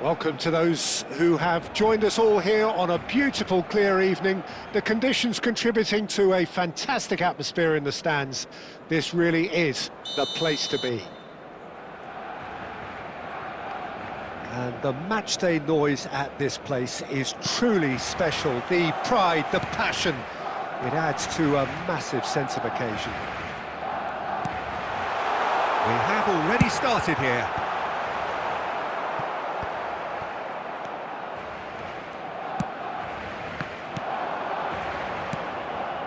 Welcome to those who have joined us all here on a beautiful, clear evening. The conditions contributing to a fantastic atmosphere in the stands. This really is the place to be. And the matchday noise at this place is truly special. The pride, the passion, it adds to a massive sense of occasion. We have already started here.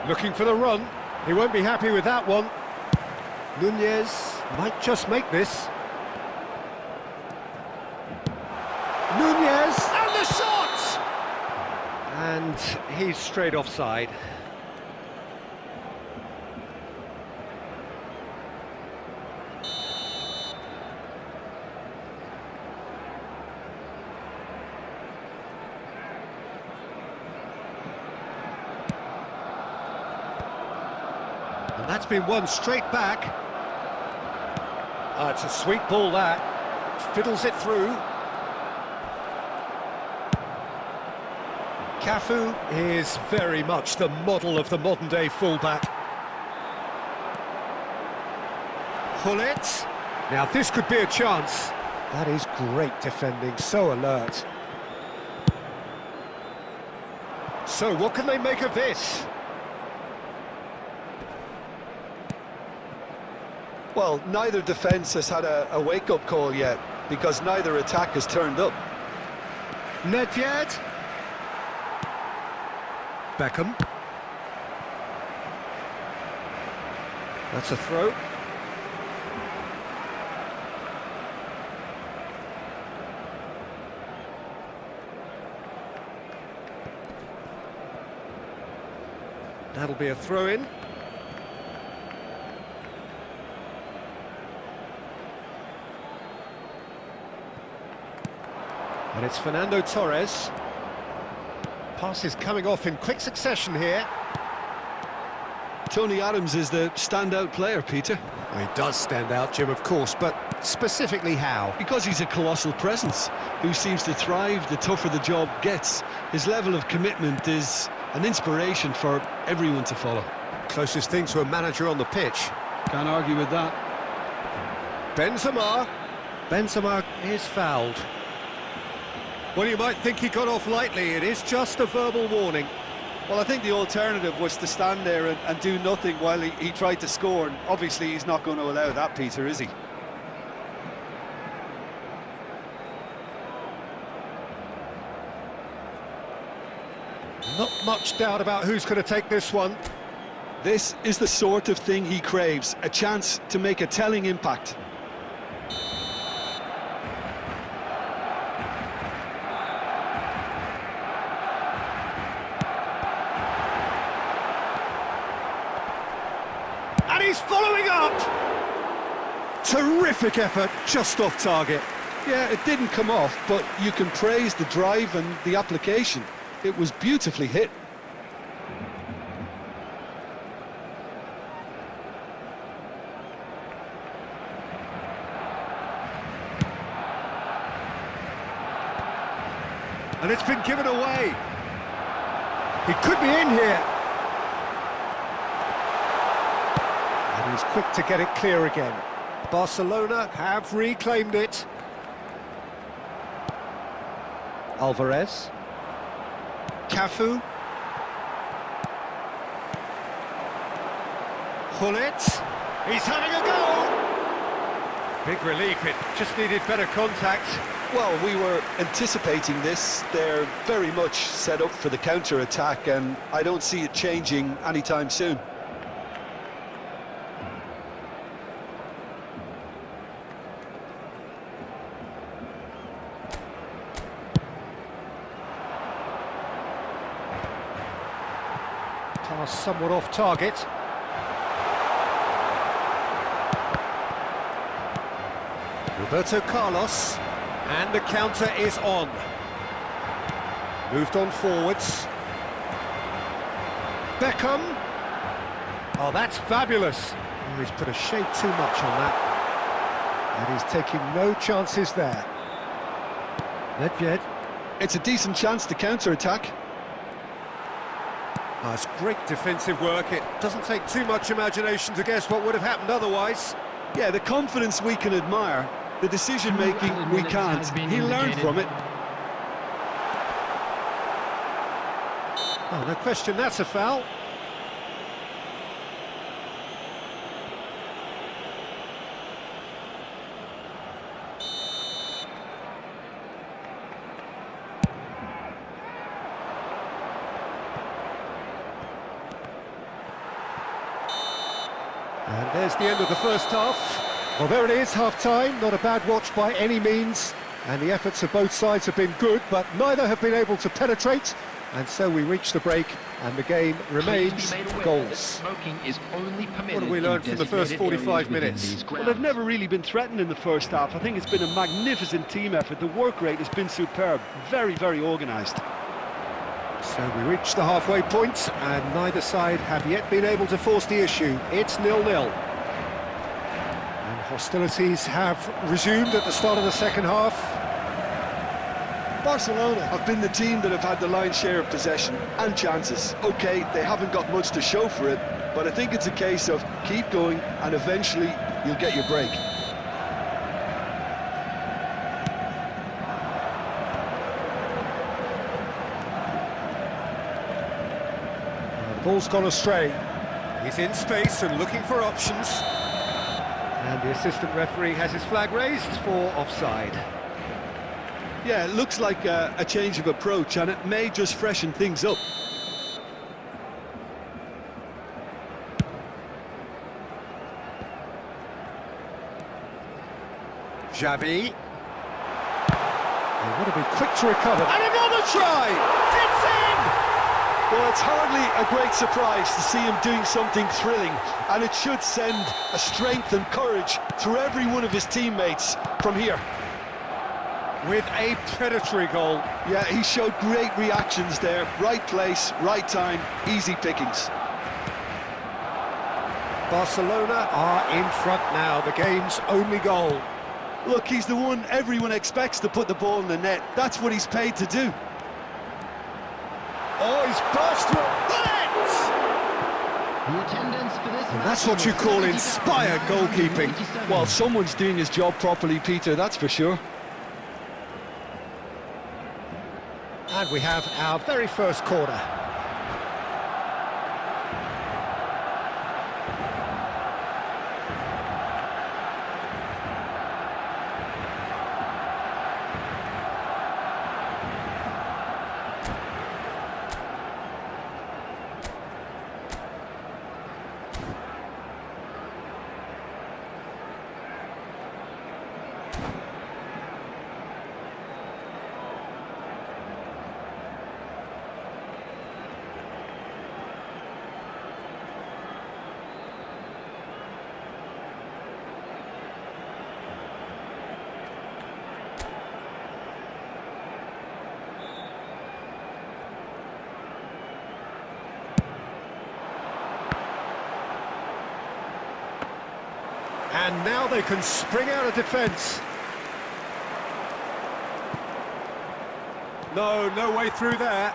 Looking for the run. He won't be happy with that one. Nunez might just make this. Nunez! And the shot! And he's straight offside. And that's been won straight back. It's a sweet ball, that. Fiddles it through. Cafu is very much the model of the modern-day fullback. Hullet. Now this could be a chance. That is great defending, so alert. So what can they make of this? Well, neither defence has had a wake-up call yet, because neither attack has turned up. Nedved. Beckham. That's a throw. That'll be a throw-in. And it's Fernando Torres. Passes coming off in quick succession here. Tony Adams is the standout player, Peter. Well, he does stand out, Jim, of course, but specifically how? Because he's a colossal presence who seems to thrive the tougher the job gets. His level of commitment is an inspiration for everyone to follow. Closest thing to a manager on the pitch. Can't argue with that. Benzema. Benzema is fouled. Well, you might think he got off lightly. It is just a verbal warning. Well, I think the alternative was to stand there and do nothing while he tried to score. And obviously, he's not going to allow that, Peter, is he? Not much doubt about who's going to take this one. This is the sort of thing he craves, a chance to make a telling impact. And he's following up! Terrific effort, just off target. Yeah, it didn't come off, but you can praise the drive and the application. It was beautifully hit. And it's been given away. He could be in here. And he's quick to get it clear again. Barcelona have reclaimed it. Alvarez. Cafu. Hullet. He's having a go! Big relief, it just needed better contact. Well, we were anticipating this. They're very much set up for the counter-attack, and I don't see it changing anytime soon. Pass somewhat off target. Roberto Carlos, and the counter is on. Moved on forwards. Beckham. Oh, that's fabulous. Oh, he's put a shade too much on that. And he's taking no chances there. Nedved. It's a decent chance to counter-attack. Oh, it's great defensive work. It doesn't take too much imagination to guess what would have happened otherwise. Yeah, the confidence we can admire, the decision-making we can't. He learned from it. Oh, no question, that's a foul. And there's the end of the first half. Well, there it is, half-time. Not a bad watch by any means. And the efforts of both sides have been good, but neither have been able to penetrate. And so we reach the break, and the game remains goals. What have we learned from the first 45 minutes? Well, they've never really been threatened in the first half. I think it's been a magnificent team effort. The work rate has been superb. Very, very organised. So we reach the halfway point, and neither side have yet been able to force the issue. It's 0-0. And hostilities have resumed at the start of the second half. Barcelona have been the team that have had the lion's share of possession and chances. Okay, they haven't got much to show for it, but I think it's a case of keep going and eventually you'll get your break. The ball's gone astray. He's in space and looking for options. And the assistant referee has his flag raised for offside. Yeah, it looks like a change of approach, and it may just freshen things up. Xavi. They want to be quick to recover. And another try! It's in! Well, it's hardly a great surprise to see him doing something thrilling, and it should send a strength and courage through every one of his teammates from here. With a predatory goal. Yeah, he showed great reactions there. Right place, right time, easy pickings. Barcelona are in front now, the game's only goal. Look, he's the one everyone expects to put the ball in the net. That's what he's paid to do. Oh, he's burst through. And that's what you call inspired goalkeeping. Well, someone's doing his job properly, Peter, that's for sure. And we have our very first corner. And now they can spring out of defence. No way through there.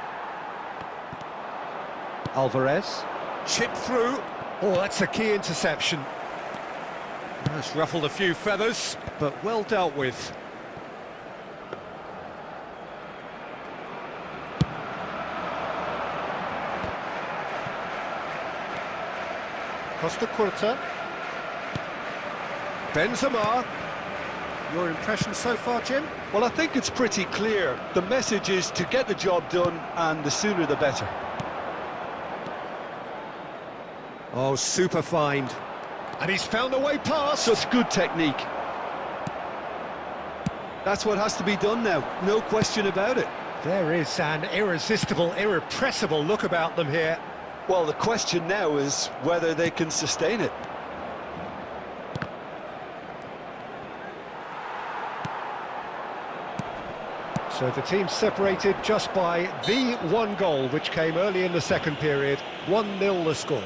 Alvarez. Chip through. Oh, that's a key interception. That's ruffled a few feathers, but well dealt with. Costa Curta. Benzema. Your impression so far, Jim? Well, I think it's pretty clear. The message is to get the job done, and the sooner the better. Oh, super find. And he's found a way past. Such good technique. That's what has to be done now, no question about it. There is an irresistible, irrepressible look about them here. Well, the question now is whether they can sustain it. So the team separated just by the one goal, which came early in the second period. 1-0 the score.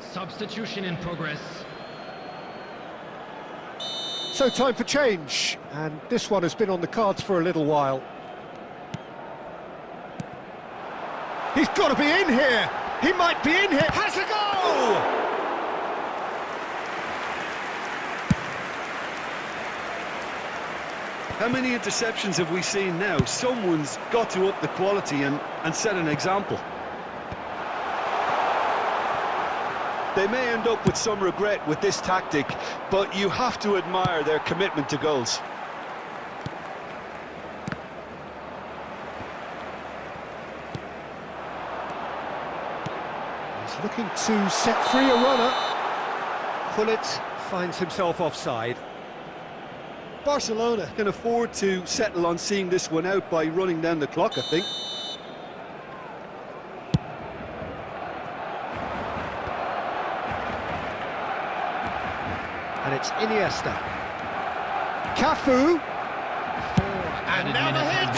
Substitution in progress. So time for change, and this one has been on the cards for a little while. He's got to be in here! He might be in here! Has a goal! How many interceptions have we seen now? Someone's got to up the quality and set an example. They may end up with some regret with this tactic, but you have to admire their commitment to goals. looking to set free a runner. Pullet finds himself offside. Barcelona can afford to settle on seeing this one out by running down the clock, I think. And it's Iniesta. Cafu. And now the hit!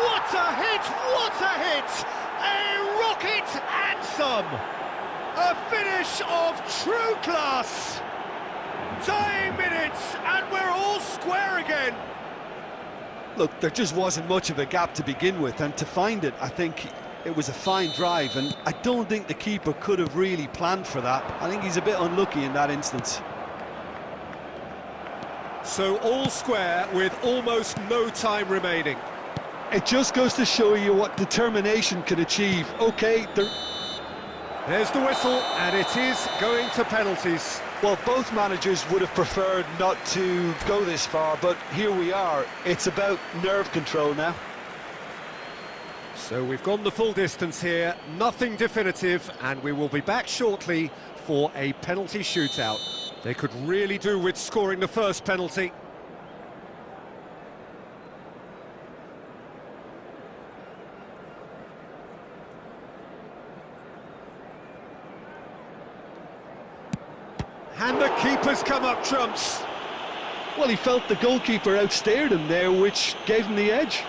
What a hit! What a hit! A rocket and some! A finish of true class! Dying minutes, and we're all square again! Look, there just wasn't much of a gap to begin with, and to find it, I think it was a fine drive, and I don't think the keeper could have really planned for that. I think he's a bit unlucky in that instance. So all square with almost no time remaining. It just goes to show you what determination can achieve. Okay, There's the whistle, and it is going to penalties. well, both managers would have preferred not to go this far, but here we are. It's about nerve control now. So we've gone the full distance here, nothing definitive, and we will be back shortly for a penalty shootout. They could really do with scoring the first penalty. And the keeper's come up trumps. Well, he felt the goalkeeper outstared him there, which gave him the edge.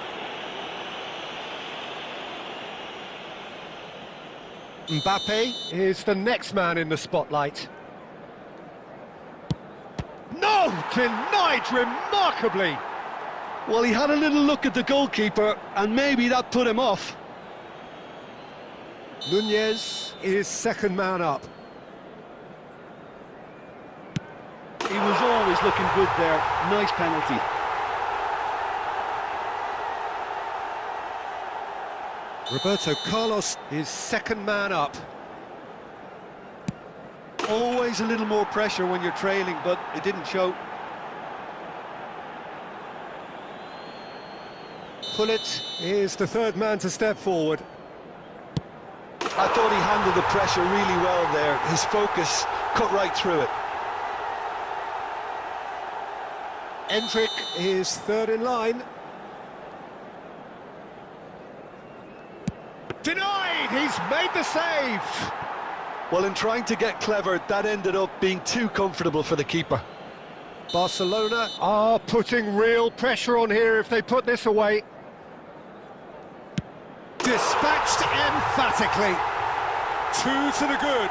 Mbappe is the next man in the spotlight. No! Denied remarkably! Well, he had a little look at the goalkeeper, and maybe that put him off. Nunez is second man up. He was always looking good there. Nice penalty. Roberto Carlos is second man up. Always a little more pressure when you're trailing, but it didn't show. Pullet is the third man to step forward. I thought he handled the pressure really well there. His focus cut right through it. Endrick is third in line. Denied! He's made the save! Well, in trying to get clever, that ended up being too comfortable for the keeper. Barcelona are putting real pressure on here if they put this away. Dispatched emphatically. 2 to the good.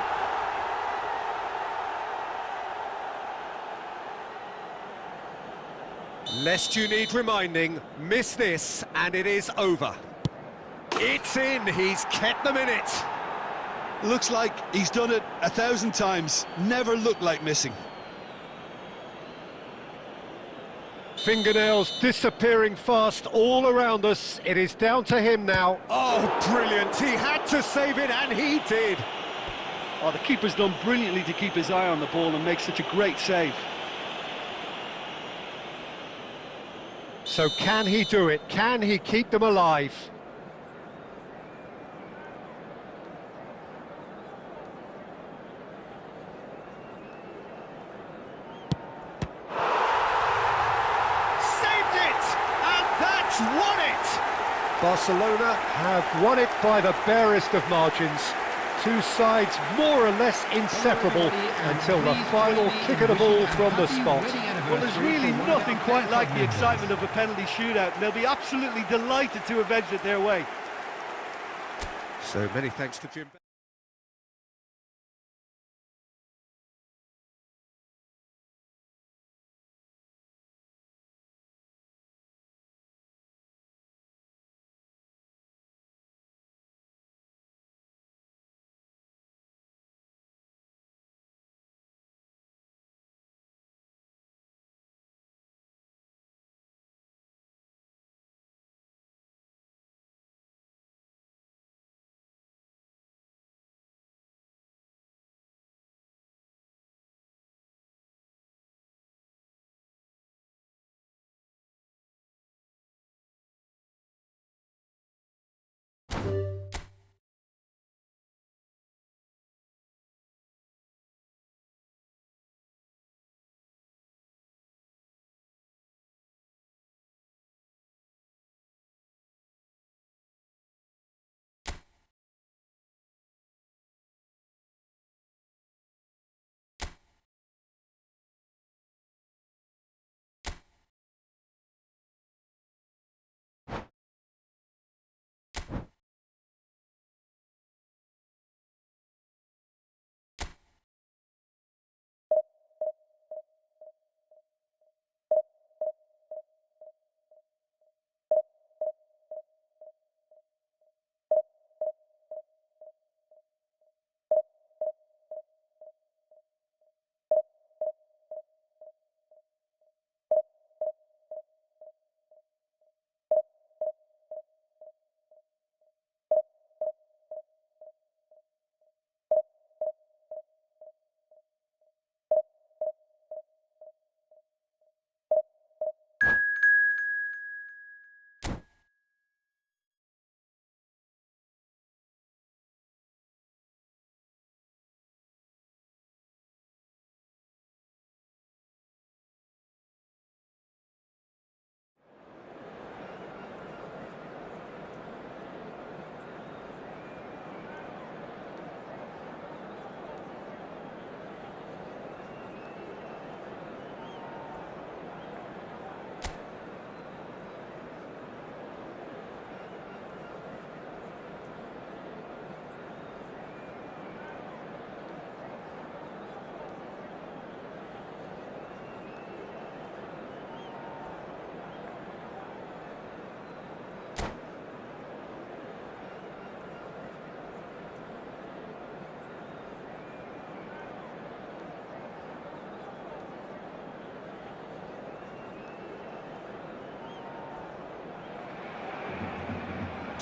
Lest you need reminding, miss this and it is over. It's in, he's kept them in it. Looks like he's done it 1,000 times. Never looked like missing. Fingernails disappearing fast all around us. It is down to him now. Oh, brilliant, he had to save it and he did. Oh, the keeper's done brilliantly to keep his eye on the ball and make such a great save. So can he do it? Can he keep them alive? Won it! Barcelona have won it by the barest of margins. Two sides more or less inseparable until the final kick of the ball from the spot. Well, there's really nothing quite like the excitement of a penalty shootout, and they'll be absolutely delighted to avenge it their way. So many thanks to Jim.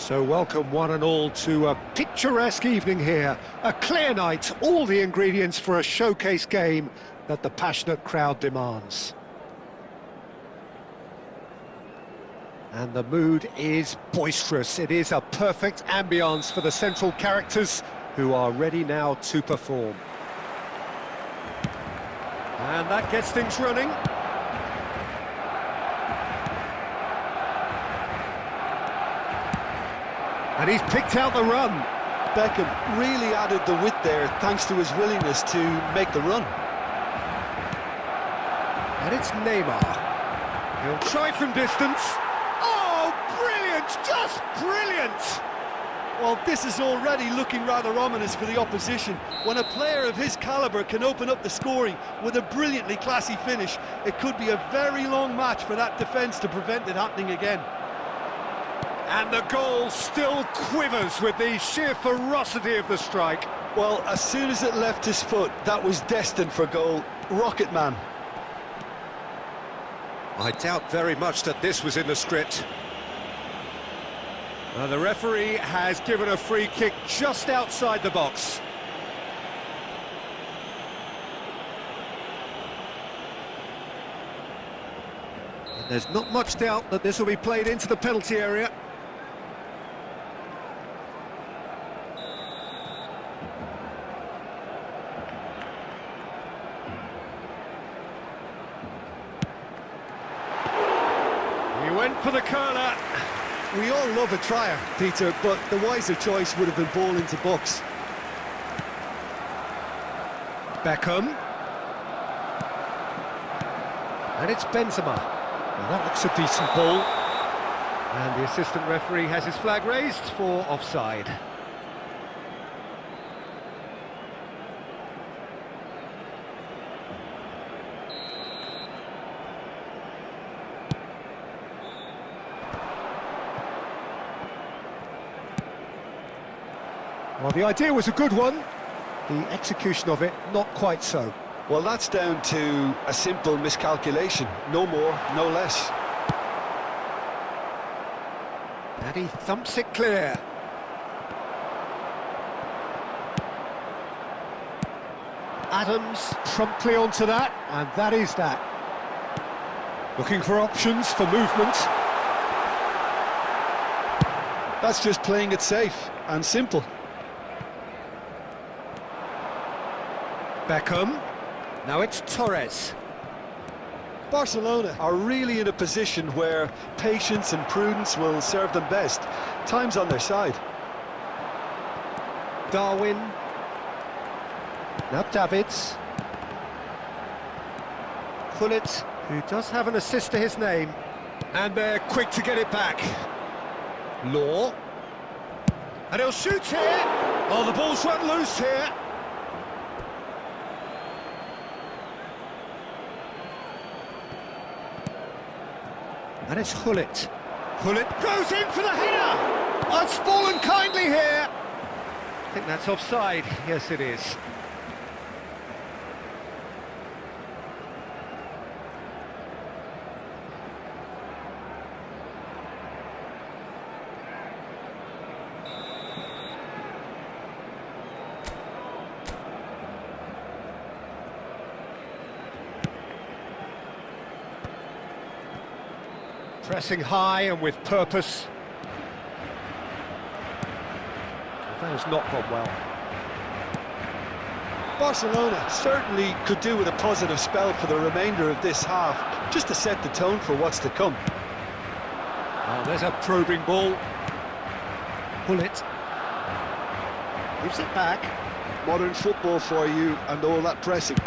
So welcome one and all to a picturesque evening here. A clear night, all the ingredients for a showcase game that the passionate crowd demands. And the mood is boisterous. It is a perfect ambience for the central characters who are ready now to perform. And that gets things running. And he's picked out the run. Beckham really added the width there thanks to his willingness to make the run. And it's Neymar. He'll try from distance. Oh, brilliant! Just brilliant! Well, this is already looking rather ominous for the opposition. When a player of his calibre can open up the scoring with a brilliantly classy finish, it could be a very long match for that defence to prevent it happening again. And the goal still quivers with the sheer ferocity of the strike. Well, as soon as it left his foot, that was destined for goal. Rocket man. I doubt very much that this was in the script. The referee has given a free kick just outside the box. And there's not much doubt that this will be played into the penalty area. He went for the curler. We all love a trier, Peter, but the wiser choice would have been ball into box. Beckham. And it's Benzema. Well, that looks a decent ball. And the assistant referee has his flag raised for offside. Well, the idea was a good one. The execution of it, not quite so. Well, that's down to a simple miscalculation. No more, no less. And he thumps it clear. Adams promptly onto that, and that is that. Looking for options for movement. That's just playing it safe and simple. Beckham. Now it's Torres. Barcelona are really in a position where patience and prudence will serve them best. Time's on their side. Darwin. Now Davids. Gullit, who does have an assist to his name. And they're quick to get it back. Law. And he'll shoot here. Oh, the ball's run loose here. And it's Gullit. Gullit goes in for the header! Oh, it's fallen kindly here! I think that's offside. Yes, it is. Pressing high and with purpose. That has not gone well. Barcelona certainly could do with a positive spell for the remainder of this half, just to set the tone for what's to come. Oh, there's a probing ball. Gullit. Gives it back. Modern football for you and all that pressing.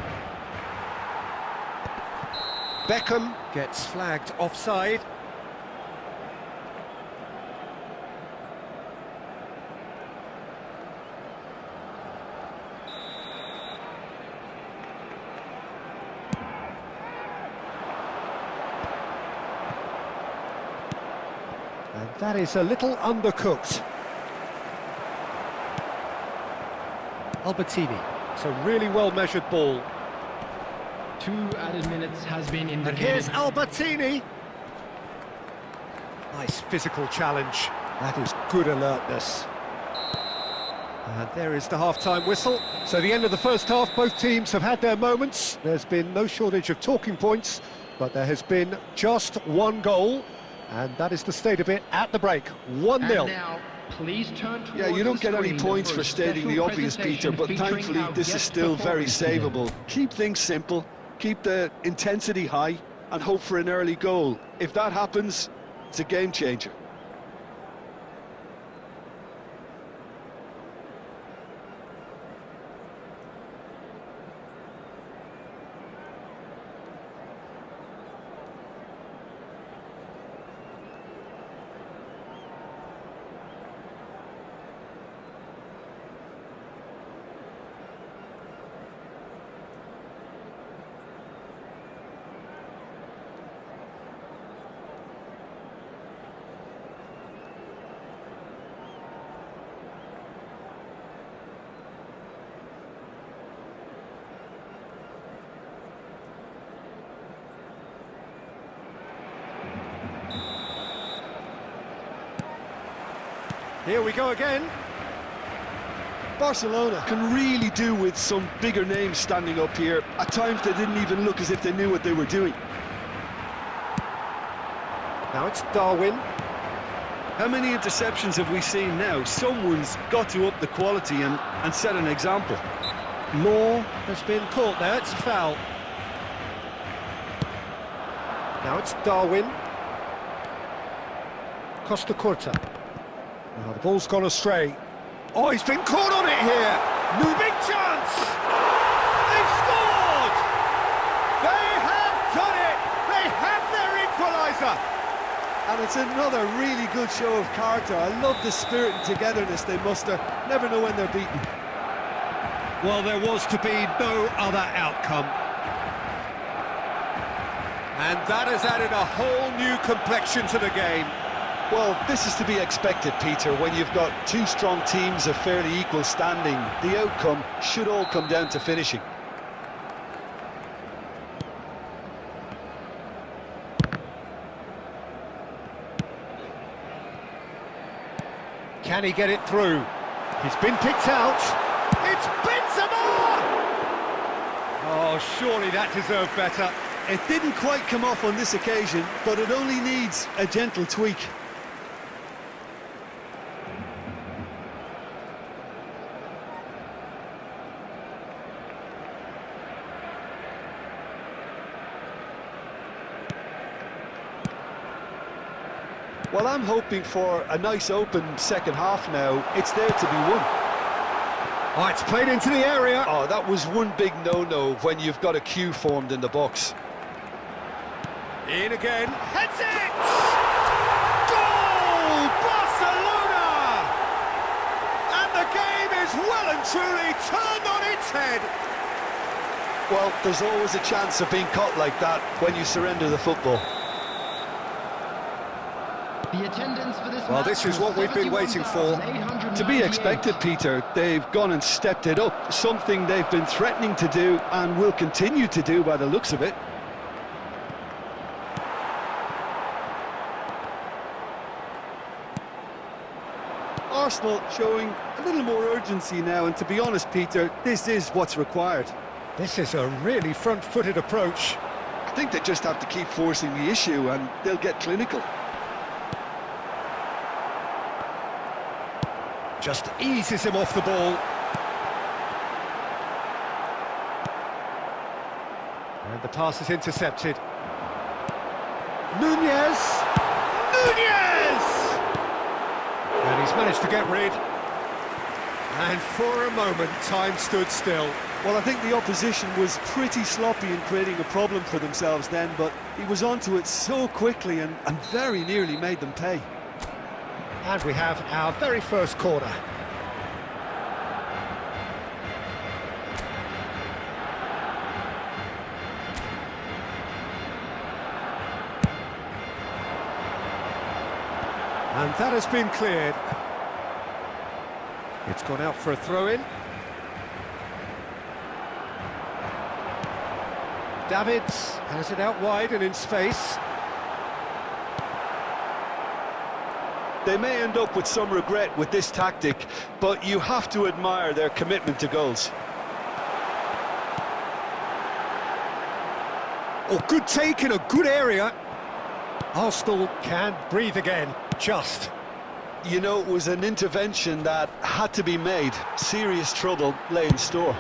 Beckham gets flagged offside. And that is a little undercooked. Albertini. It's a really well-measured ball. 2 added minutes has been indicated. And here's Albertini. Nice physical challenge. That is good alertness. And there is the half-time whistle. So the end of the first half, both teams have had their moments. There's been no shortage of talking points, but there has been just one goal, and that is the state of it at the break. 1-0. And now, please turn towards Yeah, you don't the get any screen points for for a stating the special obvious, Peter, presentation but featuring thankfully our this is guest still very performers today. savable. Keep things simple, keep the intensity high, and hope for an early goal. If that happens, it's a game changer. Here we go again. Barcelona can really do with some bigger names standing up here. At times they didn't even look as if they knew what they were doing. Now it's Darwin. How many interceptions have we seen now? Someone's got to up the quality and set an example. Law has been caught there, it's a foul. Now it's Darwin. Costa Curta. Now the ball's gone astray. Oh, he's been caught on it here! Big chance! They've scored! They have done it! They have their equaliser! And it's another really good show of character. I love the spirit and togetherness they muster. Never know when they're beaten. Well, there was to be no other outcome. And that has added a whole new complexion to the game. Well, this is to be expected, Peter, when you've got two strong teams of fairly equal standing. The outcome should all come down to finishing. Can he get it through? He's been picked out. It's Benzema! Oh, surely that deserved better. It didn't quite come off on this occasion, but it only needs a gentle tweak. Well, I'm hoping for a nice open second half now. It's there to be won. Oh, it's played into the area. Oh, that was one big no-no when you've got a queue formed in the box. In again. Heads it! Goal! Barcelona! And the game is well and truly turned on its head. Well, there's always a chance of being caught like that when you surrender the football. The attendance for this Well, match this is was what we've been waiting for. 71,898. To be expected, Peter. They've gone and stepped it up, something they've been threatening to do and will continue to do by the looks of it. Arsenal showing a little more urgency now, and to be honest, Peter, this is what's required. This is a really front-footed approach. I think they just have to keep forcing the issue and they'll get clinical. Just eases him off the ball. And the pass is intercepted. Nunez! Nunez! And he's managed to get rid. And for a moment, time stood still. Well, I think the opposition was pretty sloppy in creating a problem for themselves then, but he was onto it so quickly and very nearly made them pay. And we have our very first corner. And that has been cleared. It's gone out for a throw-in. Davids has it out wide and in space. They may end up with some regret with this tactic, but you have to admire their commitment to goals. Oh, good take in a good area. Arsenal can breathe again, just. You know, it was an intervention that had to be made. Serious trouble lay in store.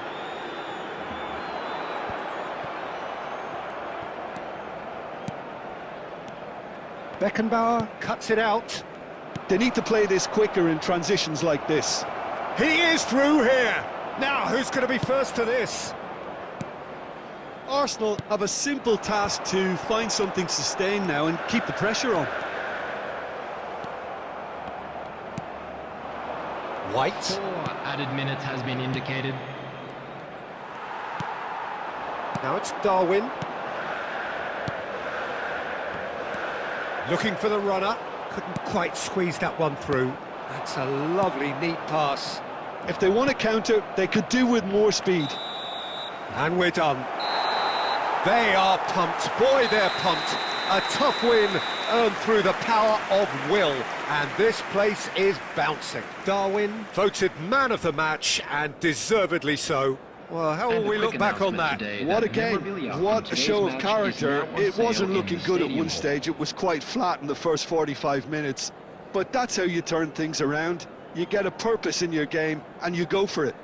Beckenbauer cuts it out. They need to play this quicker in transitions like this. He is through here. Now, who's going to be first to this? Arsenal have a simple task to find something sustained now and keep the pressure on. White. 4 added minutes has been indicated. Now it's Darwin. Looking for the runner. Couldn't quite squeeze that one through. That's a lovely, neat pass. If they want to counter, they could do with more speed. And we're done. They are pumped. Boy, they're pumped. A tough win earned through the power of will. And this place is bouncing. Darwin voted man of the match, and deservedly so. Well, how will we look back on that? What a game, what a show of character. It wasn't looking good at one stage, it was quite flat in the first 45 minutes. But that's how you turn things around. You get a purpose in your game, and you go for it.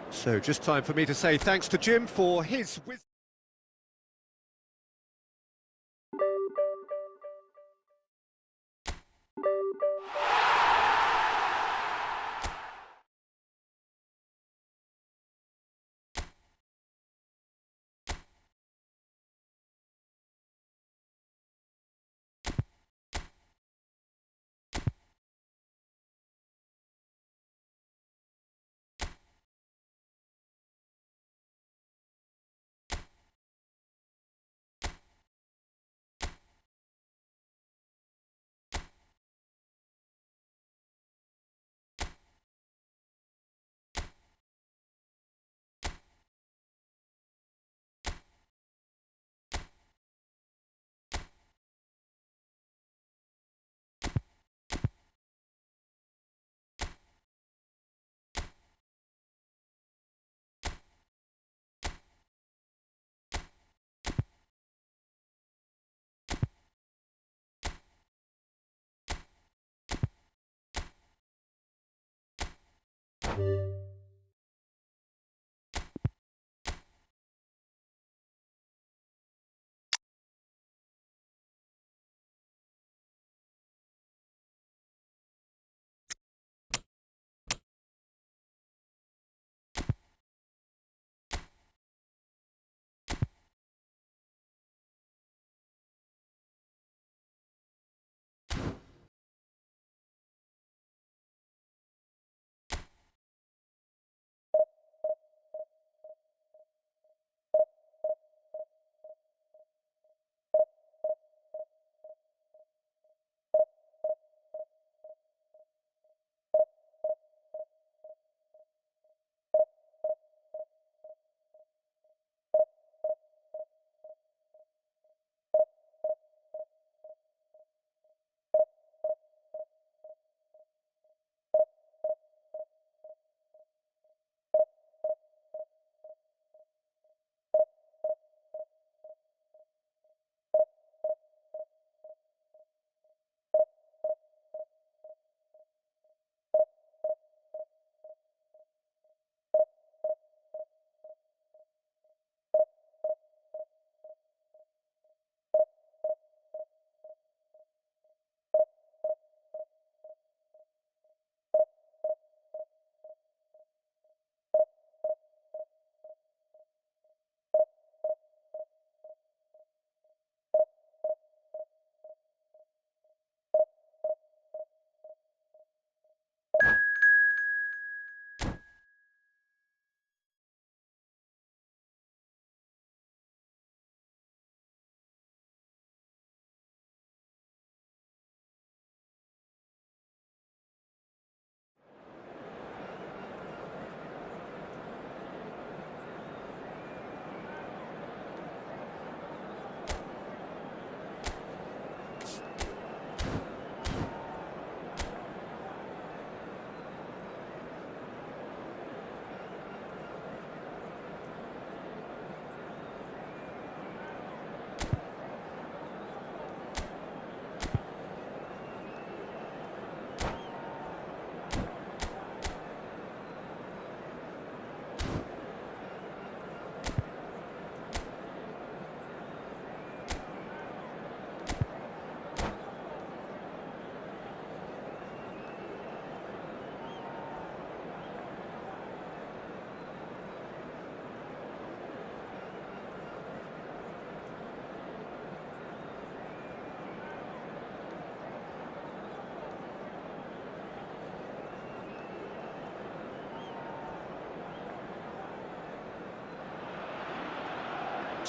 So just time for me to say thanks to Jim for his wisdom.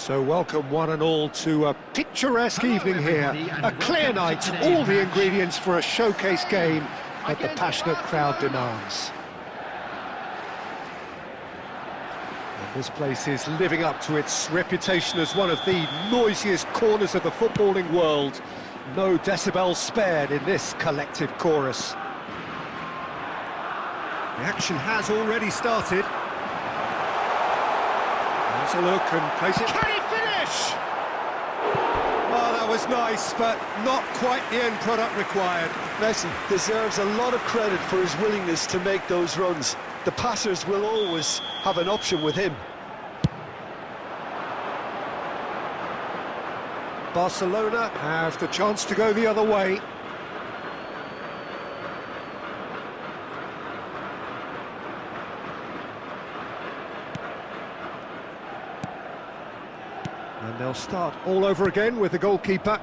So welcome one and all to a picturesque evening here, a clear night, all the ingredients for a showcase game that the passionate crowd demands. And this place is living up to its reputation as one of the noisiest corners of the footballing world. No decibels spared in this collective chorus. The action has already started. Let's a look and place it. Can he finish? Oh, that was nice, but not quite the end product required. Messi deserves a lot of credit for his willingness to make those runs. The passers will always have an option with him. Barcelona have the chance to go the other way. And they'll start all over again with the goalkeeper.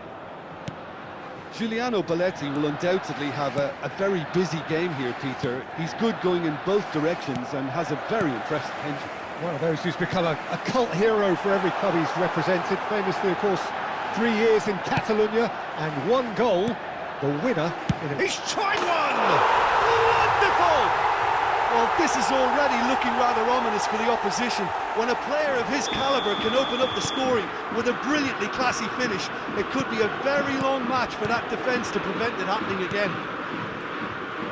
Giuliano Belletti will undoubtedly have a very busy game here, Peter. He's good going in both directions and has a very impressive engine. One of those who's become a cult hero for every club he's represented. Famously, of course, 3 years in Catalonia and 1 goal, the winner. He's tried one! Wonderful! Well, this is already looking rather ominous for the opposition. When a player of his calibre can open up the scoring with a brilliantly classy finish, it could be a very long match for that defence to prevent it happening again.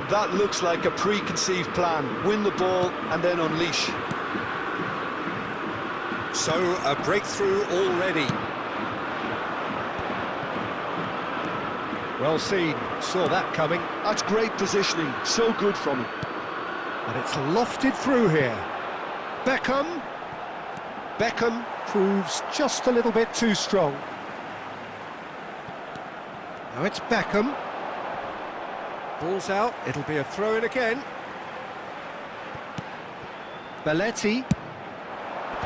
That looks like a preconceived plan. Win the ball and then unleash. So, a breakthrough already. Well seen, saw that coming. That's great positioning, so good from him. And it's lofted through here. Beckham proves just a little bit too strong. Now it's Beckham. Ball's out, it'll be a throw-in again. Belletti.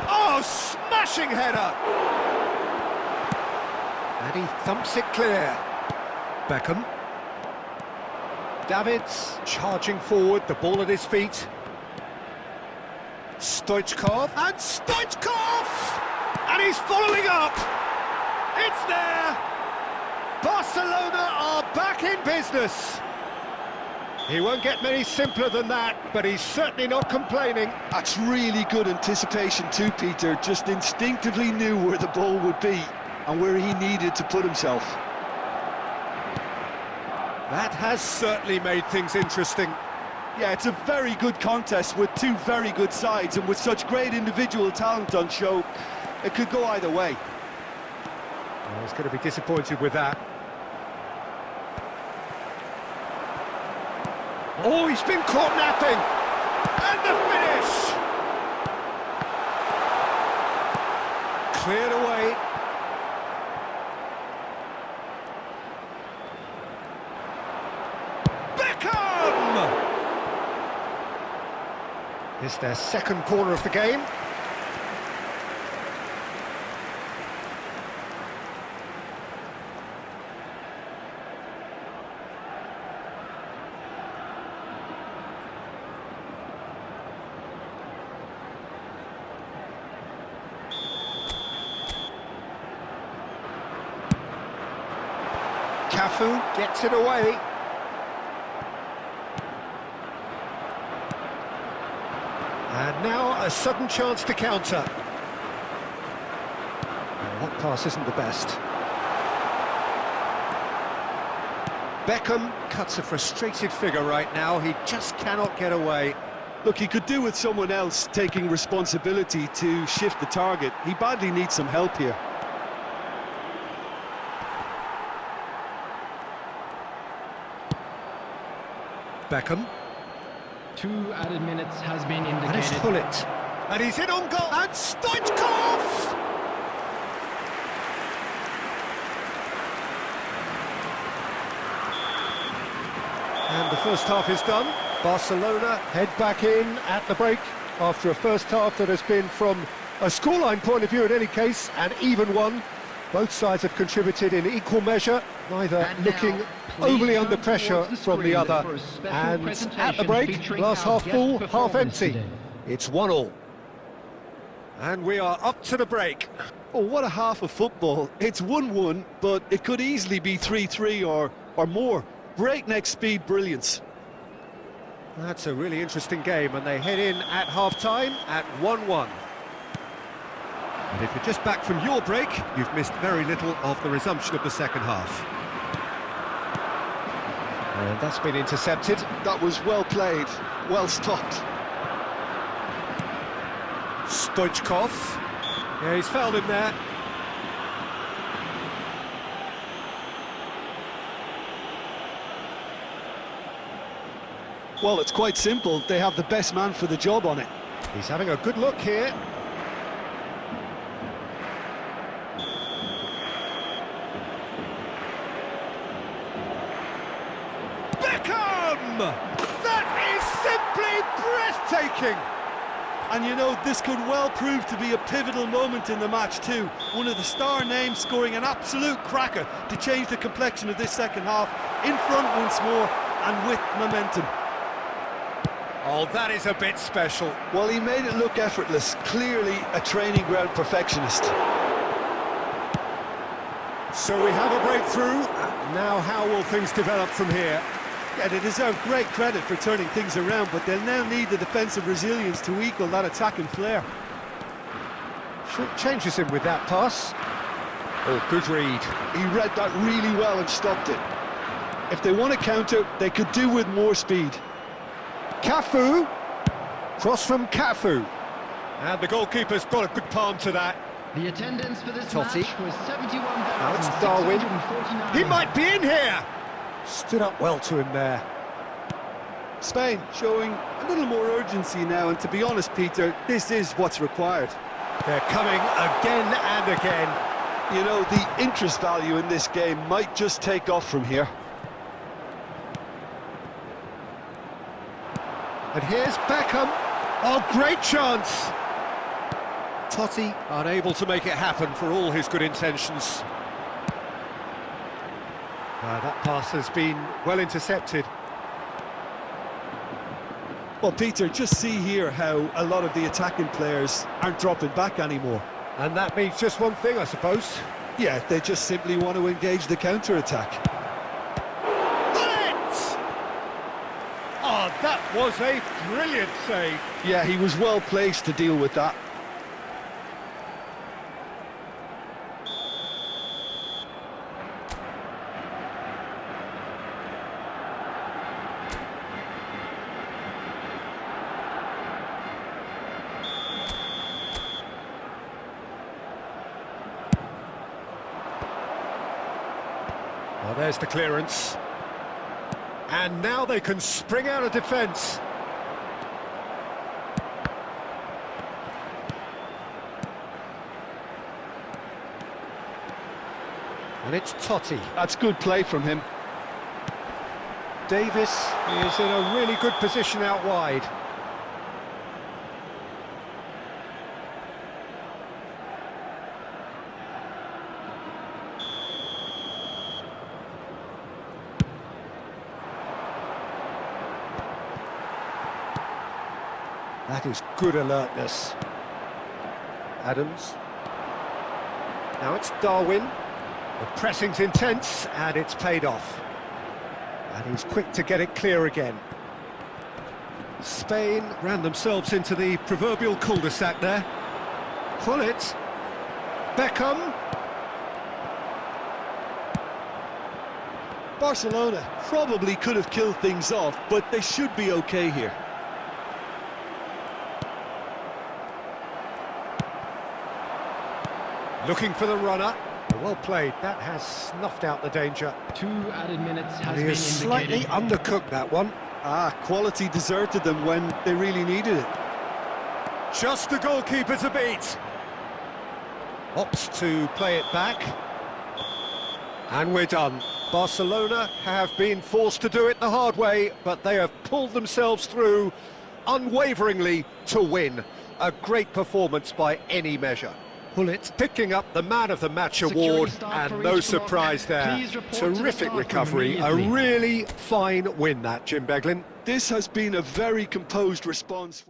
Oh, smashing header! And he thumps it clear. Beckham. Davids charging forward, the ball at his feet. Stoichkov, And Stoichkov! And he's following up! It's there! Barcelona are back in business! he won't get many simpler than that, but he's certainly not complaining. That's really good anticipation too, Peter. Just instinctively knew where the ball would be and where he needed to put himself. That has certainly made things interesting. Yeah, it's a very good contest with two very good sides, and with such great individual talent on show, it could go either way. Well, he's going to be disappointed with that. Oh, he's been caught napping! And the finish! Cleared away. Beckham! It's their second corner of the game. Cafu gets it away. And now a sudden chance to counter. Well, that pass isn't the best. Beckham cuts a frustrated figure right now. He just cannot get away. Look, he could do with someone else taking responsibility to shift the target. He badly needs some help here. Beckham. 2 added minutes has been And it's indicated. Pullet. And he's in on goal! And Stoichkov! And the first half is done. Barcelona head back in at the break after a first half that has been, from a scoreline point of view in any case, an even one. Both sides have contributed in equal measure, neither And looking now, overly please under turn pressure towards the from the screen other. for a special And at the presentation break, featuring glass our half guest full, half performance empty. today. It's 1-1. And we are up to the break. Oh, what a half of football. It's 1-1, but it could easily be 3-3 or more. Breakneck speed brilliance. That's a really interesting game, and they head in at half-time at 1-1. And if you're just back from your break, you've missed very little of the resumption of the second half. And that's been intercepted. That was well played, well stopped. Stoichkov. Yeah, he's fouled him there. Well, it's quite simple. They have the best man for the job on it. He's having a good look here. Beckham! That is simply breathtaking! And you know, this could well prove to be a pivotal moment in the match too. One of the star names scoring an absolute cracker to change the complexion of this second half. In front once more and with momentum. Oh, that is a bit special. Well, he made it look effortless. Clearly a training ground perfectionist. So we have a breakthrough. Now how will things develop from here? Yeah, they deserve great credit for turning things around, but they'll now need the defensive resilience to equal that attacking flair. Short changes him with that pass. Oh, good read. He read that really well and stopped it. If they want to counter, they could do with more speed. Cafu. Cross from Cafu. And the goalkeeper's got a good palm to that. The attendance for this Totti. match was Now it's Darwin. 71,649. He might be in here. Stood up well to him there. Spain showing a little more urgency now, and to be honest, Peter, this is what's required. They're coming again and again. You know, the interest value in this game might just take off from here. And here's Beckham. Oh, great chance. Totti unable to make it happen for all his good intentions. That pass has been well intercepted. Well, Peter, just see here how a lot of the attacking players aren't dropping back anymore. And that means just one thing, I suppose. Yeah, they just simply want to engage the counter-attack. Oh, that was a brilliant save. Yeah, he was well placed to deal with that. Well, there's the clearance. And now they can spring out of defence. And it's Totti. That's good play from him. Davis is in a really good position out wide. That is good alertness. Adams. Now it's Darwin. The pressing's intense, and it's paid off. And he's quick to get it clear again. Spain ran themselves into the proverbial cul-de-sac there. Pull it. Beckham. Barcelona probably could have killed things off, but they should be okay here. Looking for the runner. Well played. That has snuffed out the danger. 2 added minutes has He been is slightly indicated. undercooked, that one. Quality deserted them when they really needed it. Just the goalkeeper to beat. Opts to play it back. And we're done. Barcelona have been forced to do it the hard way, but they have pulled themselves through unwaveringly to win. A great performance by any measure. Pullet picking up the Man of the Match award, and no surprise there. Terrific recovery, a really fine win that, Jim Beglin. This has been a very composed response.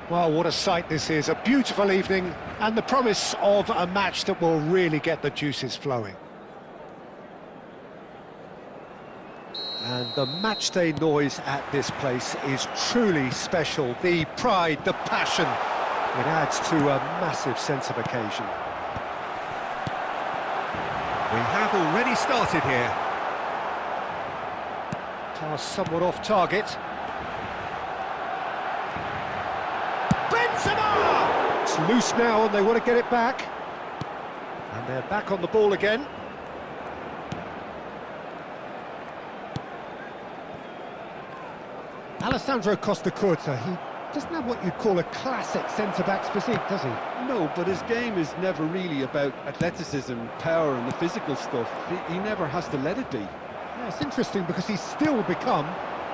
Well, what a sight this is, a beautiful evening, and the promise of a match that will really get the juices flowing. And the matchday noise at this place is truly special. The pride, the passion, it adds to a massive sense of occasion. We have already started here. Pass somewhat off target. Benzema! It's loose now and they want to get it back. And they're back on the ball again. Alessandro Costa Curta, he doesn't have what you'd call a classic centre-back's physique, does he? No, but his game is never really about athleticism, power and the physical stuff. He never has to let it be. Yeah, it's interesting because he's still become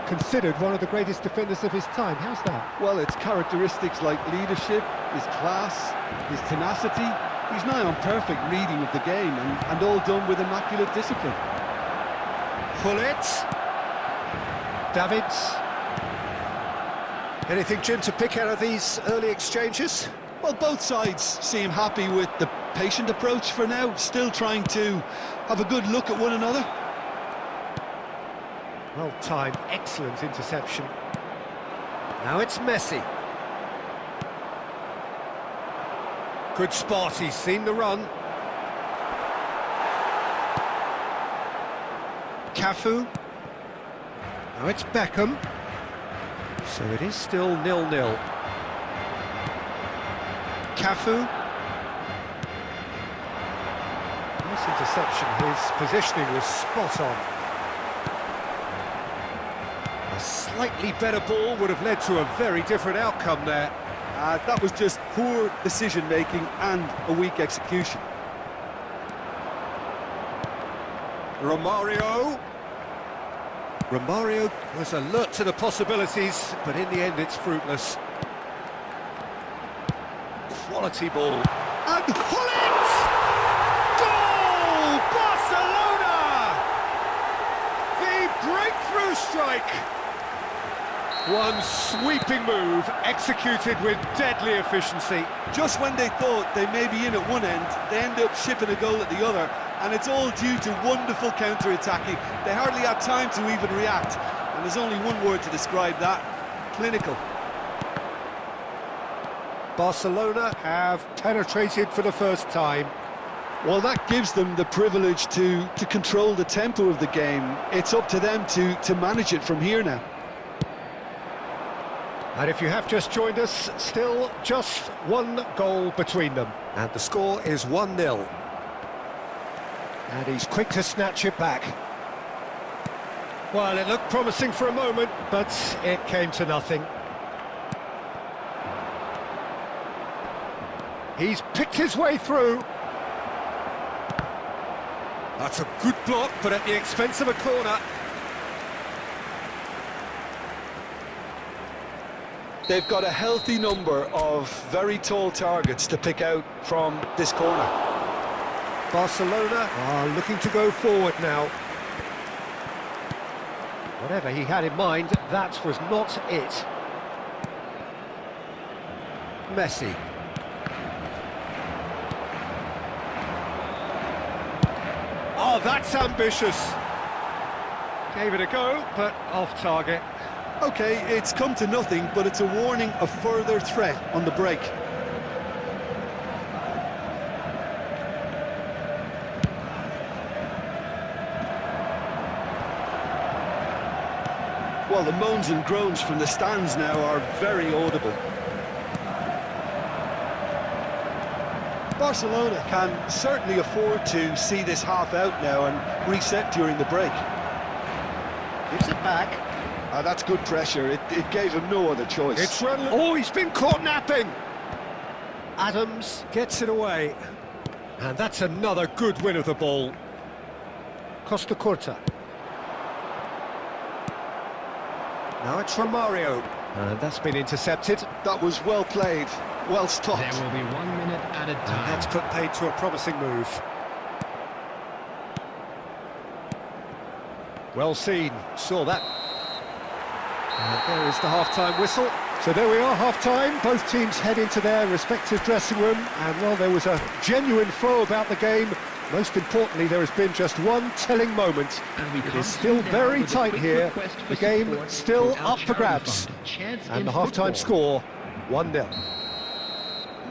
considered one of the greatest defenders of his time. How's that? Well, it's characteristics like leadership, his class, his tenacity. He's nigh on perfect reading of the game and all done with immaculate discipline. Pullet. Davids. Anything, Jim, to pick out of these early exchanges? Well, both sides seem happy with the patient approach for now, still trying to have a good look at one another. Well timed, excellent interception. Now it's Messi. Good spot, he's seen the run. Cafu. Now it's Beckham. So it is still 0-0. Cafu. Nice interception, his positioning was spot on. A slightly better ball would have led to a very different outcome there. That was just poor decision-making and a weak execution. Romario was alert to the possibilities, but in the end it's fruitless. Quality ball. And Pullet! Goal! Barcelona! The breakthrough strike! One sweeping move, executed with deadly efficiency. Just when they thought they may be in at one end, they end up shipping a goal at the other, and it's all due to wonderful counter-attacking. They hardly had time to even react, and there's only one word to describe that: clinical. Barcelona have penetrated for the first time. Well, that gives them the privilege to control the tempo of the game. It's up to them to manage it from here now. And if you have just joined us, still just one goal between them. And the score is 1-0. And he's quick to snatch it back. Well, it looked promising for a moment, but it came to nothing. He's picked his way through. That's a good block, but at the expense of a corner. They've got a healthy number of very tall targets to pick out from this corner. Barcelona are looking to go forward now. Whatever he had in mind, that was not it. Messi. Oh, that's ambitious. Gave it a go, but off target. Okay, it's come to nothing, but it's a warning of further threat on the break. Well, the moans and groans from the stands now are very audible. Barcelona can certainly afford to see this half out now and reset during the break. Gives it back. That's good pressure. It gave him no other choice. It's run. Oh, he's been caught napping. Adams gets it away. And that's another good win of the ball. Costa Curta. Now it's Romario. And that's been intercepted. That was well played, well stopped. There will be 1 minute added time. And that's put paid to a promising move. Well seen, saw that. And there is the half-time whistle. So there we are, half-time. Both teams head into their respective dressing room, and well, there was a genuine flow about the game. Most importantly, there has been just one telling moment. It is still very tight here. The game still up for grabs. And the half-time score, 1-0.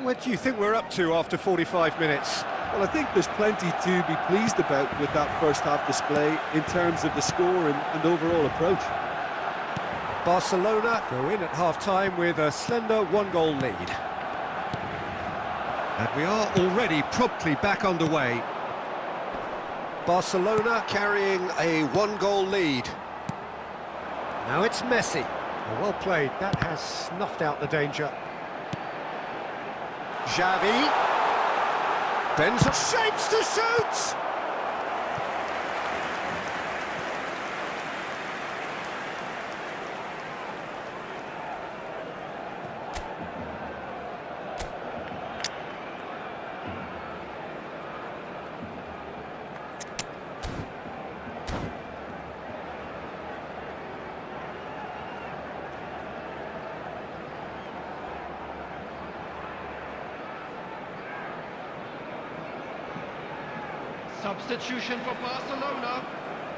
What do you think we're up to after 45 minutes? Well, I think there's plenty to be pleased about with that first half display in terms of the score and overall approach. Barcelona go in at half-time with a slender one-goal lead. And we are already promptly back underway. Barcelona carrying a one-goal lead. Now it's Messi. Well played, that has snuffed out the danger. Xavi. Benza shapes to shoot! Substitution for Barcelona,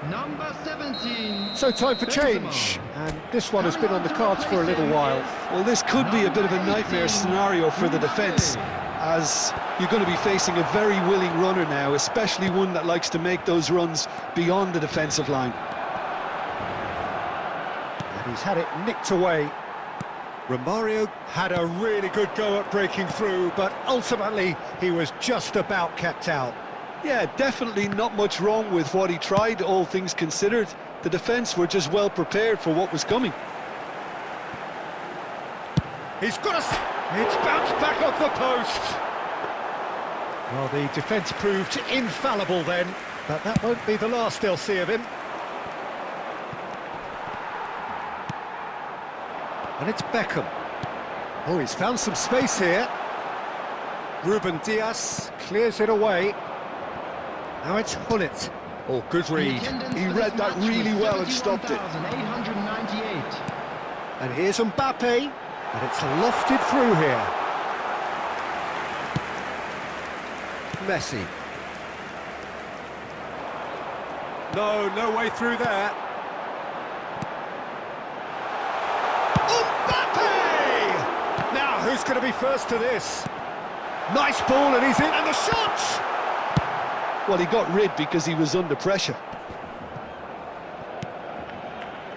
number 17. So time for change, and this one has been on the cards for a little while. Well, this could be a bit of a nightmare scenario for the defence, as you're going to be facing a very willing runner now, especially one that likes to make those runs beyond the defensive line. And he's had it nicked away. Romario had a really good go at breaking through, but ultimately he was just about kept out. Yeah, definitely not much wrong with what he tried, all things considered. The defence were just well prepared for what was coming. He's got us. It's bounced back off the post. Well, the defence proved infallible then, but that won't be the last they'll see of him. And it's Beckham. Oh, he's found some space here. Ruben Diaz Clears it away. Now it's Hullet. Oh, good read. He read that really well and stopped it. 898. And here's Mbappe, and it's lofted through here. Messi. No way through there. Mbappe! Now, who's going to be first to this? Nice ball, and he's in, and the shot! Well, he got rid because he was under pressure.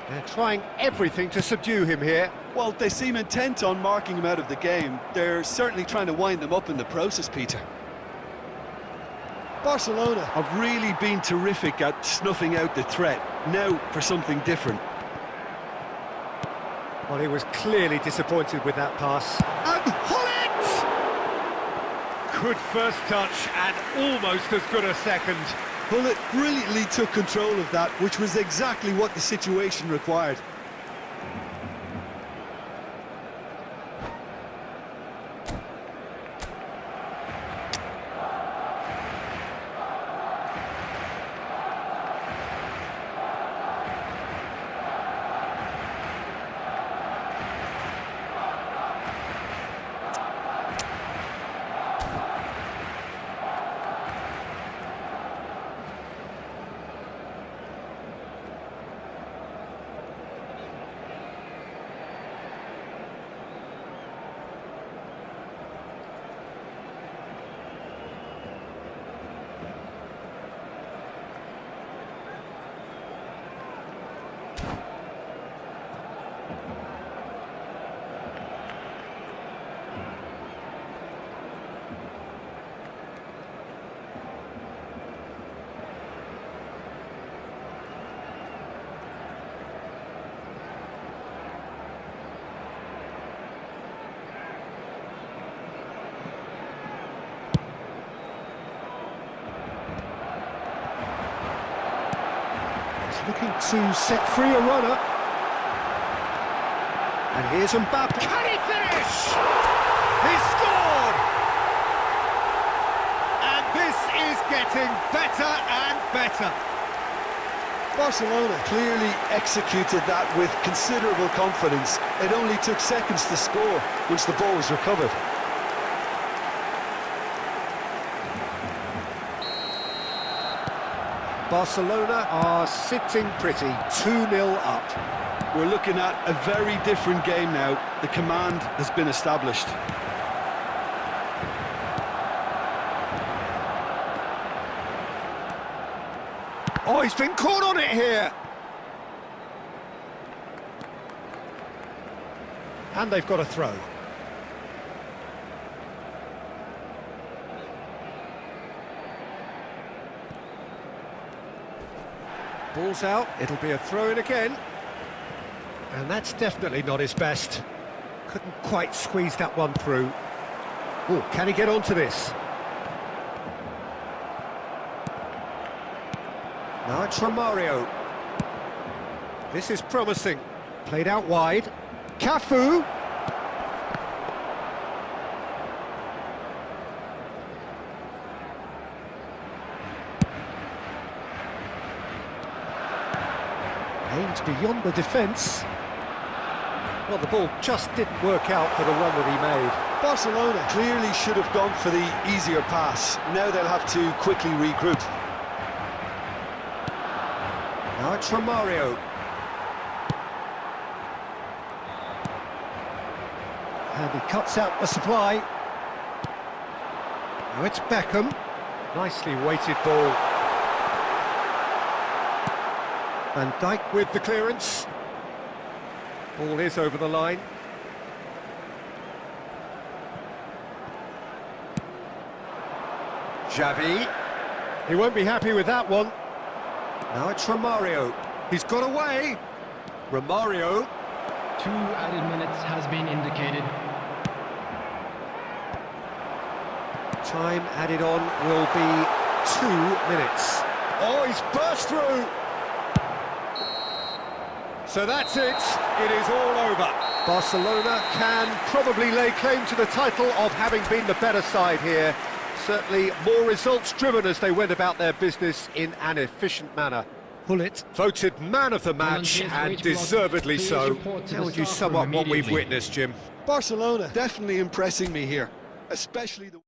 They're trying everything to subdue him here. Well, they seem intent on marking him out of the game. They're certainly trying to wind him up in the process, Peter. Barcelona have really been terrific at snuffing out the threat. Now for something different. Well, he was clearly disappointed with that pass. And Hullet! Good first touch and almost as good a second. Hullet brilliantly took control of that, which was exactly what the situation required. Looking to set free a runner. And here's Mbappe. Can he finish? He scored! And this is getting better and better. Barcelona clearly executed that with considerable confidence. It only took seconds to score once the ball was recovered. Barcelona are sitting pretty, 2-0 up. We're looking at a very different game now. The command has been established. Oh, he's been caught on it here. And they've got a throw. Ball's out, it'll be a throw-in again. And that's definitely not his best. Couldn't quite squeeze that one through. Oh, can he get onto this? Now it's Romario. This is promising. Played out wide. Cafu. Aimed beyond the defence. Well, the ball just didn't work out for the run that he made. Barcelona clearly should have gone for the easier pass. Now they'll have to quickly regroup. Now it's Romario. And he cuts out the supply. Now it's Beckham. Nicely weighted ball. Van Dijk with the clearance. Ball is over the line. Xavi. He won't be happy with that one. Now it's Romario. He's got away. Romario. 2 added minutes has been indicated. Time added on will be 2 minutes. Oh, he's burst through. So that's it. It is all over. Barcelona can probably lay claim to the title of having been the better side here. Certainly more results-driven as they went about their business in an efficient manner. Pullet voted man of the match, and deservedly so. How would you sum up what we've witnessed, Jim? Barcelona definitely impressing me here, especially the...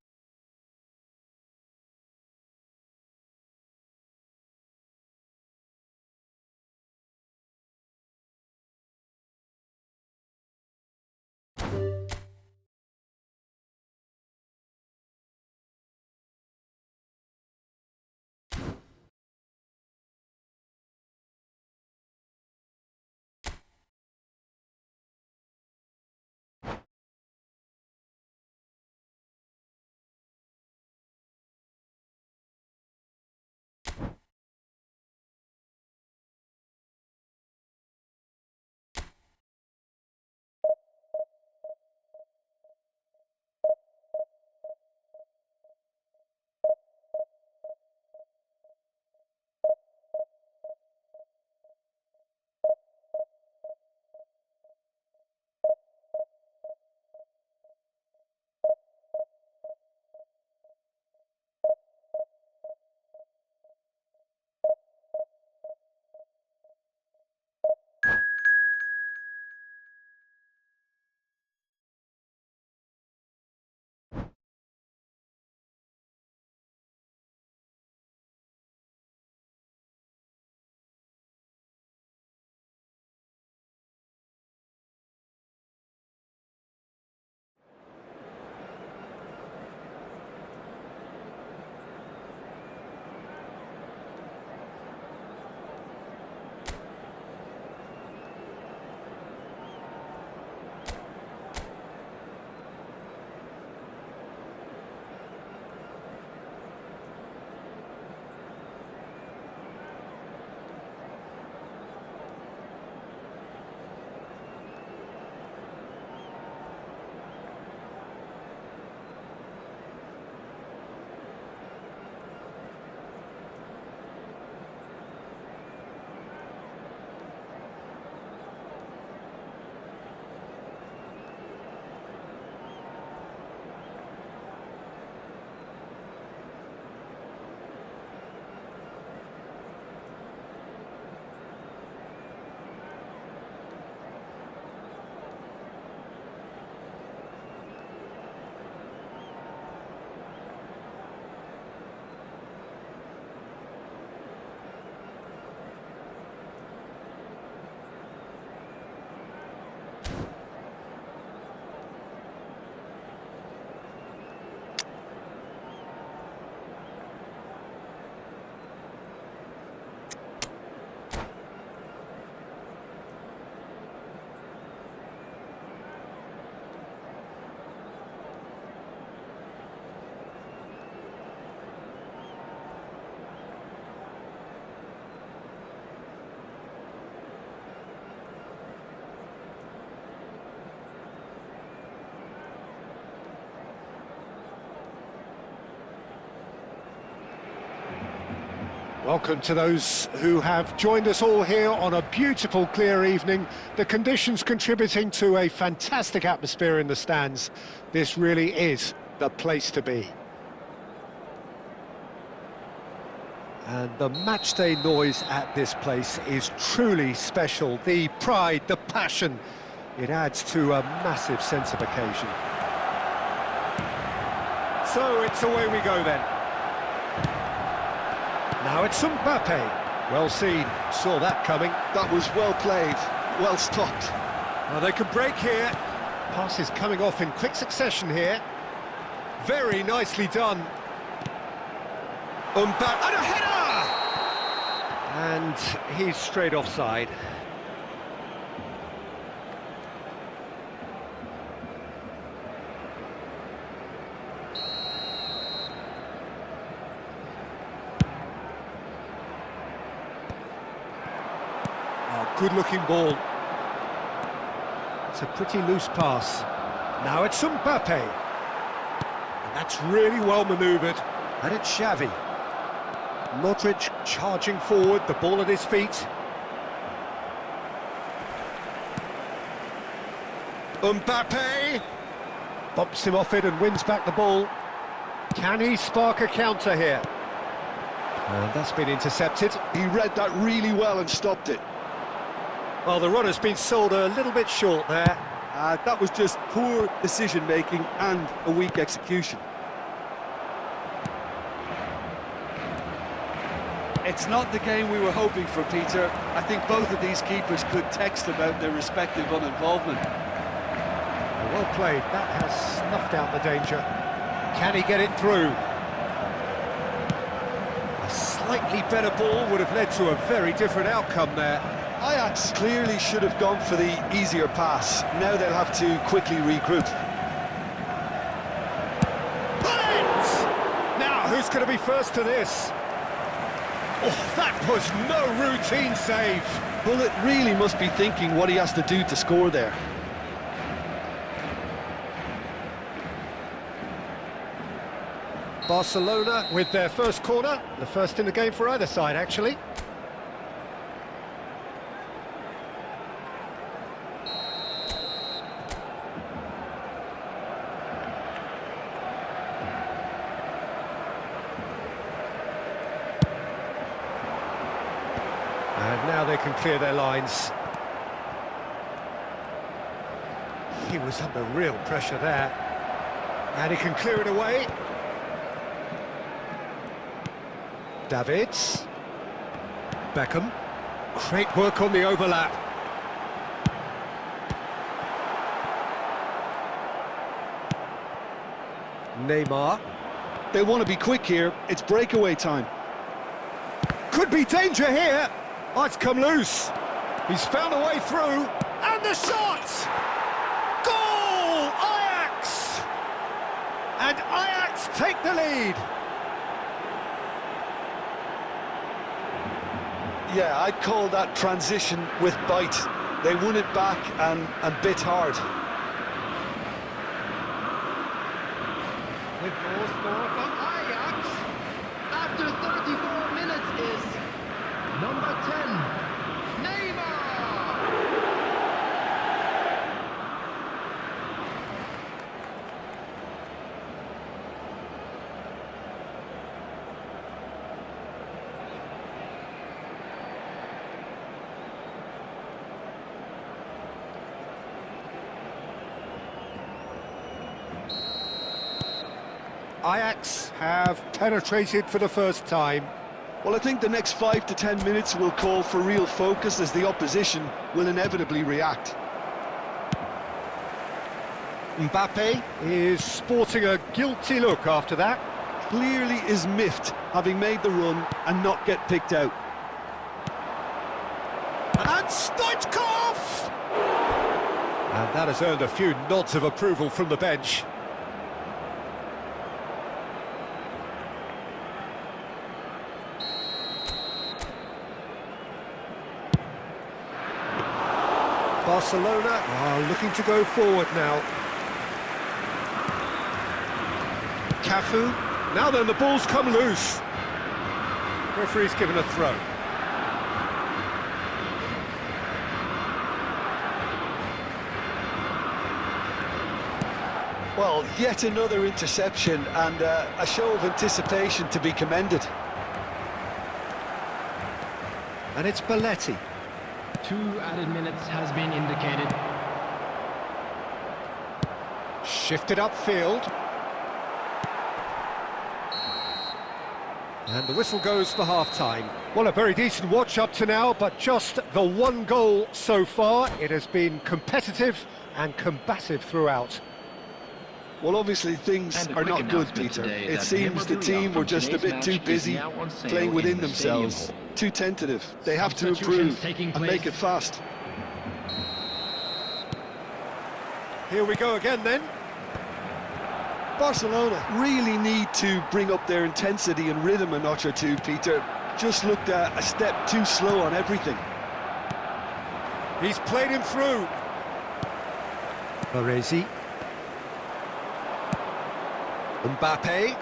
Welcome to those who have joined us all here on a beautiful, clear evening. The conditions contributing to a fantastic atmosphere in the stands. This really is the place to be. And the matchday noise at this place is truly special. The pride, the passion, it adds to a massive sense of occasion. So it's away we go then. Now it's Mbappe. Well seen, saw that coming. That was well played, well stopped. Well, they can break here. Passes coming off in quick succession here. Very nicely done. Mbappe, and a header! And he's straight offside. Good-looking ball. It's a pretty loose pass. Now it's Mbappe. And that's really well manoeuvred. And it's Xavi. Modric charging forward, the ball at his feet. Mbappe! Bumps him off it and wins back the ball. Can he spark a counter here? And that's been intercepted. He read that really well and stopped it. Well, the runner's been sold a little bit short there. That was just poor decision-making and a weak execution. It's not the game we were hoping for, Peter. I think both of these keepers could text about their respective uninvolvement. Well played, that has snuffed out the danger. Can he get it through? A slightly better ball would have led to a very different outcome there. Ajax clearly should have gone for the easier pass. Now they'll have to quickly regroup. Now, who's going to be first to this? Oh, that was no routine save. Well, it really must be thinking what he has to do to score there. Barcelona with their first corner, the first in the game for either side, actually. And now they can clear their lines. He was under real pressure there. And he can clear it away. Davids. Beckham. Great work on the overlap. Neymar. They want to be quick here. It's breakaway time. Could be danger here. Oh, it's come loose. He's found a way through. And the shot! Goal! Ajax! And Ajax take the lead. Yeah, I'd call that transition with bite. They won it back and bit hard. The goal scorer from Ajax after 34 minutes is number 10, Neymar! Ajax have penetrated for the first time. Well, I think the next 5 to 10 minutes will call for real focus as the opposition will inevitably react. Mbappe is sporting a guilty look after that. Clearly is miffed, having made the run and not get picked out. And Stoichkov! And that has earned a few nods of approval from the bench. Barcelona are looking to go forward now. Cafu. Now then, the ball's come loose. Referee's given a throw. Well, yet another interception and a show of anticipation to be commended. And it's Balletti. 2 added minutes has been indicated. Shifted upfield. And the whistle goes for half-time. Well, a very decent watch up to now, but just the one goal so far. It has been competitive and combative throughout. Well, obviously things are not good, Peter. It seems the team were just a bit too busy playing within themselves, too tentative. They have to improve and make it fast. Here we go again then. Barcelona really need to bring up their intensity and rhythm a notch or two, Peter. Just looked a step too slow on everything. He's played him through. Baresi. Mbappe.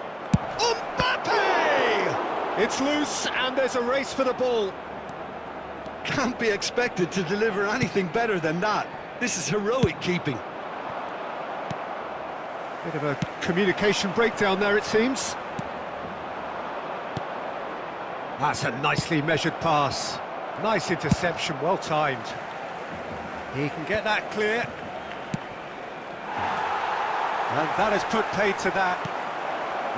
Mbappe! It's loose and there's a race for the ball. Can't be expected to deliver anything better than that. This is heroic keeping. Bit of a communication breakdown there, it seems. That's a nicely measured pass. Nice interception, well timed. He can get that clear. And that has put paid to that.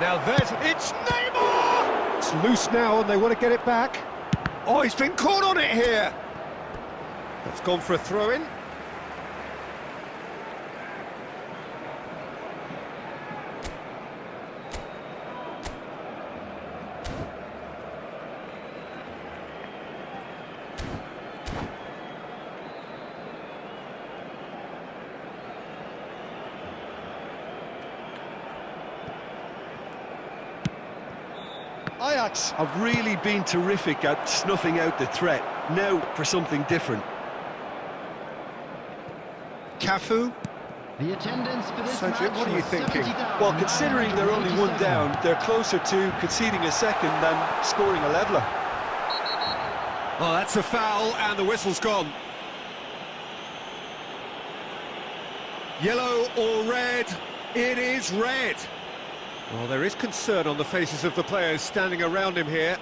Now it's Neymar! It's loose now and they want to get it back. Oh, he's been caught on it here. That's gone for a throw-in. Ajax have really been terrific at snuffing out the threat. Now for something different. Cafu. The attendance for this So, Jim, match what are you was thinking? 70,000. Well, considering they're only one down, they're closer to conceding a second than scoring a leveller. Oh, that's a foul and the whistle's gone. Yellow or red? It is red. Well, there is concern on the faces of the players standing around him here.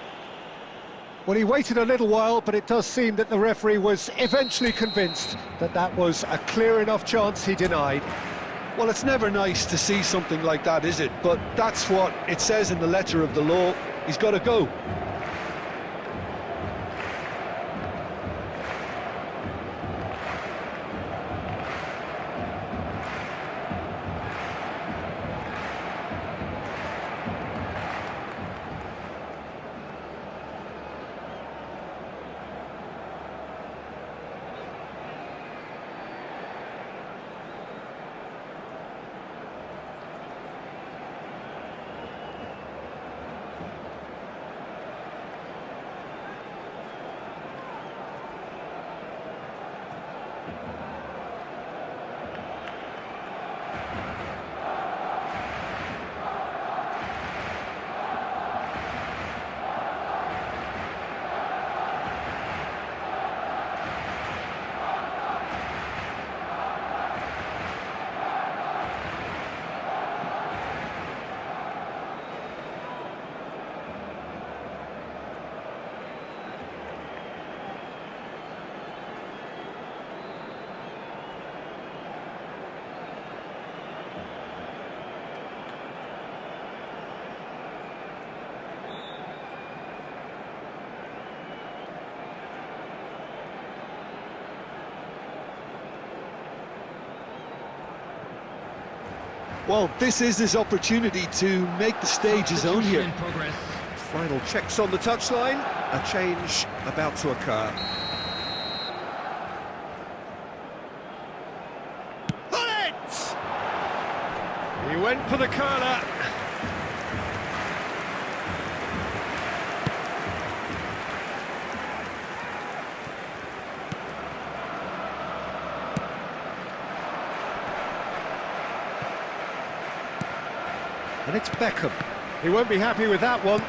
Well, he waited a little while, but it does seem that the referee was eventually convinced that that was a clear enough chance he denied. Well, it's never nice to see something like that, is it? But that's what it says in the letter of the law. He's got to go. Well, this is his opportunity to make the stage his own here. Final checks on the touchline. A change about to occur. Bullet! He went for the curler. And it's Beckham. He won't be happy with that one.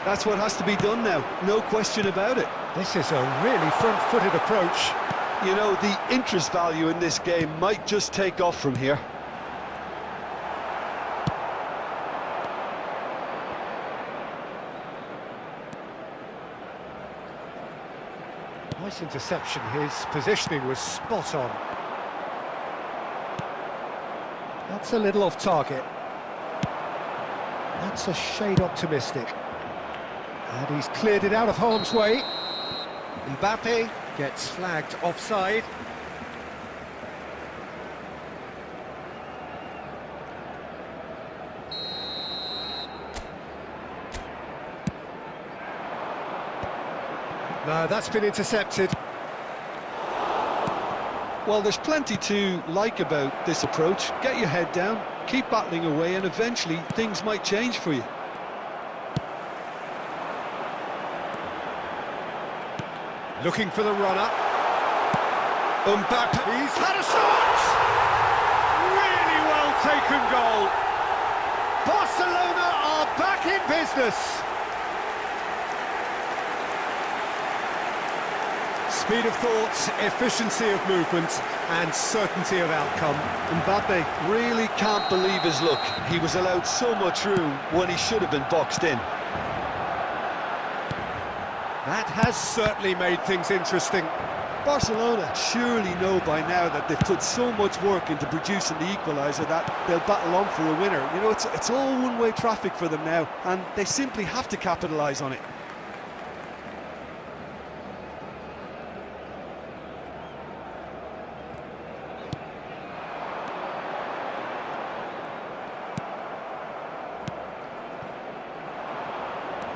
That's what has to be done now, no question about it. This is a really front-footed approach. You know, the interest value in this game might just take off from here. Nice interception, his positioning was spot on. That's a little off target. That's a shade optimistic. And he's cleared it out of harm's way. Mbappe gets flagged offside. No, that's been intercepted. Well, there's plenty to like about this approach. Get your head down, keep battling away, and eventually things might change for you. Looking for the runner. Mbappe, he's had a shot! Really well taken goal. Barcelona are back in business. Speed of thought, efficiency of movement, and certainty of outcome. Mbappe really can't believe his luck. He was allowed so much room when he should have been boxed in. That has certainly made things interesting. Barcelona surely know by now that they've put so much work into producing the equaliser that they'll battle on for a winner. You know, it's all one-way traffic for them now, and they simply have to capitalise on it.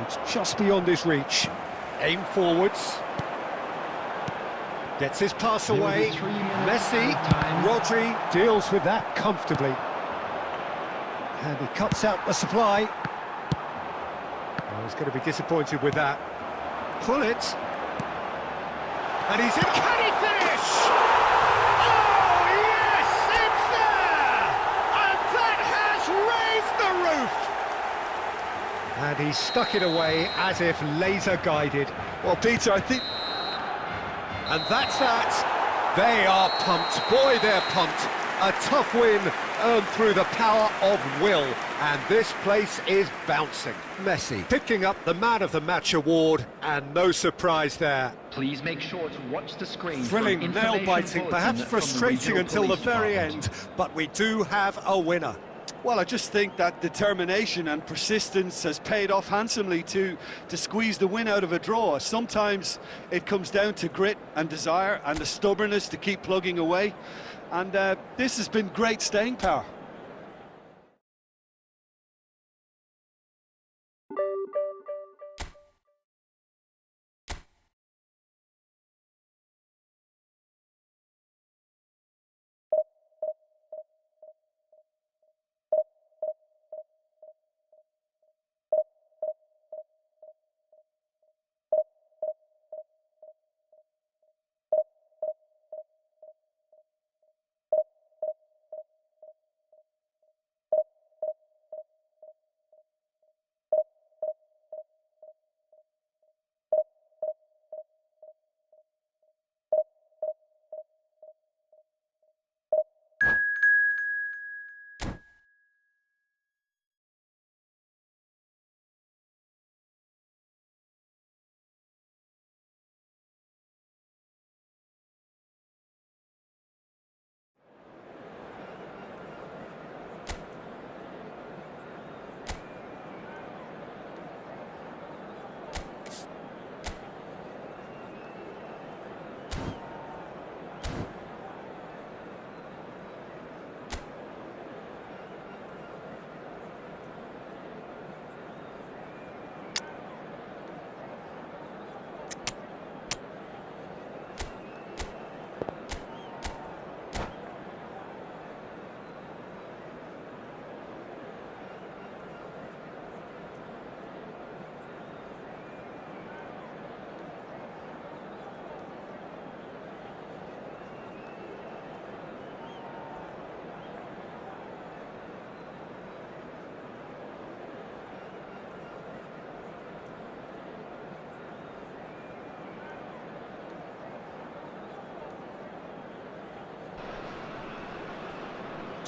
It's just beyond his reach. Aim forwards. Gets his pass away. Messi, Rodri deals with that comfortably. And he cuts out the supply. Oh, he's going to be disappointed with that. Pull it. And he's in. Can he finish? Oh, yes, it's there! And that has raised the roof! And he stuck it away as if laser guided. Well, Peter, I think... And that's that. They are pumped. Boy, they're pumped. A tough win earned through the power of will. And this place is bouncing. Messi picking up the Man of the Match award, and no surprise there. Please make sure to watch the screen. Thrilling, nail-biting, perhaps frustrating until the very end, but we do have a winner. Well, I just think that determination and persistence has paid off handsomely to squeeze the win out of a draw. Sometimes it comes down to grit and desire and the stubbornness to keep plugging away. And this has been great staying power.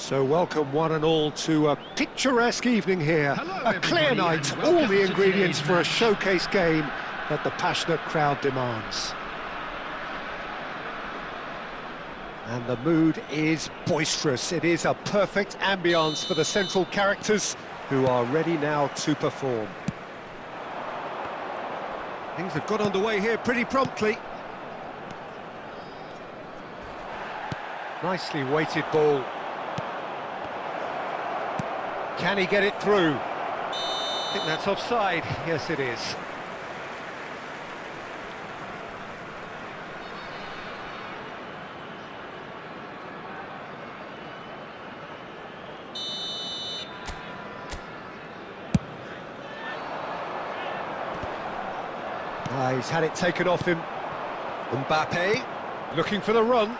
So welcome one and all to a picturesque evening here. Hello, A clear everybody, night, and all welcome the to ingredients today's for a match. showcase game that the passionate crowd demands. And the mood is boisterous. It is a perfect ambience for the central characters who are ready now to perform. Things have got underway here pretty promptly. Nicely weighted ball. Can he get it through? I think that's offside. Yes, it is. He's had it taken off him. Mbappe looking for the run.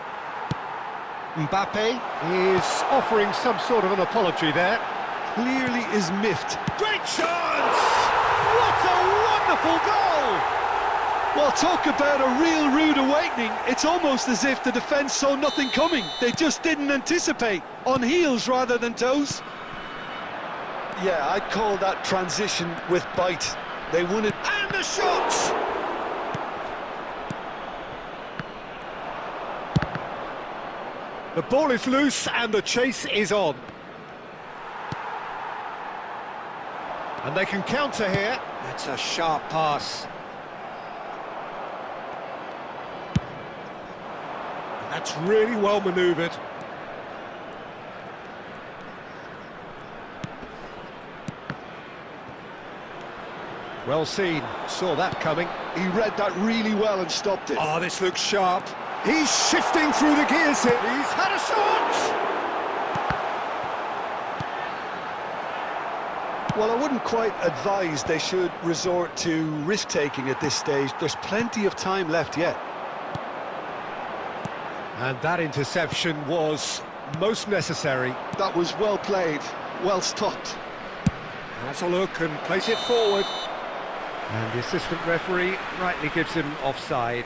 Mbappe is offering some sort of an apology there. Clearly is miffed. Great chance! What a wonderful goal! Well, talk about a real rude awakening. It's almost as if the defence saw nothing coming. They just didn't anticipate. On heels rather than toes. Yeah, I'd call that transition with bite. They won it. And the shot! The ball is loose and the chase is on. And they can counter here. That's a sharp pass. That's really well manoeuvred. Well seen, saw that coming. He read that really well and stopped it. Oh, this looks sharp. He's shifting through the gears here. He's had a shot! Well, I wouldn't quite advise they should resort to risk-taking at this stage. There's plenty of time left yet. And that interception was most necessary. That was well played, well stopped. That's a look and place it forward. And the assistant referee rightly gives him offside.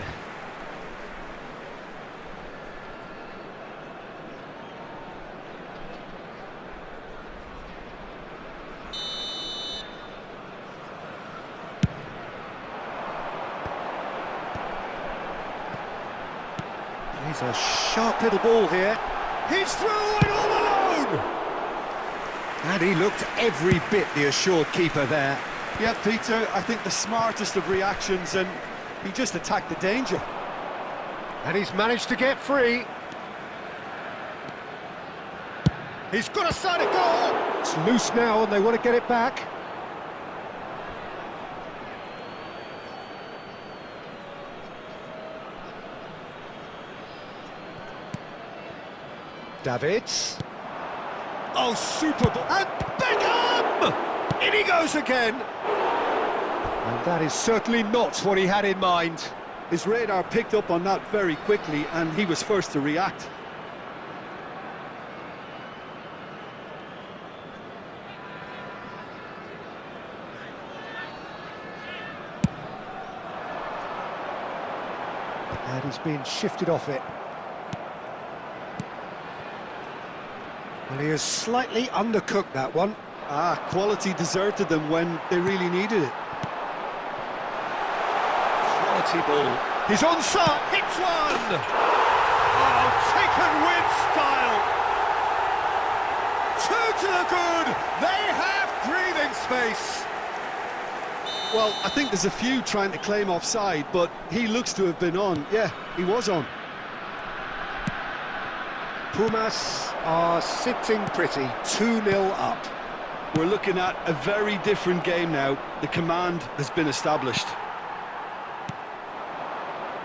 He's a sharp little ball here. He's through and all alone! And he looked every bit the assured keeper there. Yeah, Peter, I think the smartest of reactions, and he just attacked the danger. And he's managed to get free. He's got a side of goal! It's loose now and they want to get it back. Davids. Oh, super ball! And Beckham! In he goes again! And that is certainly not what he had in mind. His radar picked up on that very quickly, and he was first to react. And he's been shifted off it. Well, he has slightly undercooked that one. Ah, quality deserted them when they really needed it. Quality ball. He's onside! Hits one! Oh, taken with style! Two to the good! They have breathing space! Well, I think there's a few trying to claim offside, but he looks to have been on. Yeah, he was on. Pumas are sitting pretty, 2-0 up. We're looking at a very different game now. The command has been established.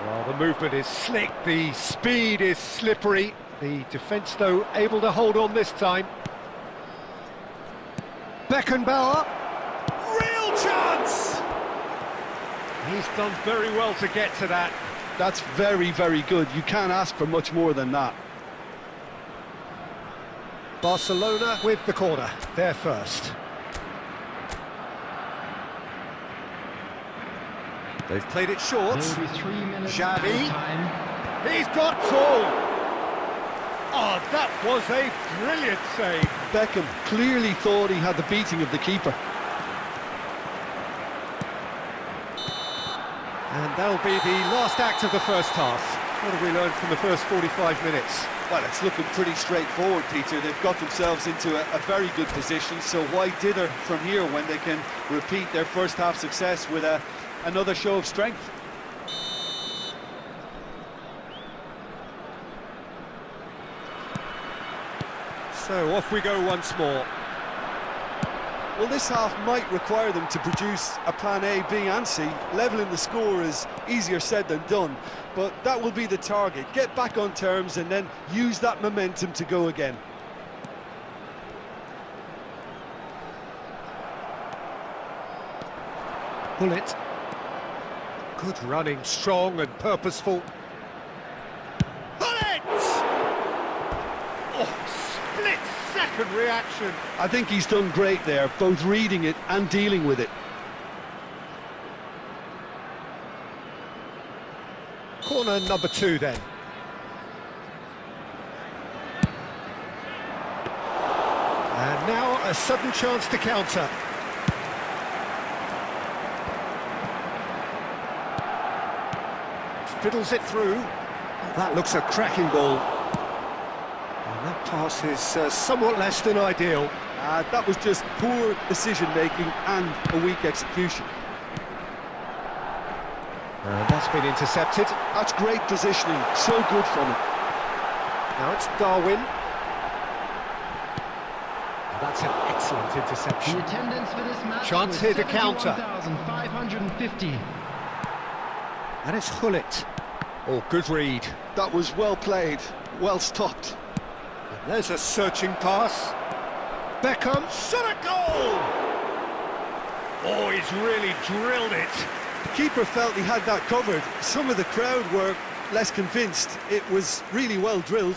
Well, the movement is slick, the speed is slippery. The defence, though, able to hold on this time. Beckenbauer. Real chance! He's done very well to get to that. That's very, very good. You can't ask for much more than that. Barcelona with the corner, they're first. They've played it short. There will be 3 minutes Xavi. time. He's got full! Oh, that was a brilliant save. Beckham clearly thought he had the beating of the keeper. And that'll be the last act of the first half. What have we learned from the first 45 minutes? Well, it's looking pretty straightforward, Peter. They've got themselves into a very good position, so why dither from here when they can repeat their first half success with another show of strength? So off we go once more. Well, this half might require them to produce a plan A, B and C. Levelling the score is easier said than done, but that will be the target. Get back on terms and then use that momentum to go again. Pull it. Good running, strong and purposeful. Pull it! Oh, split-second reaction. I think he's done great there, both reading it and dealing with it. Corner number 2 then. And now a sudden chance to counter. Fiddles it through. That looks a cracking ball. And that pass is somewhat less than ideal. That was just poor decision-making and a weak execution. And that's been intercepted. That's great positioning, so good from him. Now it's Darwin. That's an excellent interception. The attendance for this match Chance was here to counter. 71,550. And it's Hullet. Oh, good read. That was well played, well stopped. And there's a searching pass. Beckham. Shot a goal! Oh, he's really drilled it. The keeper felt he had that covered. Some of the crowd were less convinced. It was really well drilled.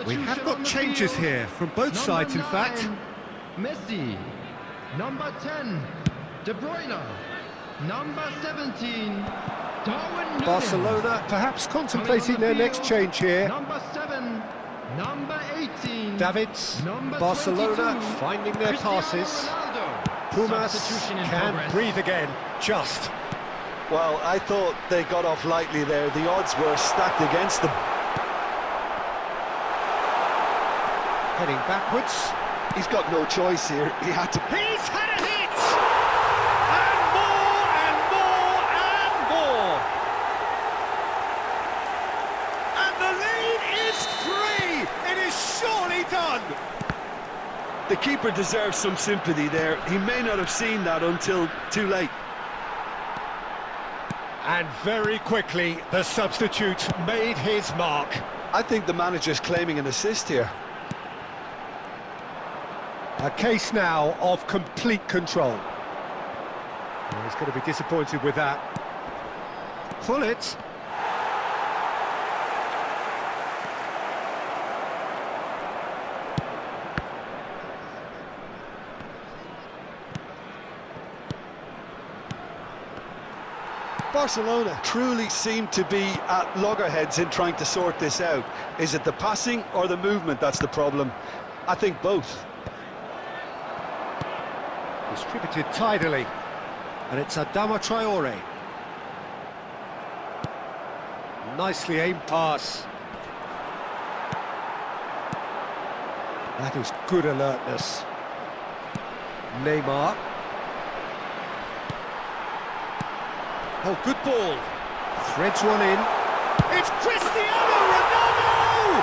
We have got changes here from both sides, in fact. Messi. Number 10, De Bruyne. Number 17, Darwin Núñez. Barcelona perhaps contemplating their next change here. Number 7, number 18. Davids, Number Barcelona 22, finding their Cristiano passes. Ronaldo. Pumas Substitution in can progress. breathe again, just. Well, I thought they got off lightly there. The odds were stacked against them. Heading backwards. He's got no choice here. He had to. He's had a hit! And more, and more, and more! And the lead is 3! It is surely done! The keeper deserves some sympathy there. He may not have seen that until too late. And very quickly, the substitute made his mark. I think the manager's claiming an assist here. A case now of complete control. Well, he's going to be disappointed with that. Pull it. Barcelona truly seem to be at loggerheads in trying to sort this out. Is it the passing or the movement that's the problem? I think both. Distributed tidily. And it's Adama Traore. Nicely aimed pass. That is good alertness. Neymar. Oh, good ball. Threads one in. It's Cristiano Ronaldo!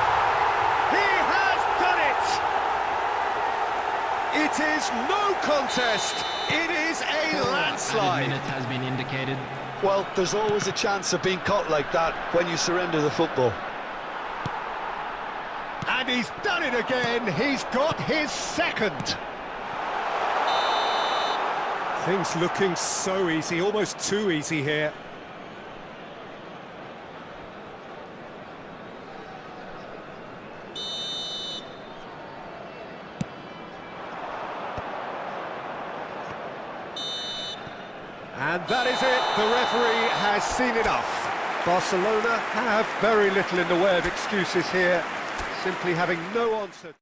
He has done it! It is no contest. It is a landslide. Added minute has been indicated. Well, there's always a chance of being caught like that when you surrender the football. And he's done it again. He's got his second. Things looking so easy, almost too easy here. And that is it, the referee has seen enough. Barcelona have very little in the way of excuses here, simply having no answer.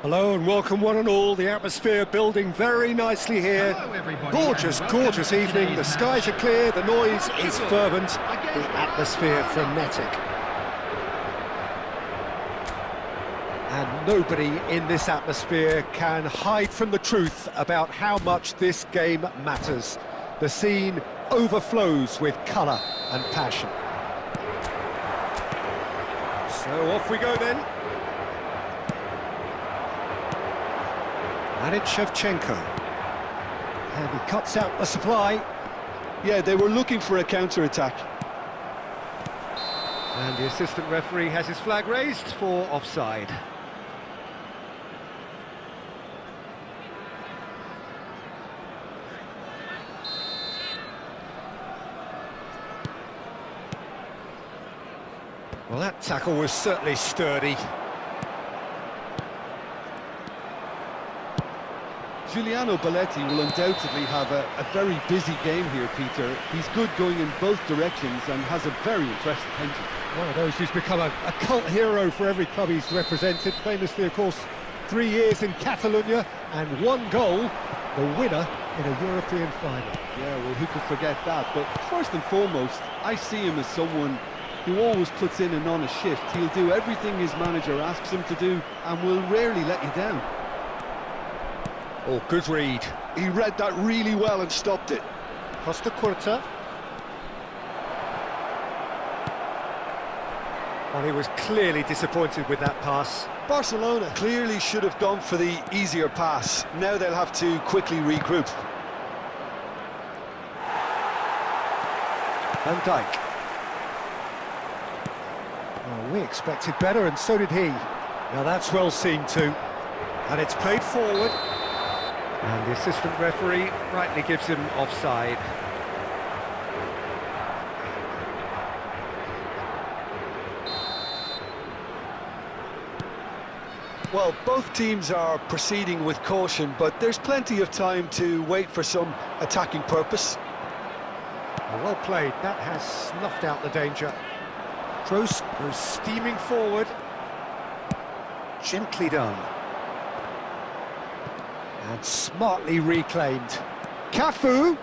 Hello and welcome one and all, the atmosphere building very nicely here. Hello, everybody, Gorgeous, and welcome gorgeous to evening, the today's skies are match. clear, the noise is fervent, the atmosphere frenetic. And nobody in this atmosphere can hide from the truth about how much this game matters. The scene overflows with colour and passion. So off we go then. And it's Shevchenko. And he cuts out the supply. Yeah, they were looking for a counter-attack. And the assistant referee has his flag raised for offside. Well, that tackle was certainly sturdy. Giuliano Belletti will undoubtedly have a very busy game here, Peter. He's good going in both directions and has a very impressive penchant. One of those who's become a cult hero for every club he's represented. Famously, of course, 3 years in Catalonia and 1 goal, the winner in a European final. Yeah, well, who could forget that? But first and foremost, I see him as someone who always puts in an honest shift. He'll do everything his manager asks him to do and will rarely let you down. Oh, good read. He read that really well and stopped it. Costa Curta. Well, he was clearly disappointed with that pass. Barcelona clearly should have gone for the easier pass. Now they'll have to quickly regroup. Van Dijk. Well, we expected better, and so did he. Now that's well seen too. And it's played forward. And the assistant referee rightly gives him offside. Well, both teams are proceeding with caution, but there's plenty of time to wait for some attacking purpose. Well played, that has snuffed out the danger. Kroos goes steaming forward. Gently done. And smartly reclaimed. Cafu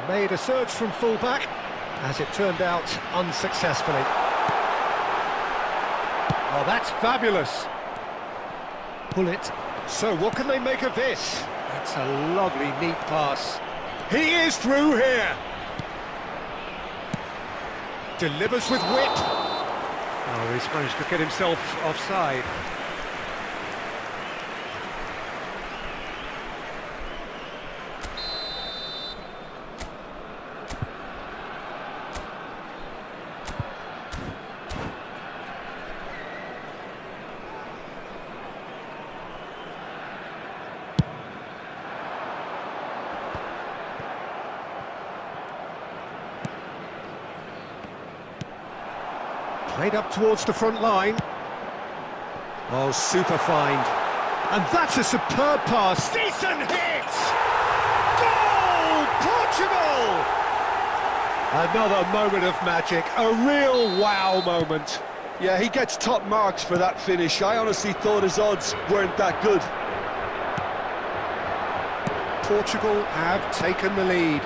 made a surge from fullback, as it turned out unsuccessfully. Oh, that's fabulous. Pull it. So what can they make of this? That's a lovely, neat pass. He is through here. Delivers with wit. Oh, he's managed to get himself offside. Played up towards the front line. Oh, super find. And that's a superb pass. Decent hit! Goal! Portugal! Another moment of magic, a real wow moment. Yeah, he gets top marks for that finish. I honestly thought his odds weren't that good. Portugal have taken the lead.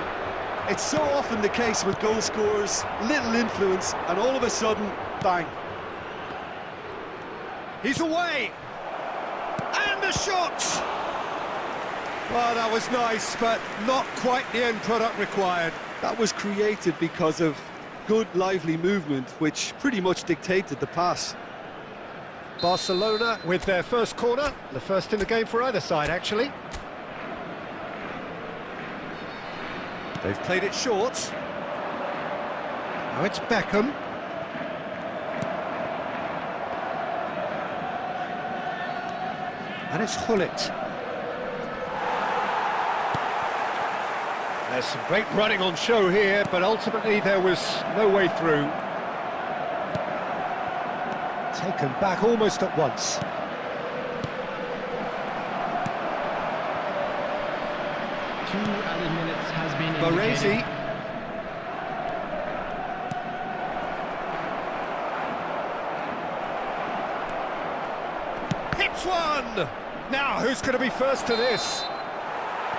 It's so often the case with goal scorers, little influence, and all of a sudden, bang. He's away! And the shot! Well, that was nice, but not quite the end product required. That was created because of good, lively movement, which pretty much dictated the pass. Barcelona with their first corner, the first in the game for either side, actually. They've played it short. Now it's Beckham. And it's Hullet. There's some great running on show here, but ultimately there was no way through. Taken back almost at once. 2 added minutes has been Baresi. indicated. Hits one! Now, who's going to be first to this?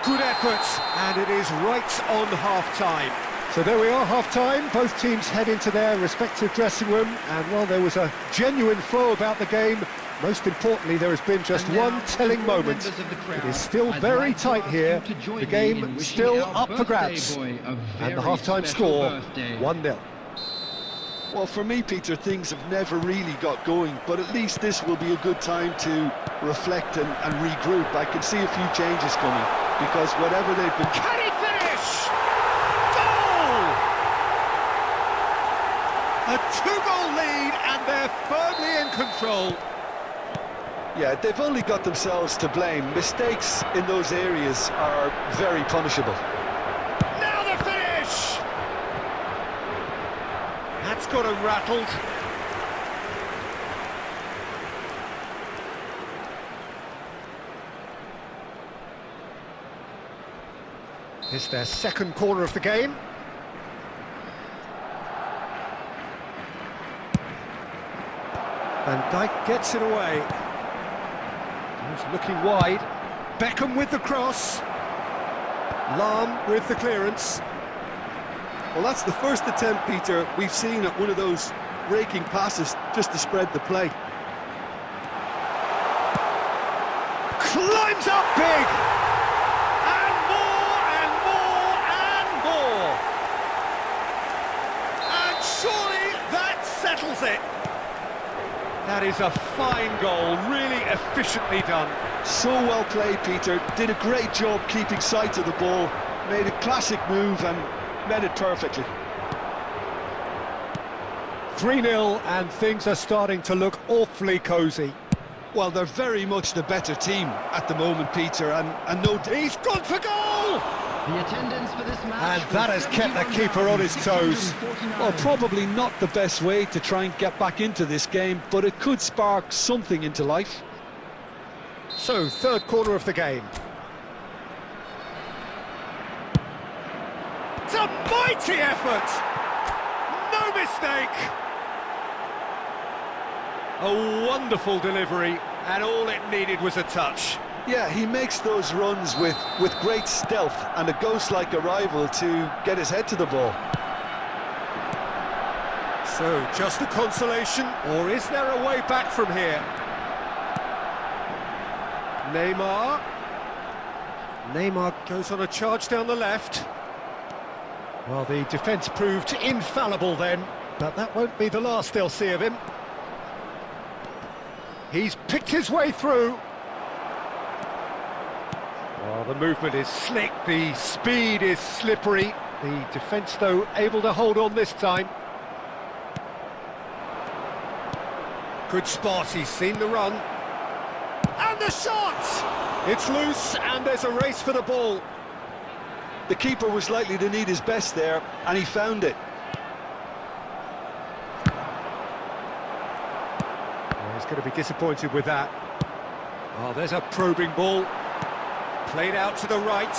Good effort, and it is right on half-time. So there we are, half-time. Both teams head into their respective dressing room, and while there was a genuine flow about the game, most importantly, there has been just one telling moment. It is still very tight here. The game still up for grabs. And the half-time score, 1-0. Well, for me, Peter, things have never really got going, but at least this will be a good time to reflect and regroup. I can see a few changes coming, because whatever they've been... Can he finish? Goal! A 2-goal lead, and they're firmly in control. Yeah, they've only got themselves to blame. Mistakes in those areas are very punishable. Now the finish! That's got them rattled. It's their second corner of the game. Van Dijk gets it away. He's looking wide. Beckham with the cross. Lahm with the clearance. Well, that's the first attempt, Peter, we've seen at one of those raking passes just to spread the play. Climbs up big! And more, and more, and more! And is a fine goal, really efficiently done. So well played, Peter. Did a great job keeping sight of the ball. Made a classic move and met it perfectly. 3-0 and things are starting to look awfully cosy. Well, they're very much the better team at the moment, Peter, and no... He's gone for goal! The attendance for this match. And that has kept the keeper on his toes. Well, probably not the best way to try and get back into this game, but it could spark something into life. So, third quarter of the game. It's a mighty effort! No mistake! A wonderful delivery, and all it needed was a touch. Yeah, he makes those runs with great stealth and a ghost-like arrival to get his head to the ball. So, just a consolation, or is there a way back from here? Neymar goes on a charge down the left. Well, the defence proved infallible then, but that won't be the last they'll see of him. He's picked his way through. Well, the movement is slick, the speed is slippery. The defence, though, able to hold on this time. Good spot, he's seen the run. And the shot! It's loose, and there's a race for the ball. The keeper was likely to need his best there, and he found it. He's going to be disappointed with that. Oh, there's a probing ball. Played out to the right.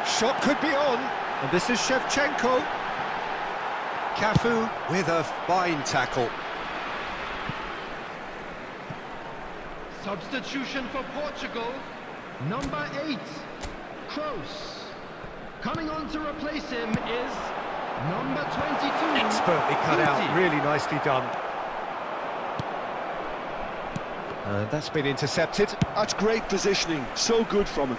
Shot could be on. And this is Shevchenko. Cafu with a fine tackle. Substitution for Portugal. Number 8, Kroos. Coming on to replace him is number 22. Expertly cut out, really nicely done. And that's been intercepted. That's great positioning, so good from him.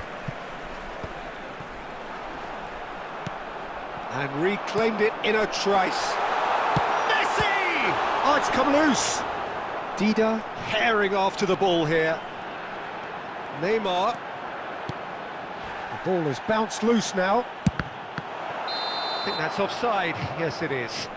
And reclaimed it in a trice. Messi! Oh, it's come loose. Dida herring after the ball here. Neymar. The ball has bounced loose now. I think that's offside. Yes, it is.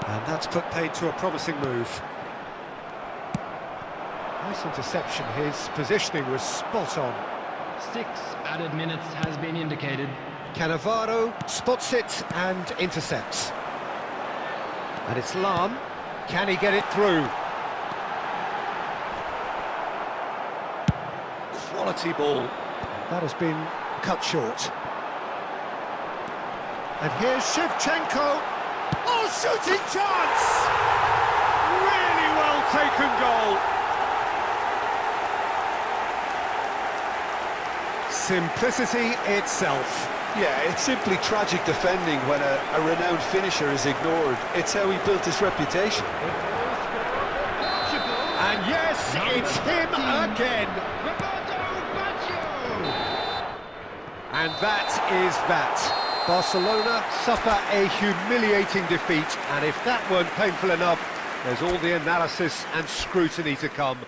And that's put paid to a promising move. Nice interception. His positioning was spot on. 6 added minutes has been indicated. Cannavaro spots it and intercepts. And it's Lam. Can he get it through? Quality ball. That has been cut short. And here's Shevchenko. Oh, shooting chance! Really well taken goal. Simplicity itself. Yeah, it's simply tragic defending when a renowned finisher is ignored. It's how he built his reputation. And yes, it's him again. And that is that. Barcelona suffer a humiliating defeat, and if that weren't painful enough, there's all the analysis and scrutiny to come.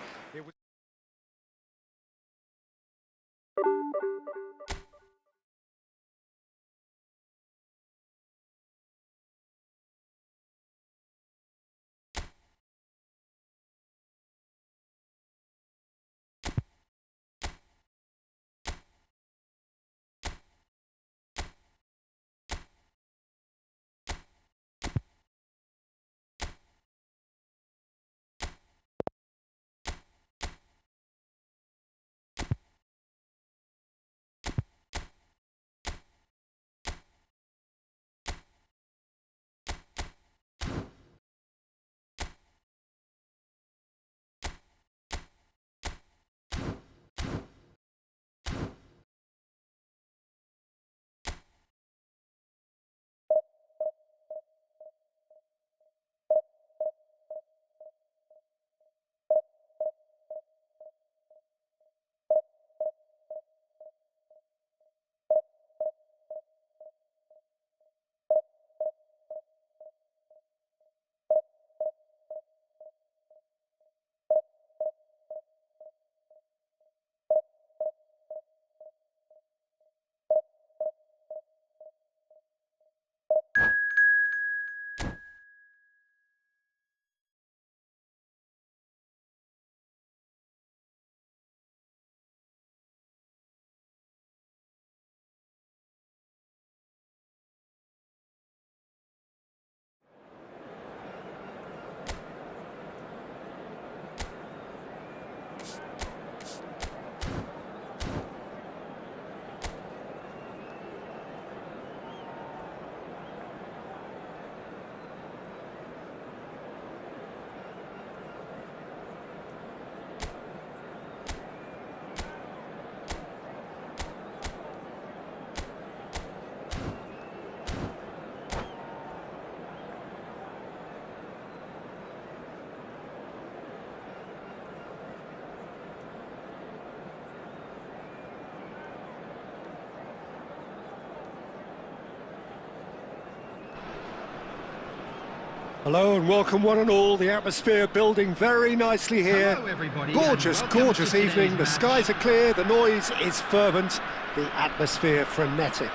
Hello and welcome one and all. The atmosphere building very nicely here. Hello, everybody, Gorgeous, and welcome gorgeous to today's evening. The match. skies are clear, the noise is fervent, the atmosphere frenetic.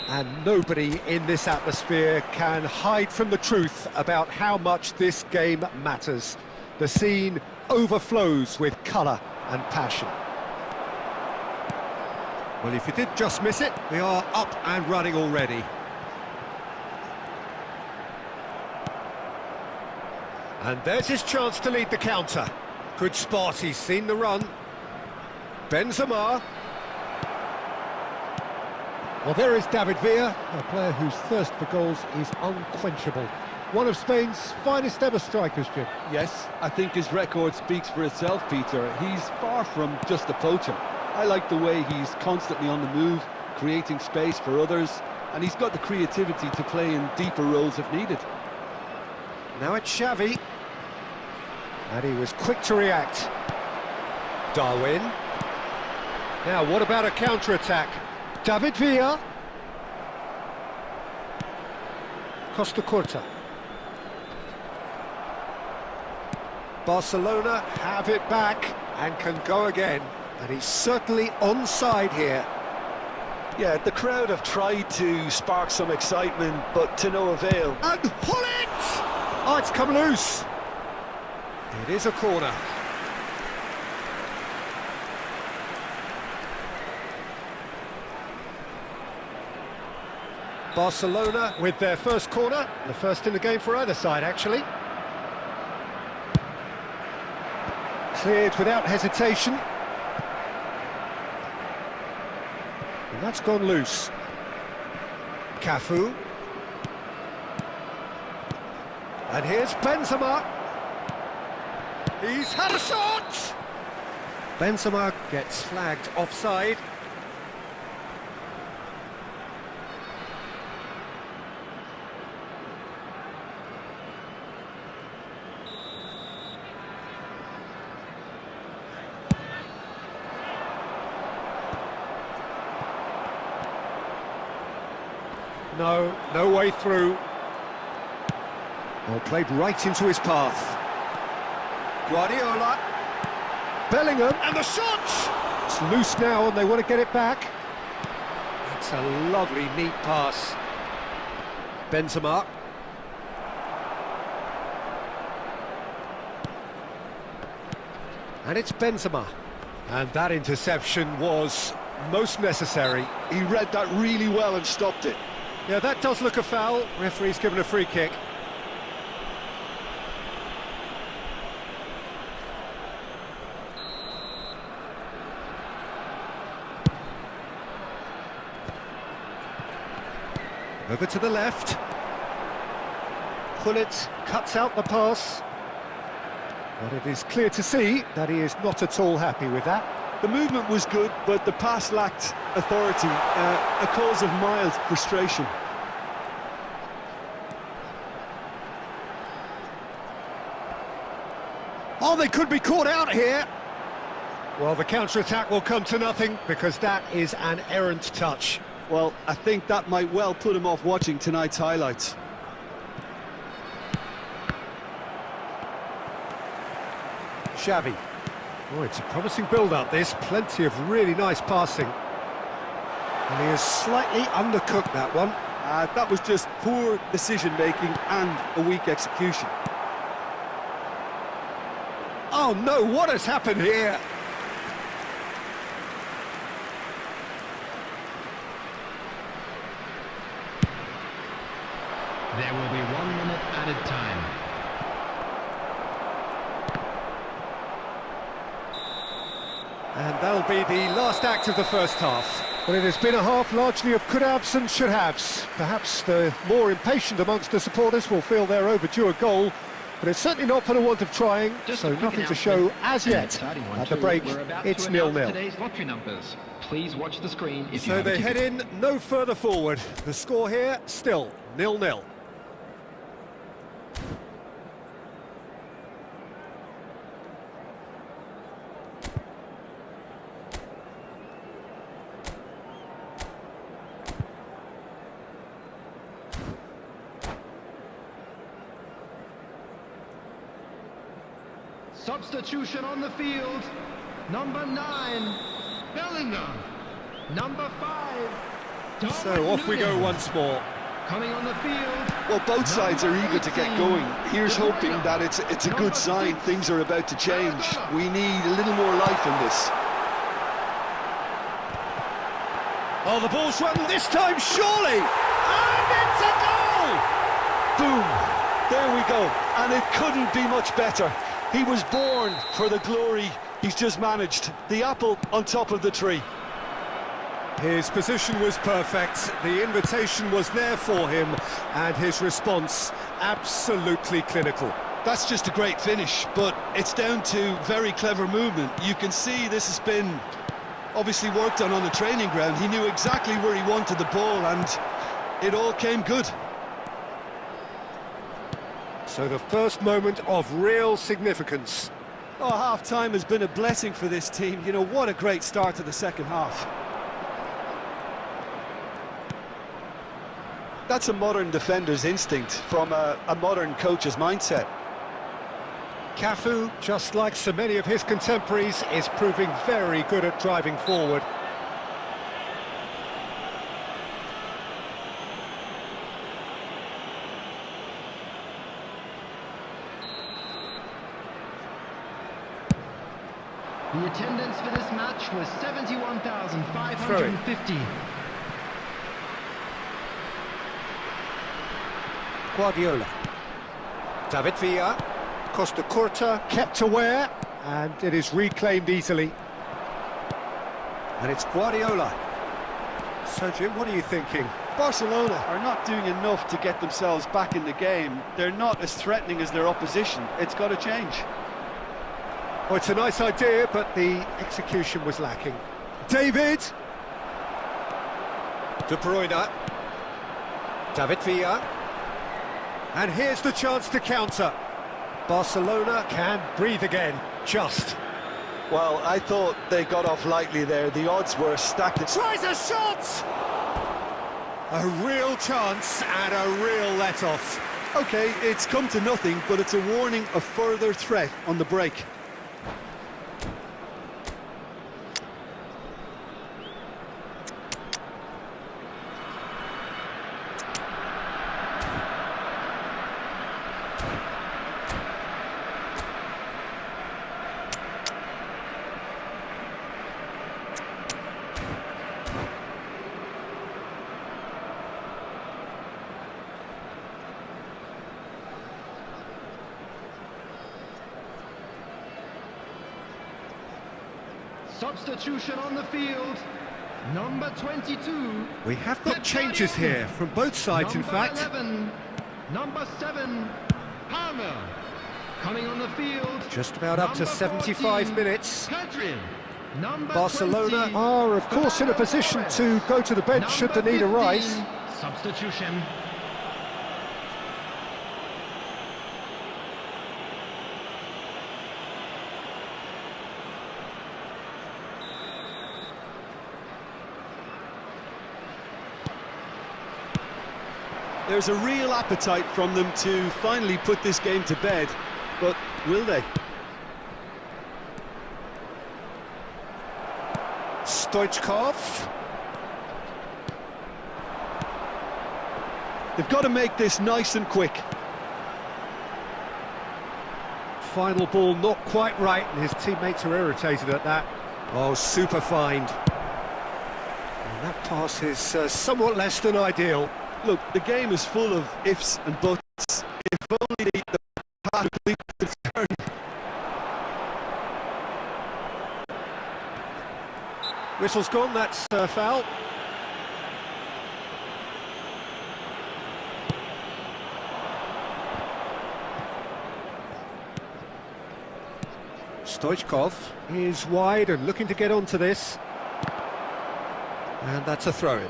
And nobody in this atmosphere can hide from the truth about how much this game matters. The scene overflows with colour and passion. Well, if you did just miss it, we are up and running already. And there's his chance to lead the counter. Good spot, he's seen the run. Benzema. Well, there is David Villa, a player whose thirst for goals is unquenchable. One of Spain's finest ever strikers, Jim. Yes, I think his record speaks for itself, Peter. He's far from just a poacher. I like the way he's constantly on the move, creating space for others, and he's got the creativity to play in deeper roles if needed. Now it's Xavi. And he was quick to react. Darwin. Now, what about a counter-attack? David Villa. Costa Curta. Barcelona have it back and can go again. And he's certainly onside here. Yeah, the crowd have tried to spark some excitement, but to no avail. And pull it! Oh, it's come loose. It is a corner. Barcelona with their first corner, the first in the game for either side, actually. Cleared without hesitation. And that's gone loose. Cafu. And here's Benzema. He's had a shot! Benzema gets flagged offside. No way through. Well, played right into his path. Guardiola. Bellingham. And the shot! It's loose now and they want to get it back. That's a lovely, neat pass. Benzema. And it's Benzema. And that interception was most necessary. He read that really well and stopped it. Yeah, that does look a foul. Referee's given a free kick. Over to the left. Gullit cuts out the pass. But it is clear to see that he is not at all happy with that. The movement was good, but the pass lacked authority, a cause of mild frustration. Oh, they could be caught out here. Well, the counter-attack will come to nothing because that is an errant touch. Well, I think that might well put him off watching tonight's highlights. Xavi. Oh, it's a promising build-up, this. Plenty of really nice passing. And he has slightly undercooked that one. That was just poor decision-making and a weak execution. Oh, no, what has happened here? There will be 1 minute added time. And that'll be the last act of the first half. Well, it has been a half largely of could-haves and should-haves. Perhaps the more impatient amongst the supporters will feel they're overdue a goal, but it's certainly not for the want of trying, so nothing to show as yet. At the break, it's 0-0. Today's lottery numbers. Please watch the screen if you So have a they head ticket. in no further forward. The score here, still 0-0. Substitution on the field. Number 9, Bellingham. Number 5, So off we go once more. coming on the field. Well, both sides are eager to get going. Here's hoping that it's a good sign. Things are about to change. We need a little more life in this. Oh, the ball's run this time, surely! And it's a goal! Boom! There we go. And it couldn't be much better. He was born for the glory he's just managed. The apple on top of the tree. His position was perfect, the invitation was there for him, and his response absolutely clinical. That's just a great finish, but it's down to very clever movement. You can see this has been obviously worked on the training ground. He knew exactly where he wanted the ball, and it all came good. So the first moment of real significance. Oh, half-time has been a blessing for this team. You know, what a great start to the second half. That's a modern defender's instinct from a modern coach's mindset. Cafu, just like so many of his contemporaries, is proving very good at driving forward. The attendance for this match was 71,550. Guardiola. David Villa. Costa Curta kept aware, and it is reclaimed easily. And it's Guardiola. So, Jim, what are you thinking? Barcelona are not doing enough to get themselves back in the game. They're not as threatening as their opposition. It's got to change. Well, it's a nice idea, but the execution was lacking. David! De Bruyne. David Villa. And here's the chance to counter. Barcelona can breathe again, just. Well, I thought they got off lightly there. The odds were stacked. Tries a shot! A real chance and a real let-off. Okay, it's come to nothing, but it's a warning of further threat on the break. Substitution on the field. Number 22. We have got changes here from both sides, in fact. 11, number 7, Palmer. Coming on the field. Just about up to Number 75 14, minutes. Pedri. Number Barcelona 20, are, of course, in a position to go to the bench should the need arise. 15, substitution. There's a real appetite from them to finally put this game to bed, but will they? Stoichkov. They've got to make this nice and quick. Final ball not quite right, and his teammates are irritated at that. Oh, super find. And that pass is somewhat less than ideal. Look, the game is full of ifs and buts. If only the path could be concerned. Whistle's gone, that's foul. Stoichkov is wide and looking to get onto this. And that's a throw-in.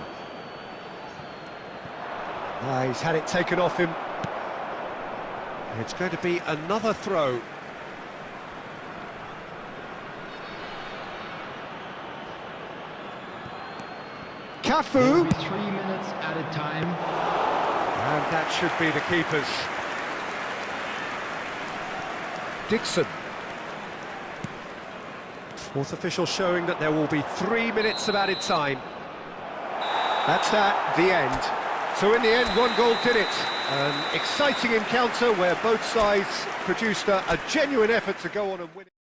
He's had it taken off him. It's going to be another throw. Cafu! Maybe 3 minutes added time. And that should be the keeper's. Dixon. Fourth official showing that there will be 3 minutes of added time. That's the end. So in the end, 1 goal did it. An exciting encounter where both sides produced a genuine effort to go on and win it.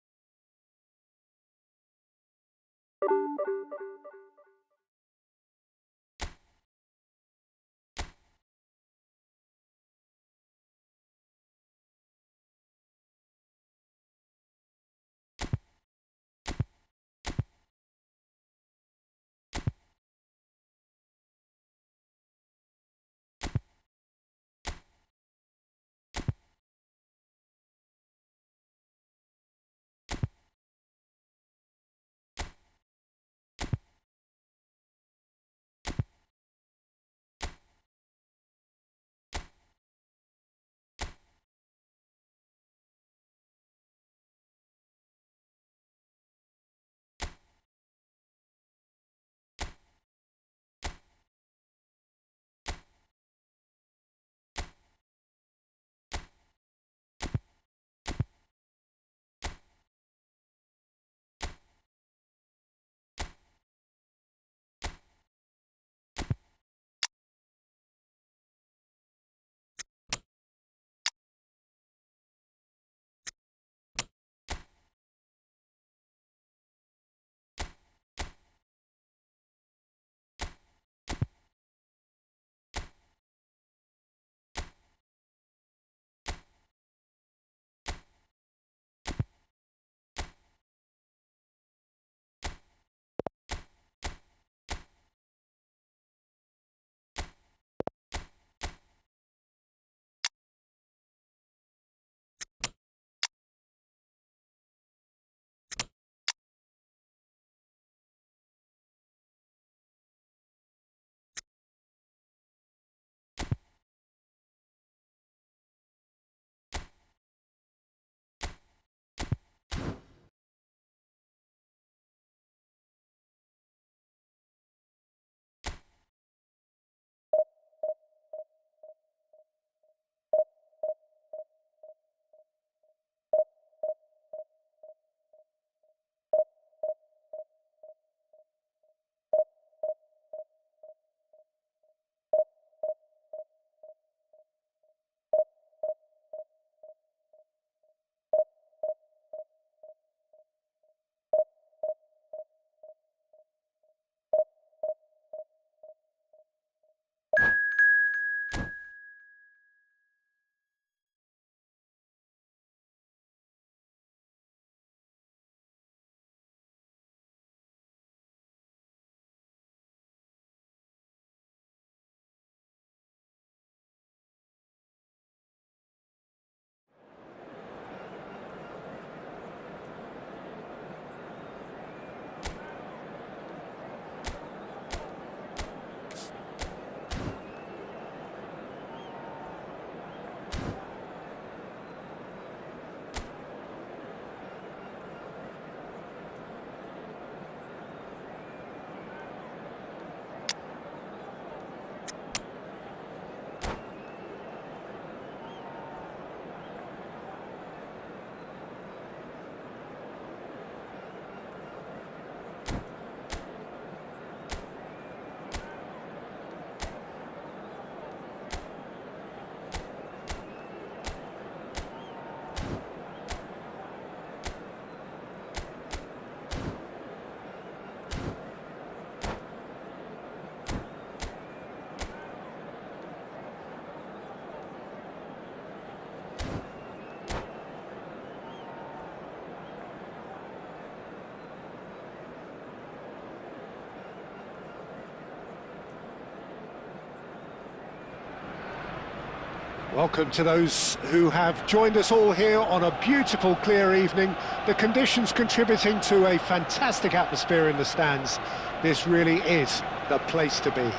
Welcome to those who have joined us all here on a beautiful, clear evening. The conditions contributing to a fantastic atmosphere in the stands. This really is the place to be.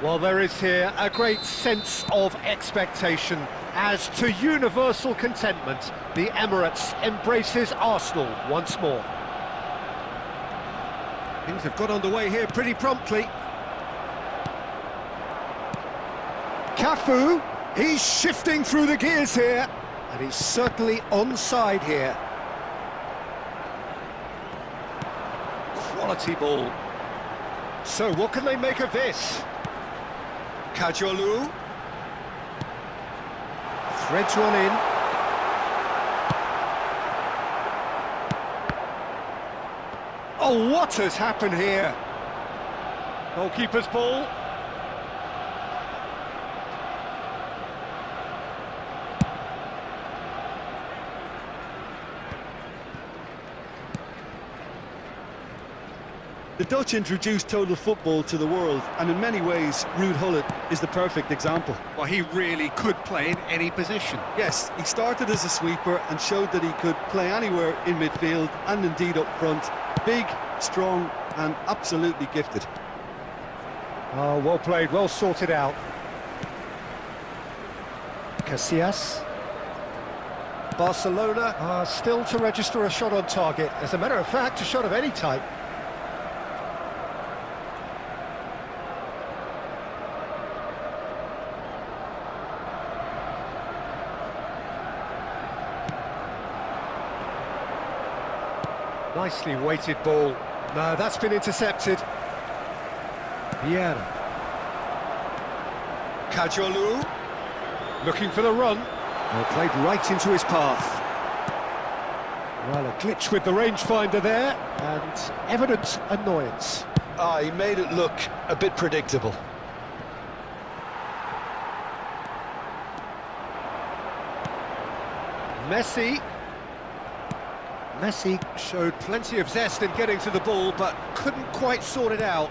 Well, there is here a great sense of expectation as, to universal contentment, the Emirates embraces Arsenal once more. Things have got underway here pretty promptly. Cafu, he's shifting through the gears here, and he's certainly onside here. quality ball. So what can they make of this? Kajolu threads one in. Oh, what has happened here? Goalkeeper's ball. The Dutch introduced total football to the world, and in many ways, Ruud Gullit is the perfect example. Well, he really could play in any position. Yes, he started as a sweeper and showed that he could play anywhere in midfield and indeed up front. Big, strong and absolutely gifted. Oh, well played, well sorted out. Casillas. Barcelona are still to register a shot on target. As a matter of fact, a shot of any type. Nicely weighted ball. No, that's been intercepted. Vieira. Kajolu. Looking for the run. Well, played right into his path. Well, a glitch with the rangefinder there, and evident annoyance. He made it look a bit predictable. Messi. Messi showed plenty of zest in getting to the ball, but couldn't quite sort it out.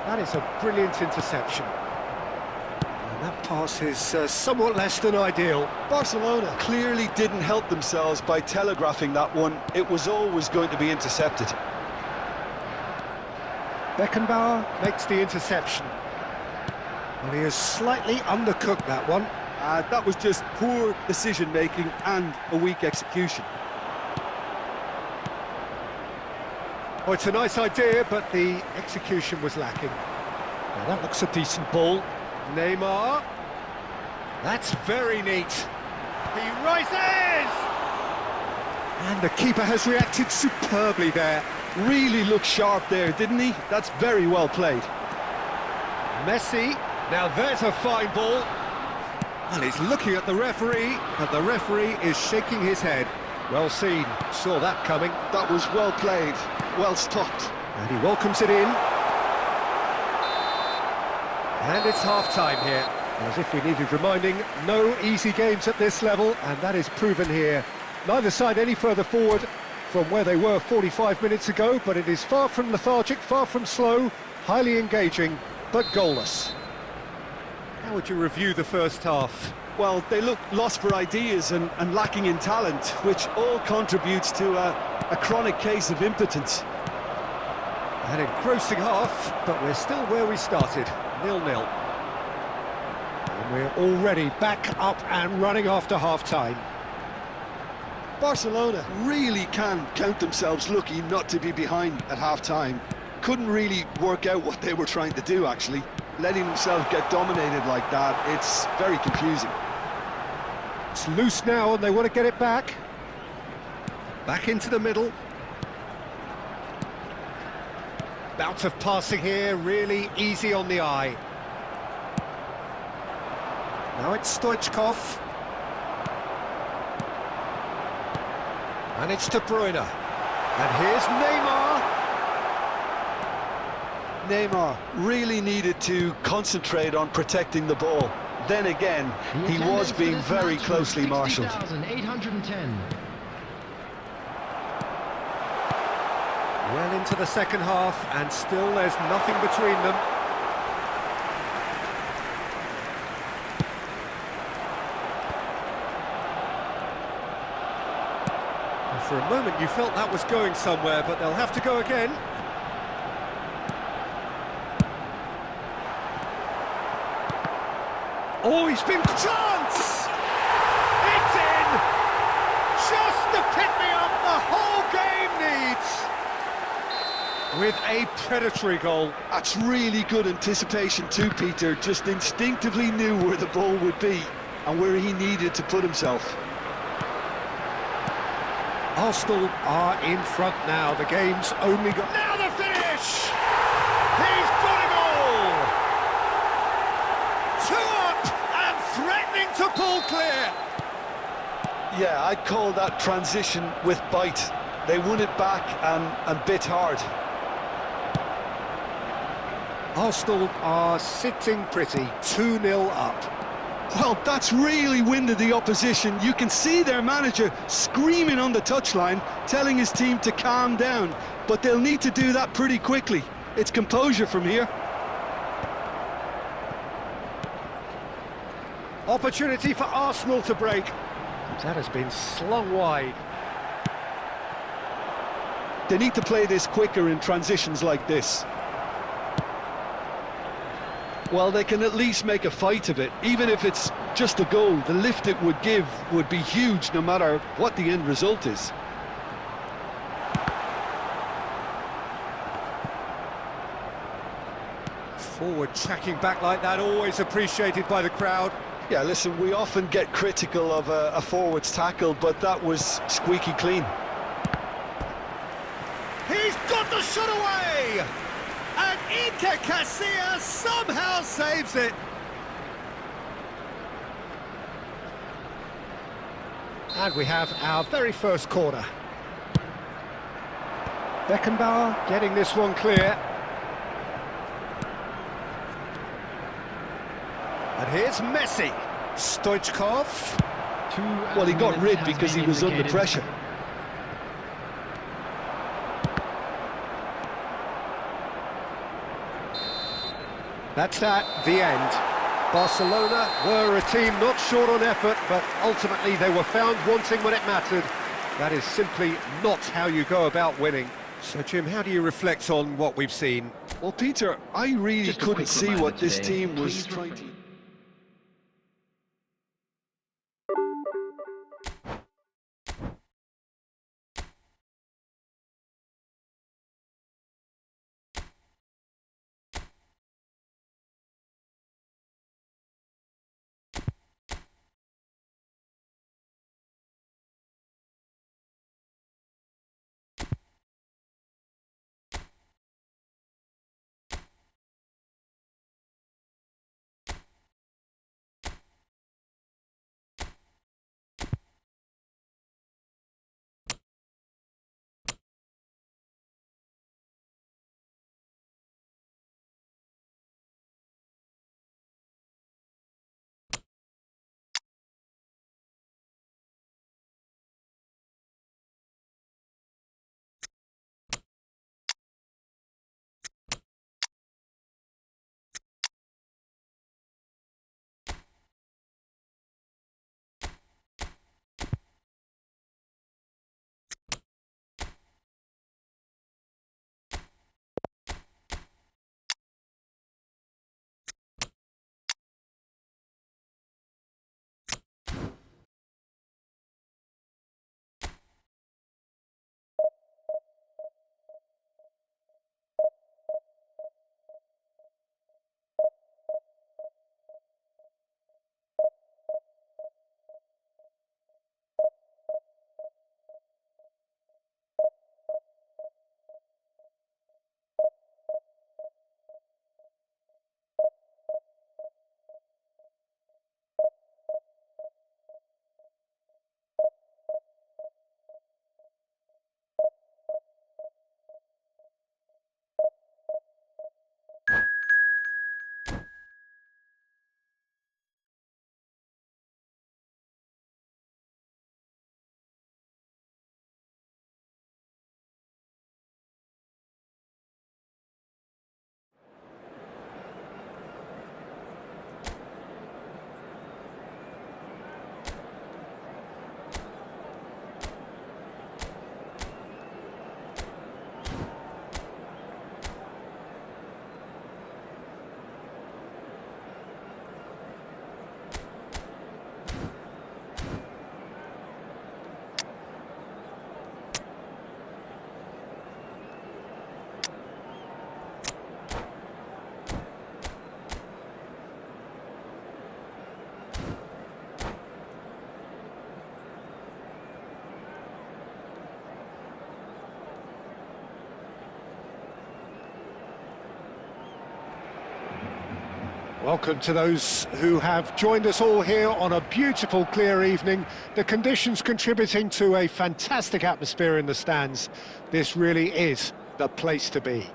That is a brilliant interception. And that pass is somewhat less than ideal. Barcelona clearly didn't help themselves by telegraphing that one. It was always going to be intercepted. Beckenbauer makes the interception. Well, he has slightly undercooked that one. That was just poor decision-making and a weak execution. Oh, it's a nice idea, but the execution was lacking. Now, that looks a decent ball. Neymar. That's very neat. He rises! And the keeper has reacted superbly there. Really looked sharp there, didn't he? That's very well played. Messi. Now there's a fine ball. And he's looking at the referee, but the referee is shaking his head. Well seen, saw that coming. That was well played, well stopped. And he welcomes it in. And it's half-time here. As if we needed reminding, no easy games at this level, and that is proven here. Neither side any further forward from where they were 45 minutes ago, but it is far from lethargic, far from slow, highly engaging, but goalless. How would you review the first half? Well, they look lost for ideas and lacking in talent, which all contributes to a chronic case of impotence. An engrossing half, but we're still where we started, 0-0. And we're already back up and running after half-time. Barcelona really can count themselves lucky not to be behind at half-time. Couldn't really work out what they were trying to do, actually. Letting themselves get dominated like that, it's very confusing. It's loose now and they want to get it back. Back into the middle. Bout of passing here, really easy on the eye. Now it's Stoichkov. And it's De Bruyne. And here's Neymar. Neymar really needed to concentrate on protecting the ball. Then again, he was being very closely marshalled. 60,810. Well into the second half, and still there's nothing between them. And for a moment you felt that was going somewhere, but they'll have to go again. Oh, he's been... Chance! It's in! Just the pick-me-up the whole game needs! With a predatory goal. That's really good anticipation too, Peter. Just instinctively knew where the ball would be and where he needed to put himself. Arsenal are in front now. The game's only got... Now the finish! He's got it all! 2 up and threatening to pull clear. Yeah, I'd call that transition with bite. They won it back and bit hard. Arsenal are sitting pretty, 2-0 up. Well, that's really winded the opposition. You can see their manager screaming on the touchline, telling his team to calm down. But they'll need to do that pretty quickly. It's composure from here. Opportunity for Arsenal to break. That has been slung wide. They need to play this quicker in transitions like this. Well, they can at least make a fight of it. Even if it's just a goal, the lift it would give would be huge no matter what the end result is. Forward tracking back like that, always appreciated by the crowd. Yeah, listen, we often get critical of a forward's tackle, but that was squeaky clean. He's got the shot away! And Iker Casillas somehow saves it. And we have our very first corner. Beckenbauer getting this one clear. And here's Messi. Stoichkov. Well, he got rid because he was under pressure. That's that, the end. Barcelona were a team not short on effort, but ultimately they were found wanting when it mattered. That is simply not how you go about winning. So, Jim, how do you reflect on what we've seen? Well, Peter, I really Just a couldn't quick see reminder what this today, team was please trying to... Welcome to those who have joined us all here on a beautiful, clear evening. The conditions contributing to a fantastic atmosphere in the stands. This really is the place to be.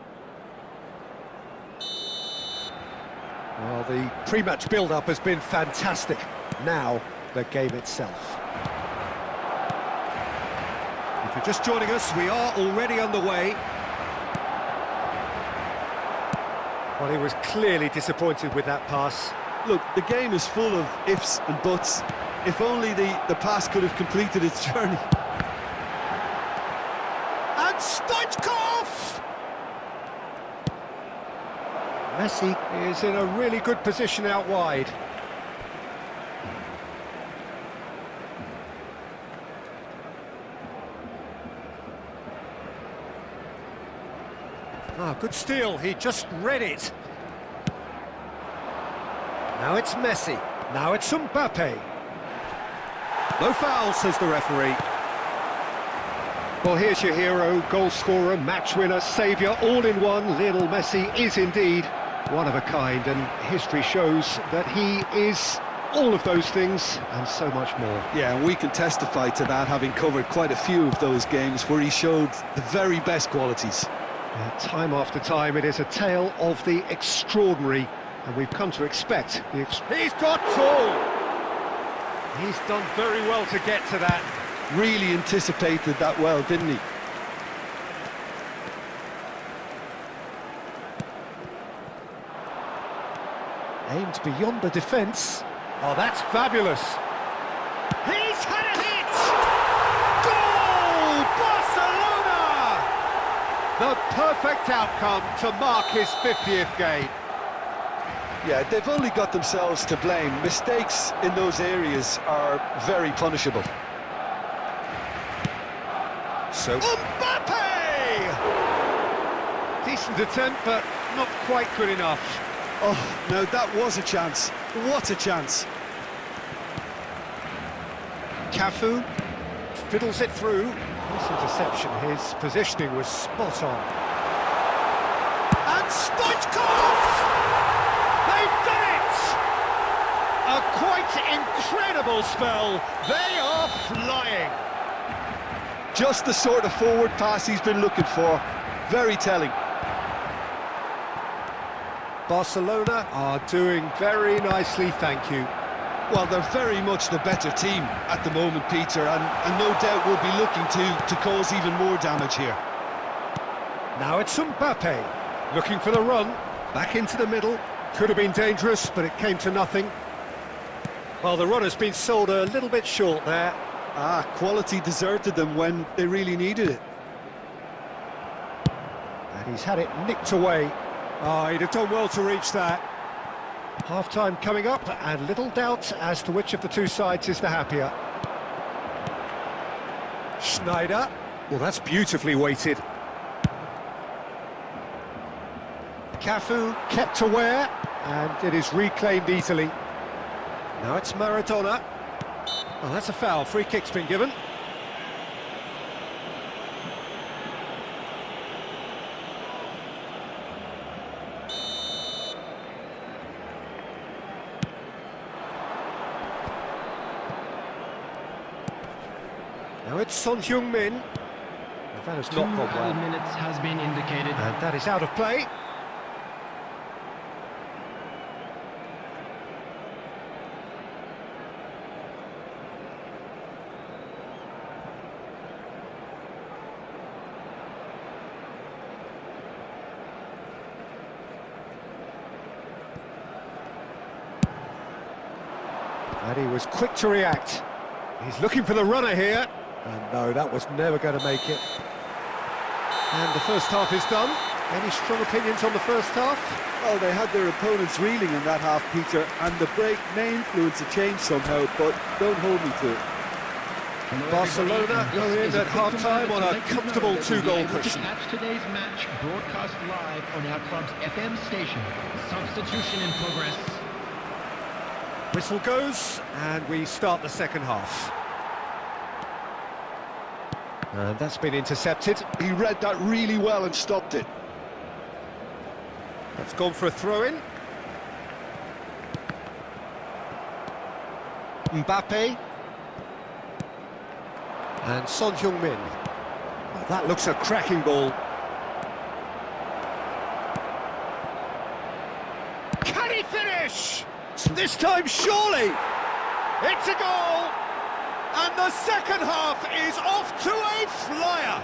Well, the pre-match build-up has been fantastic. Now, the game itself. If you're just joining us, we are already underway. Well, he was clearly disappointed with that pass. Look, the game is full of ifs and buts. If only the pass could have completed its journey. And Stoichkov! Messi is in a really good position out wide. Ah, good steal, he just read it. Now it's Messi, now it's Mbappe. No foul, says the referee. Well, here's your hero, goal scorer, match winner, saviour, all in one. Lionel Messi is indeed one of a kind, and history shows that he is all of those things and so much more. Yeah, and we can testify to that, having covered quite a few of those games where he showed the very best qualities. Time after time, it is a tale of the extraordinary, and we've come to expect the He's got two! He's done very well to get to that. Really anticipated that well, didn't he? Aimed beyond the defence. Oh, that's fabulous. He's had a hit! Goal! Barcelona! The perfect outcome to mark his 50th game. Yeah, they've only got themselves to blame. Mistakes in those areas are very punishable. So Mbappe! Decent attempt, but not quite good enough. Oh, no, that was a chance. What a chance. Cafu fiddles it through. This interception, his positioning was spot on. And Stoichkov! They've done it! A quite incredible spell. They are flying. Just the sort of forward pass he's been looking for. Very telling. Barcelona are doing very nicely, thank you. Well, they're very much the better team at the moment, Peter, and no doubt will be looking to cause even more damage here. Now it's Mbappe, looking for the run, back into the middle. Could have been dangerous, but it came to nothing. Well, the run has been sold a little bit short there. Ah, quality deserted them when they really needed it. And he's had it nicked away. Oh, he'd have done well to reach that. Half-time coming up, and little doubt as to which of the two sides is the happier. Schneider. Well, that's beautifully weighted. Cafu kept aware, and it is reclaimed easily. Now it's Maradona. Oh, that's a foul. Free kick's been given. Now it's Son Heung-min. That has not gone well. 2 minutes has been indicated. And that is out of play. And he was quick to react. He's looking for the runner here. And no, that was never going to make it. And the first half is done. Any strong opinions on the first half? Oh, they had their opponents reeling in that half, Peter, and the break may influence a change somehow, but don't hold me to it. Barcelona go in at half-time on a comfortable two-goal cushion. Catch today's match broadcast live on our club's FM station. Substitution in progress. Whistle goes, and we start the second half. And that's been intercepted. He read that really well and stopped it. That's gone for a throw-in. Mbappe. And Son Heung-min. Well, that looks a cracking ball. Can he finish? This time, surely! It's a goal! And the second half is off to a flyer!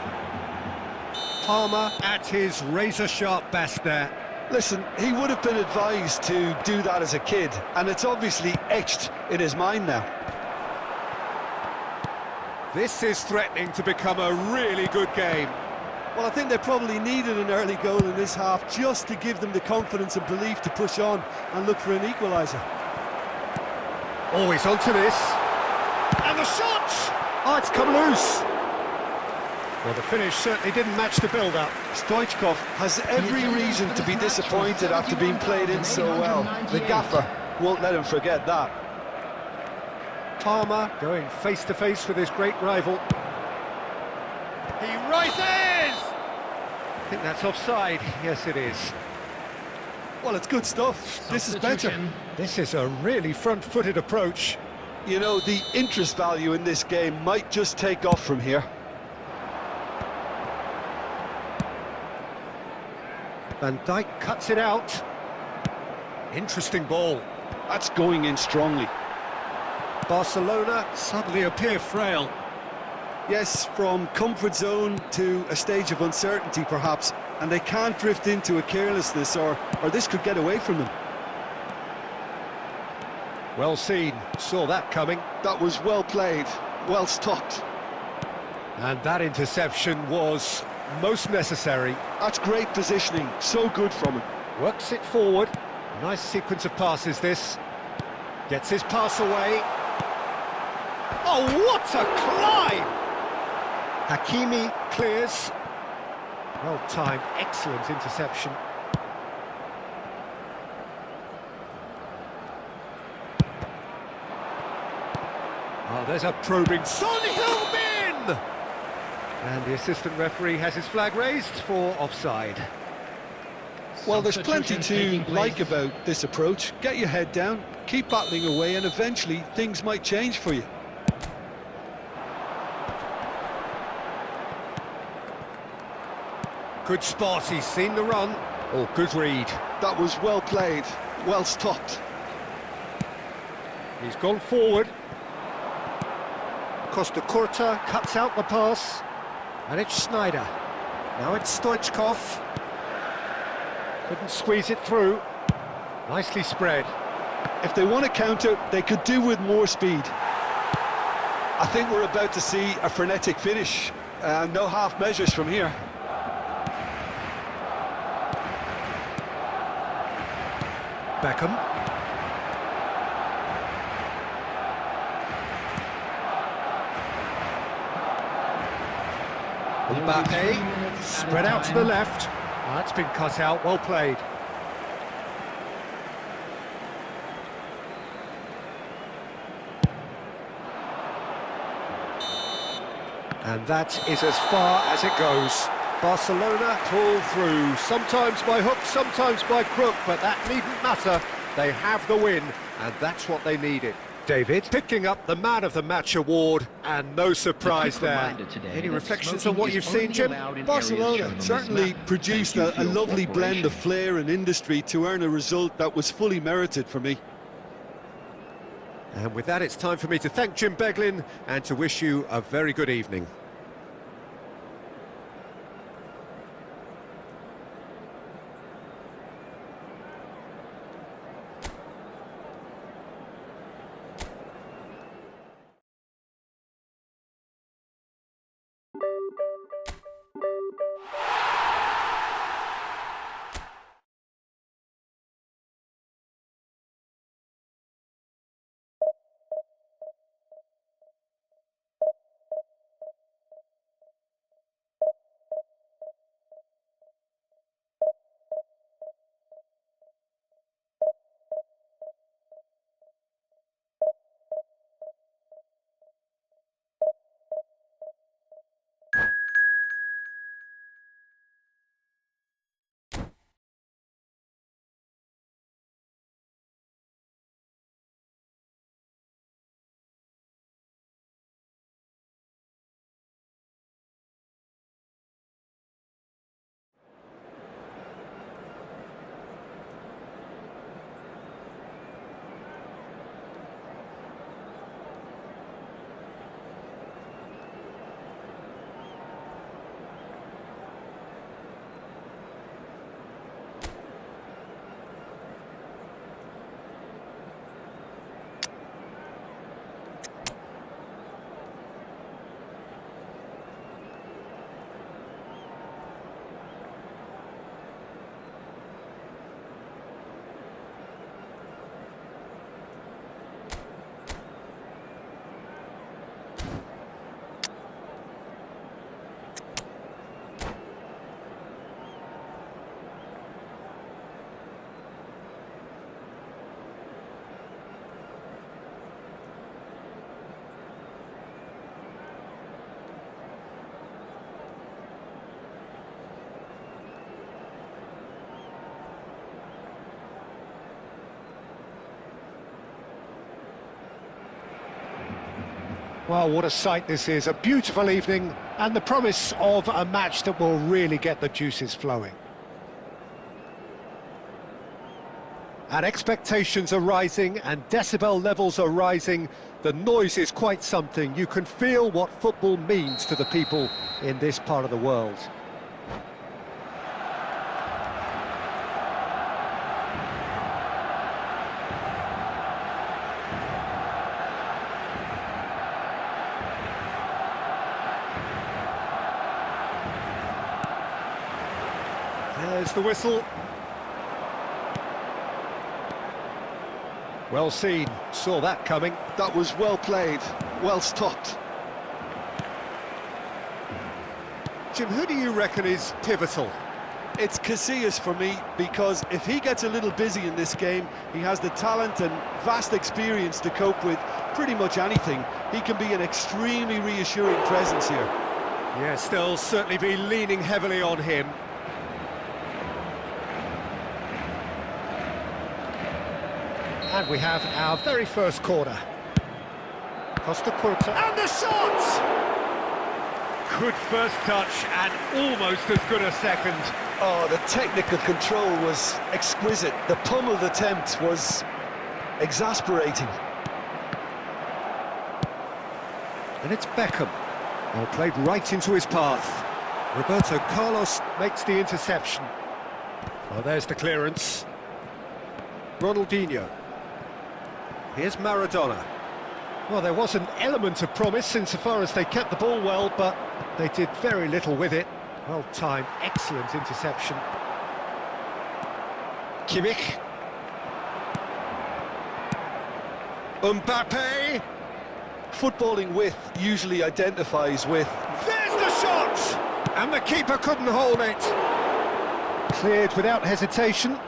Palmer at his razor-sharp best there. Listen, he would have been advised to do that as a kid, and it's obviously etched in his mind now. This is threatening to become a really good game. Well, I think they probably needed an early goal in this half just to give them the confidence and belief to push on and look for an equaliser. Always onto this. And the shot! Oh, it's come loose. Well, the finish certainly didn't match the build-up. Stoichkov has every reason to be disappointed after being played in so well. The gaffer won't let him forget that. Palmer going face-to-face with his great rival. He rises! I think that's offside. Yes, it is. Well, it's good stuff. This is better. This is a really front-footed approach. You know, the interest value in this game might just take off from here. Van Dijk cuts it out. Interesting ball. That's going in strongly. Barcelona suddenly appear frail. Yes, from comfort zone to a stage of uncertainty perhaps, and they can't drift into a carelessness or this could get away from them. Well seen, saw that coming. That was well played, well stopped. And that interception was most necessary. That's great positioning, so good from him. Works it forward. Nice sequence of passes this. Gets his pass away. Oh, what a climb! Hakimi clears. Well timed, excellent interception. Oh, there's a probing Son Heung-min! And the assistant referee has his flag raised for offside. Well, there's plenty to like about this approach. Get your head down, keep battling away, and eventually things might change for you. Good spot, he's seen the run. Oh, good read. That was well played, well stopped. He's gone forward. Costa Curta cuts out the pass. And it's Schneider. Now it's Stoichkov. Couldn't squeeze it through. Nicely spread. If they want to counter, they could do with more speed. I think we're about to see a frenetic finish. No half measures from here. Beckham. Mbappe, spread out to the left. Oh, that's been cut out, well played. And that is as far as it goes. Barcelona pull through, sometimes by hook, sometimes by crook, but that needn't matter. They have the win, and that's what they needed. David picking up the Man of the Match award, and no surprise there. Any reflections on what you've seen, Jim? Barcelona certainly produced a lovely blend of flair and industry to earn a result that was fully merited for me. And with that, it's time for me to thank Jim Beglin and to wish you a very good evening. Well, what a sight this is, a beautiful evening and the promise of a match that will really get the juices flowing. And expectations are rising and decibel levels are rising. The noise is quite something. You can feel what football means to the people in this part of the world. There's the whistle. Well seen, saw that coming. That was well played, well stopped. Jim, who do you reckon is pivotal? It's Casillas for me, because if he gets a little busy in this game, he has the talent and vast experience to cope with pretty much anything. He can be an extremely reassuring presence here. Yes, they'll certainly be leaning heavily on him. And we have our very first corner. Costa Curta. And the shot! Good first touch and almost as good a second. Oh, the technical control was exquisite. The pummeled attempt was exasperating. And it's Beckham. Well, played right into his path. Roberto Carlos makes the interception. Well, there's the clearance. Ronaldinho. Here's Maradona. Well, there was an element of promise insofar as they kept the ball well, but they did very little with it. Well timed, excellent interception. Kimmich. Mbappe. Footballing with usually identifies with... There's the shot! And the keeper couldn't hold it. Cleared without hesitation.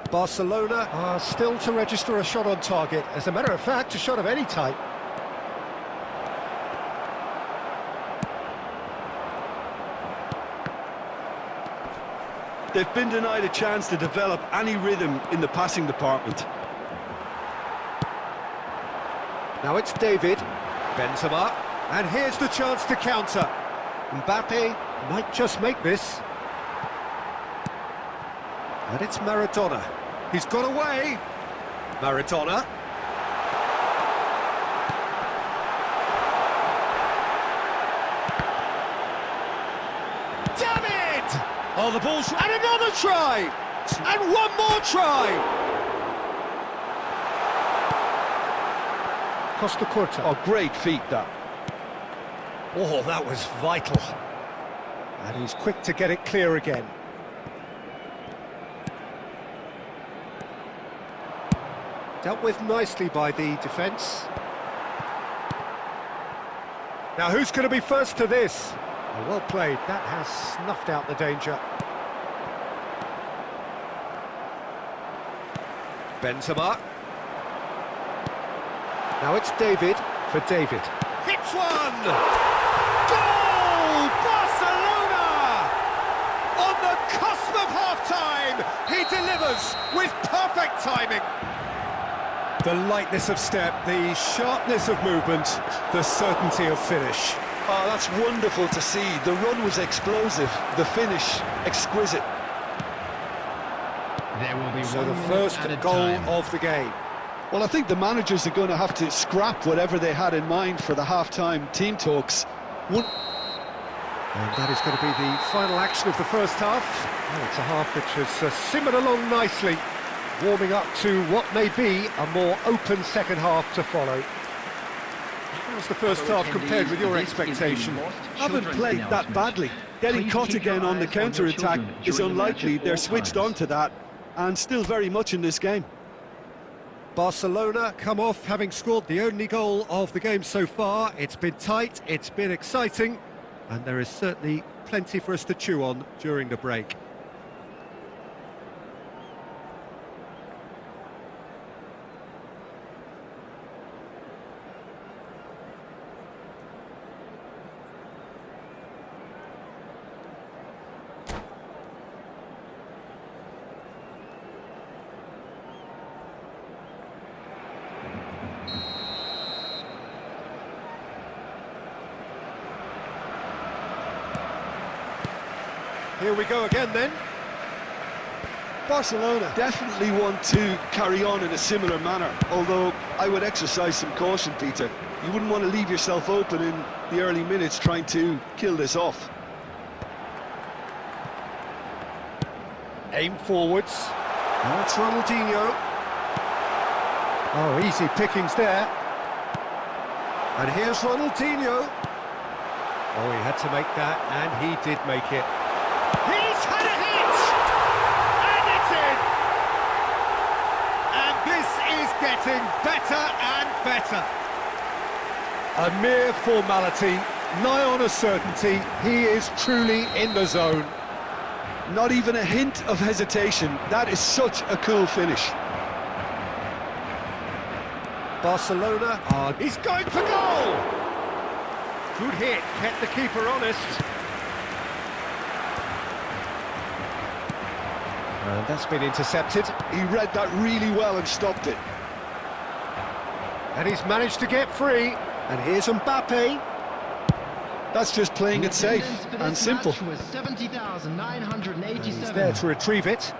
Barcelona are still to register a shot on target. As a matter of fact, a shot of any type. They've been denied a chance to develop any rhythm in the passing department. Now it's David, Benzema, and here's the chance to counter. Mbappe might just make this. And it's Maradona. He's got away. Maradona. Damn it! Oh, the ball's... And another try! And one more try! Costa Curta. Oh, great feat, that. Oh, that was vital. And he's quick to get it clear again. Dealt with nicely by the defence. Now who's going to be first to this? Oh, well played, that has snuffed out the danger. Benzema. Now it's David for David. Hits one! Goal! Barcelona! On the cusp of half-time, he delivers with perfect timing. The lightness of step, the sharpness of movement, the certainty of finish. Oh, that's wonderful to see. The run was explosive, the finish exquisite. There will be So 1 the minute first added goal time. of the game. Well, I think the managers are going to have to scrap whatever they had in mind for the half-time team talks. And that is going to be the final action of the first half. Well, it's a half which has simmered along nicely, warming up to what may be a more open second half to follow. How's the first half compared with your expectation? Haven't played that badly. Getting caught again on the counter-attack is unlikely. They're switched on to that and still very much in this game. Barcelona come off having scored the only goal of the game so far. It's been tight, it's been exciting, and there is certainly plenty for us to chew on during the break. Here we go again then. Barcelona definitely want to carry on in a similar manner, although I would exercise some caution, Peter. You wouldn't want to leave yourself open in the early minutes trying to kill this off. Aim forwards. That's Ronaldinho. Oh, easy pickings there. And here's Ronaldinho. Oh, he had to make that, and he did make it. He's had a hit! And it's in! And this is getting better and better. A mere formality, nigh on a certainty. He is truly in the zone. Not even a hint of hesitation. That is such a cool finish. Barcelona are... He's going for goal! Good hit, kept the keeper honest. And that's been intercepted. He read that really well and stopped it. And he's managed to get free. And here's Mbappe. That's just playing it safe and simple. Was 70,987. He's there to retrieve it.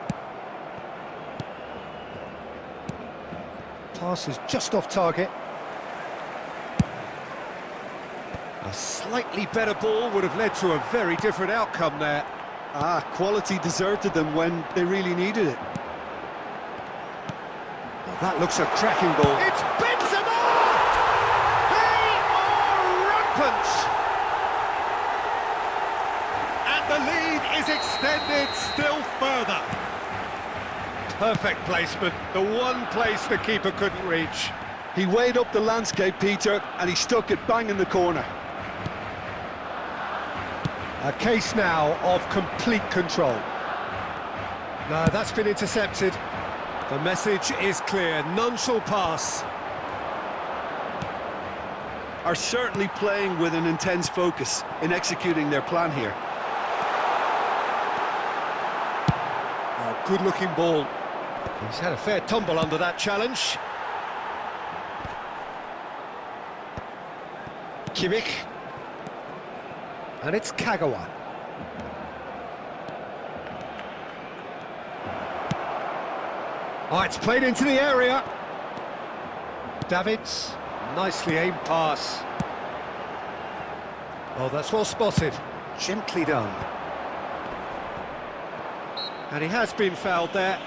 Pass is just off target. A slightly better ball would have led to a very different outcome there. Quality deserted them when they really needed it. Well, that looks a cracking ball. It's Benzema! They are rampant! And the lead is extended still further. Perfect placement, the one place the keeper couldn't reach. He weighed up the landscape, Peter, and he stuck it bang in the corner. A case now of complete control. No, that's been intercepted. The message is clear, none shall pass. Are certainly playing with an intense focus in executing their plan here. Oh, good-looking ball. He's had a fair tumble under that challenge. Kimmich. And it's Kagawa. Oh, it's played into the area. Davids, nicely aimed pass. Oh, that's well spotted. Gently done. And he has been fouled there.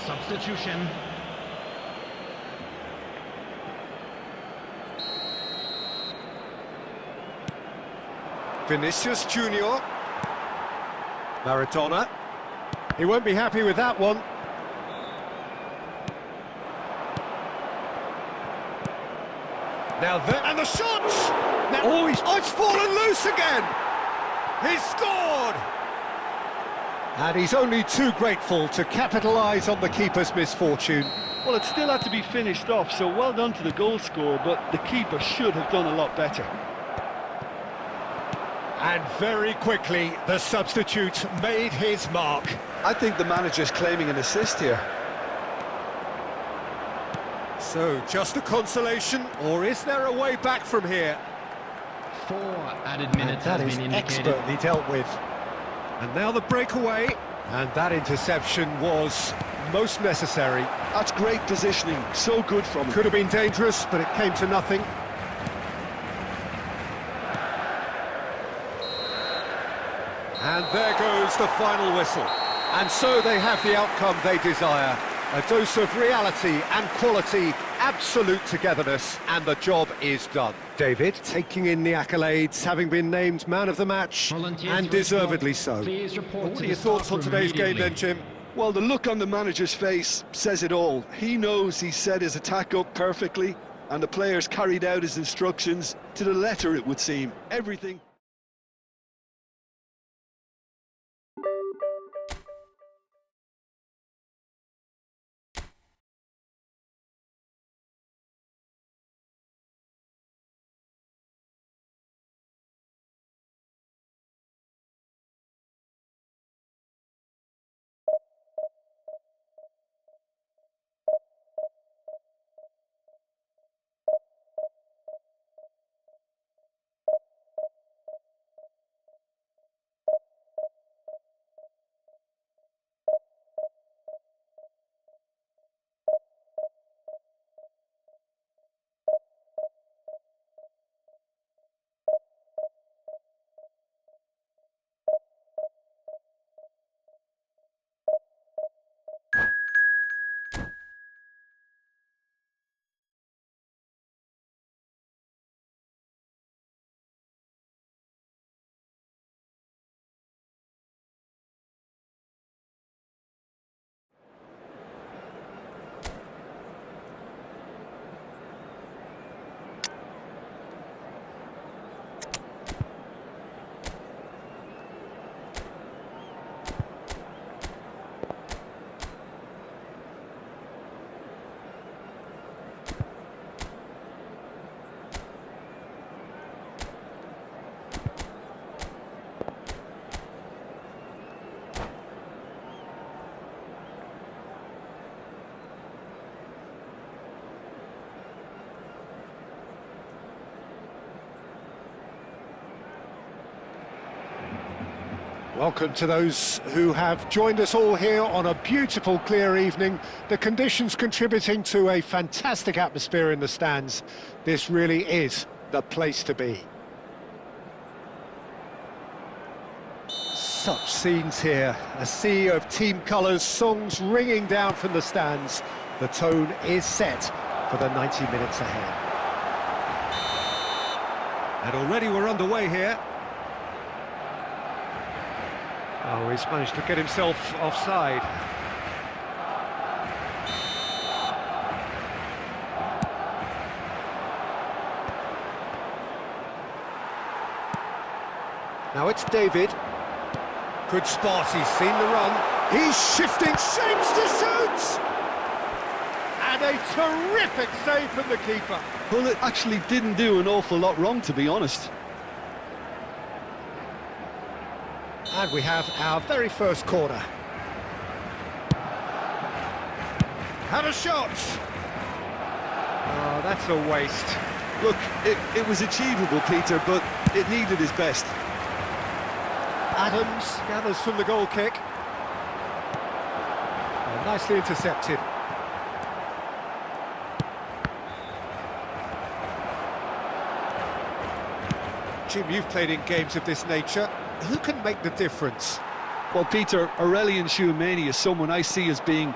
Substitution. Vinicius Junior. Maradona. He won't be happy with that one. Now there, and the shot! Now, oh, it's fallen loose again! He's scored! And he's only too grateful to capitalise on the keeper's misfortune. Well, it still had to be finished off, so well done to the goal scorer, but the keeper should have done a lot better. And very quickly, the substitute made his mark. I think the manager's claiming an assist here. So, just a consolation, or is there a way back from here? 4 added minutes That has is been indicated. expertly dealt with. And now the breakaway, and that interception was most necessary. That's great positioning, so good from him. Could have been dangerous, but it came to nothing. And there goes the final whistle. And so they have the outcome they desire. A dose of reality and quality, absolute togetherness, and the job is done. David, taking in the accolades, having been named man of the match, Volunteers and to deservedly report. so. Please report What to are your the thoughts staff on room today's game immediately. then, Jim? Well, the look on the manager's face says it all. He knows he set his attack up perfectly, and the players carried out his instructions to the letter, it would seem. Everything... Welcome to those who have joined us all here on a beautiful, clear evening. The conditions contributing to a fantastic atmosphere in the stands. This really is the place to be. Such scenes here, a sea of team colours, songs ringing down from the stands. The tone is set for the 90 minutes ahead. And already we're underway here. Oh, he's managed to get himself offside. Now it's David. Good spot, he's seen the run. He's shifting shapes to shoot! And a terrific save from the keeper. Well, it actually didn't do an awful lot wrong, to be honest. And we have our very first corner. Had a shot! Oh, that's a waste. Look, it was achievable, Peter, but it needed his best. Adams gathers from the goal kick. Nicely intercepted. Jim, you've played in games of this nature. Who can make the difference? Well, Peter, Aurelian Tchouameni is someone I see as being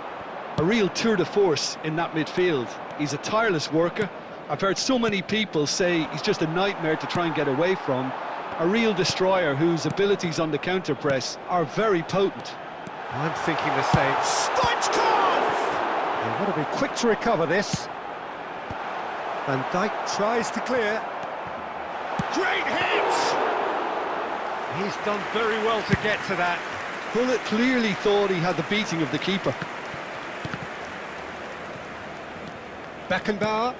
a real tour de force in that midfield. He's a tireless worker. I've heard so many people say he's just a nightmare to try and get away from. A real destroyer whose abilities on the counter-press are very potent. I'm thinking the same. Stoichkov! They've got to be quick to recover this. Van Dijk tries to clear. Great hit! He's done very well to get to that. Bullet clearly thought he had the beating of the keeper. Beckenbauer.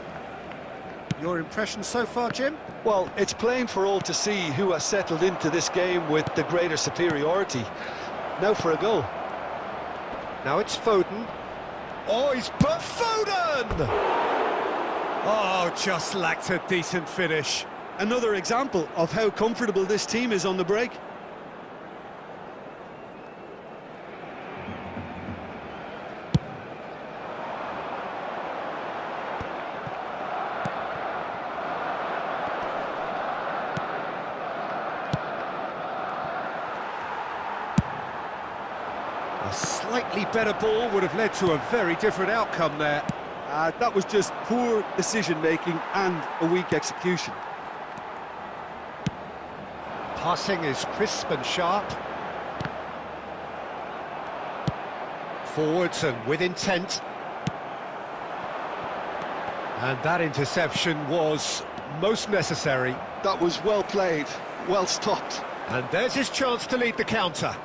Your impression so far, Jim? Well, it's plain for all to see who has settled into this game with the greater superiority. Now for a goal. Now it's Foden. Oh, he's put Foden! Oh, just lacked a decent finish. Another example of how comfortable this team is on the break. A slightly better ball would have led to a very different outcome there. That was just poor decision-making and a weak execution. Passing is crisp and sharp. Forwards and with intent. And that interception was most necessary. That was well played, well stopped. And there's his chance to lead the counter.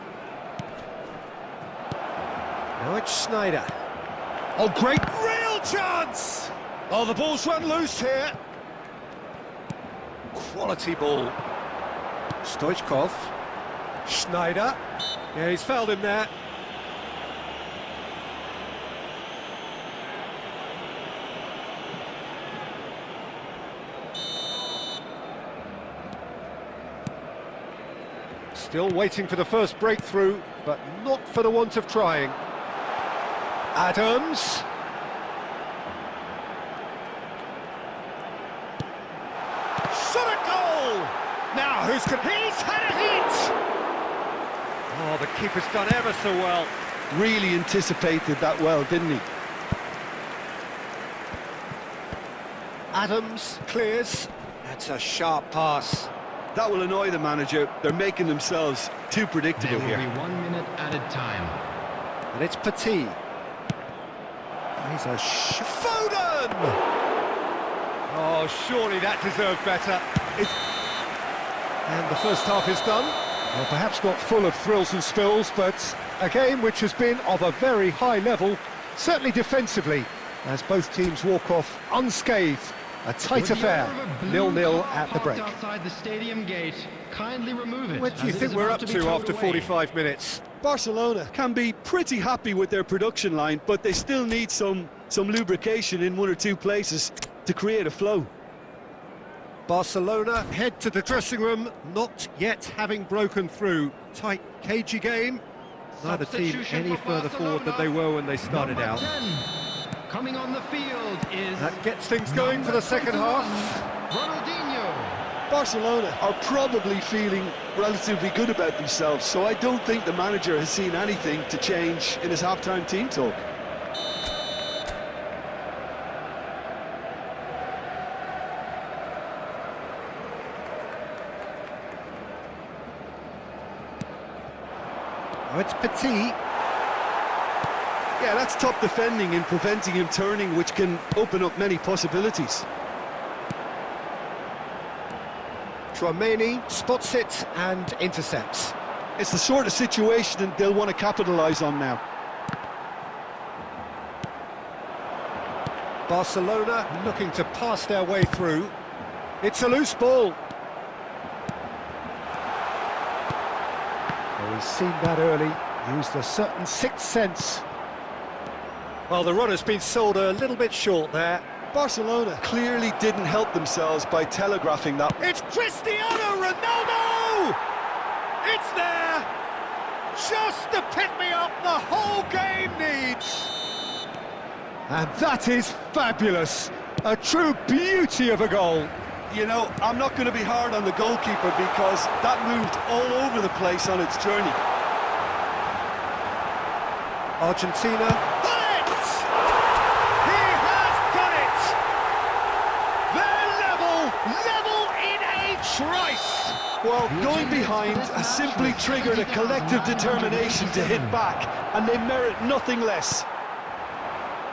Now it's Schneider. Oh, great real chance! Oh, the ball's run loose here. Quality ball. Stoichkov. Schneider. Yeah, he's fouled him there. Still waiting for the first breakthrough, but not for the want of trying. Adams. Shot a goal! Now, he's had a hit! Oh, the keeper's done ever so well. Really anticipated that well, didn't he? Adams clears. That's a sharp pass. That will annoy the manager. They're making themselves too predictable There will here. be 1 minute added time. And it's Petit. He's a Foden! Oh, surely that deserved better. And the first half is done. Well, perhaps not full of thrills and spills, but a game which has been of a very high level, certainly defensively, as both teams walk off unscathed. A tight affair, 0-0 at the break. Outside the stadium gate, kindly remove it. What do you as it think is we're about up be to towed after away. 45 minutes? Barcelona can be pretty happy with their production line, but they still need some lubrication in one or two places to create a flow. Barcelona head to the dressing room, not yet having broken through. Tight, cagey game. Neither team Substitution any for further forward than they were when they started Number out. 10, coming on the field is That gets things going for the second half. Ronaldinho. Barcelona are probably feeling relatively good about themselves, so I don't think the manager has seen anything to change in his half-time team talk. Oh, it's Petit. Yeah, that's top defending and preventing him turning, which can open up many possibilities. Tchouaméni spots it and intercepts. It's the sort of situation that they'll want to capitalise on now. Barcelona looking to pass their way through. It's a loose ball. Oh, he's seen that early, used a certain sixth sense. Well, the run has been sold a little bit short there. Barcelona clearly didn't help themselves by telegraphing that. It's Cristiano Ronaldo! It's there! Just the pick-me-up the whole game needs! And that is fabulous. A true beauty of a goal. You know, I'm not going to be hard on the goalkeeper because that moved all over the place on its journey. Argentina. Done it! He has done it! They're level in a trice! Well, going behind has simply triggered a collective determination to hit back, and they merit nothing less.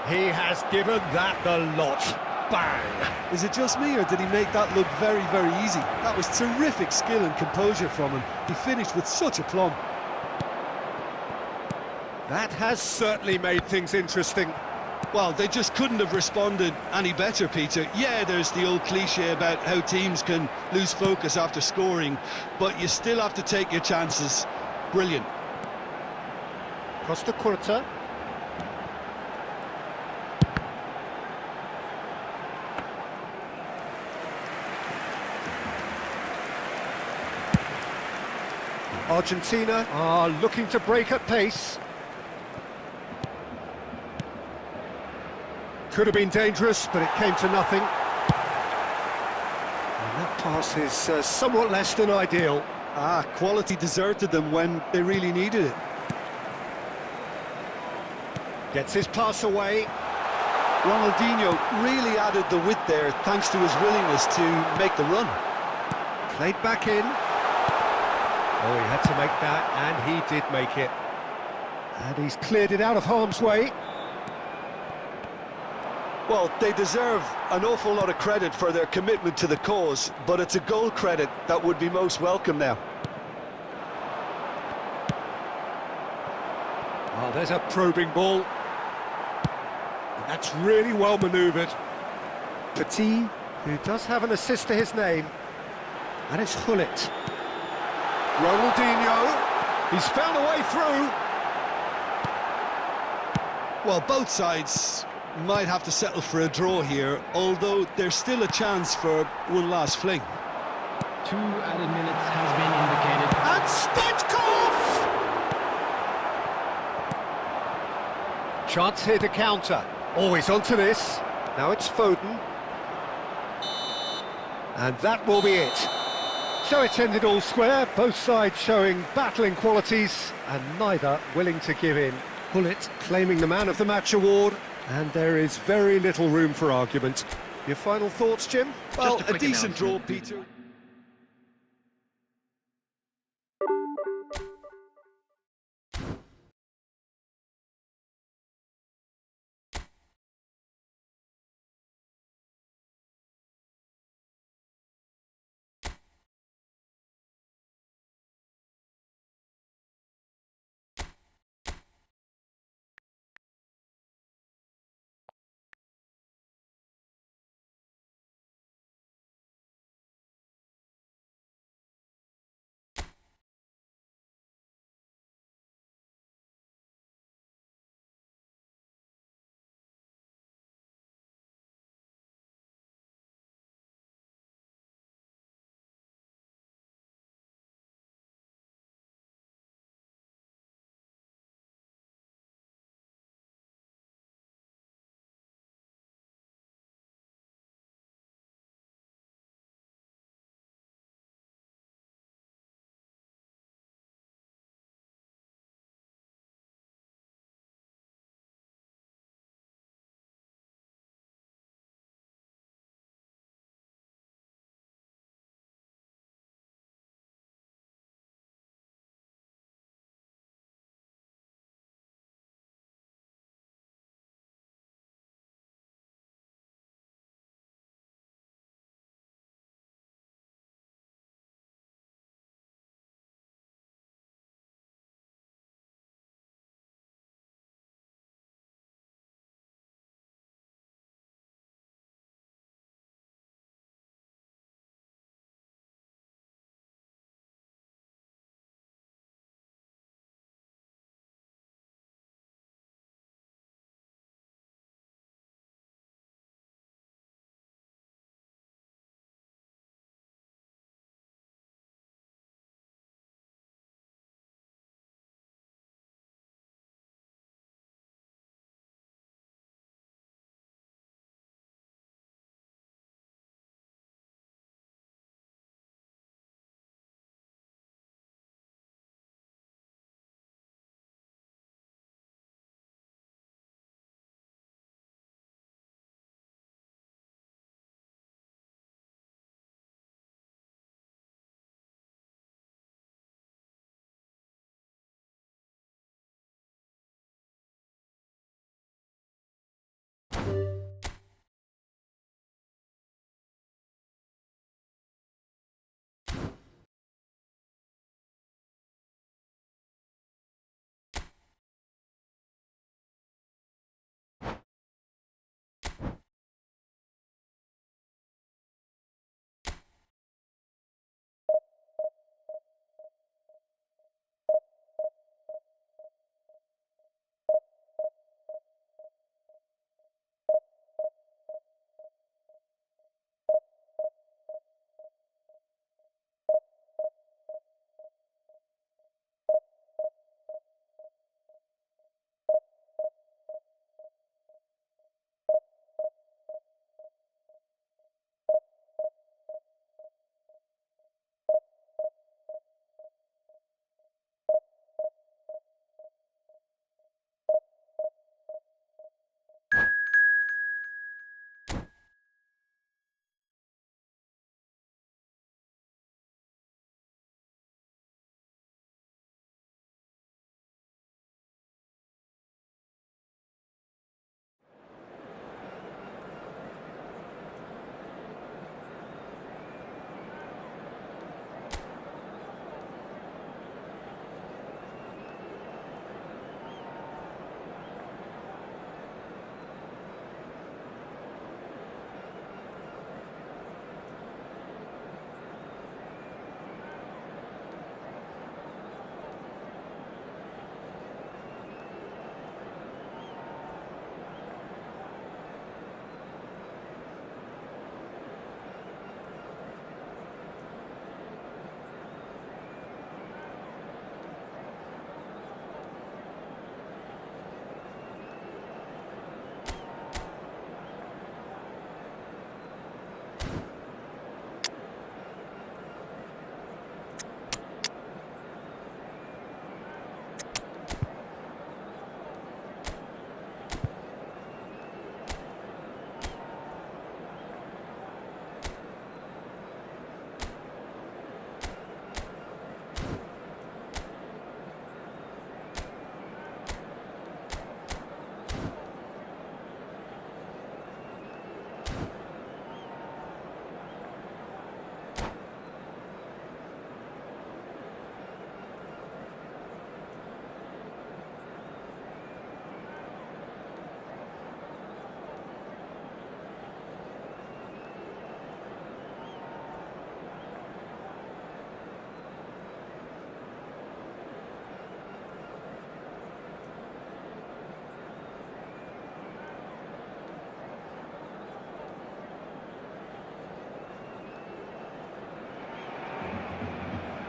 He has given that the lot. Bang! Is it just me, or did he make that look very, very easy? That was terrific skill and composure from him. He finished with such aplomb. That has certainly made things interesting. Well, they just couldn't have responded any better, Peter. Yeah, there's the old cliche about how teams can lose focus after scoring, but you still have to take your chances. Brilliant. Costa Curta. Argentina are looking to break at pace. Could have been dangerous, but it came to nothing. And that pass is somewhat less than ideal. Quality deserted them when they really needed it. Gets his pass away. Ronaldinho really added the width there thanks to his willingness to make the run. Played back in. Oh, he had to make that, and he did make it. And he's cleared it out of harm's way. Well, they deserve an awful lot of credit for their commitment to the cause, but it's a goal credit that would be most welcome now. Oh, there's a probing ball. And that's really well manoeuvred. Petit, who does have an assist to his name. And it's Hullet. Ronaldinho, he's found a way through. Well, both sides might have to settle for a draw here, although there's still a chance for one last fling. 2 added minutes has been indicated. And Stoichkov! Chance here to counter. Always onto this. Now it's Foden. And that will be it. So it's ended all square, both sides showing battling qualities and neither willing to give in. Hullet claiming the Man of the Match award, and there is very little room for argument. Your final thoughts, Jim? Well, Just a quick decent draw, announcement. Peter.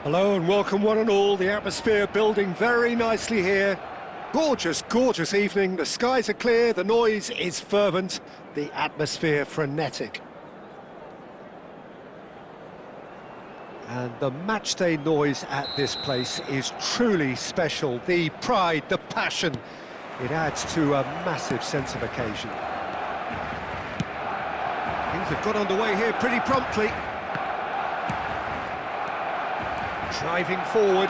Hello and welcome one and all. The atmosphere building very nicely here. Gorgeous, gorgeous evening. The skies are clear, the noise is fervent, the atmosphere frenetic. And the matchday noise at this place is truly special. The pride, the passion, it adds to a massive sense of occasion. Things have got underway here pretty promptly. Driving forward.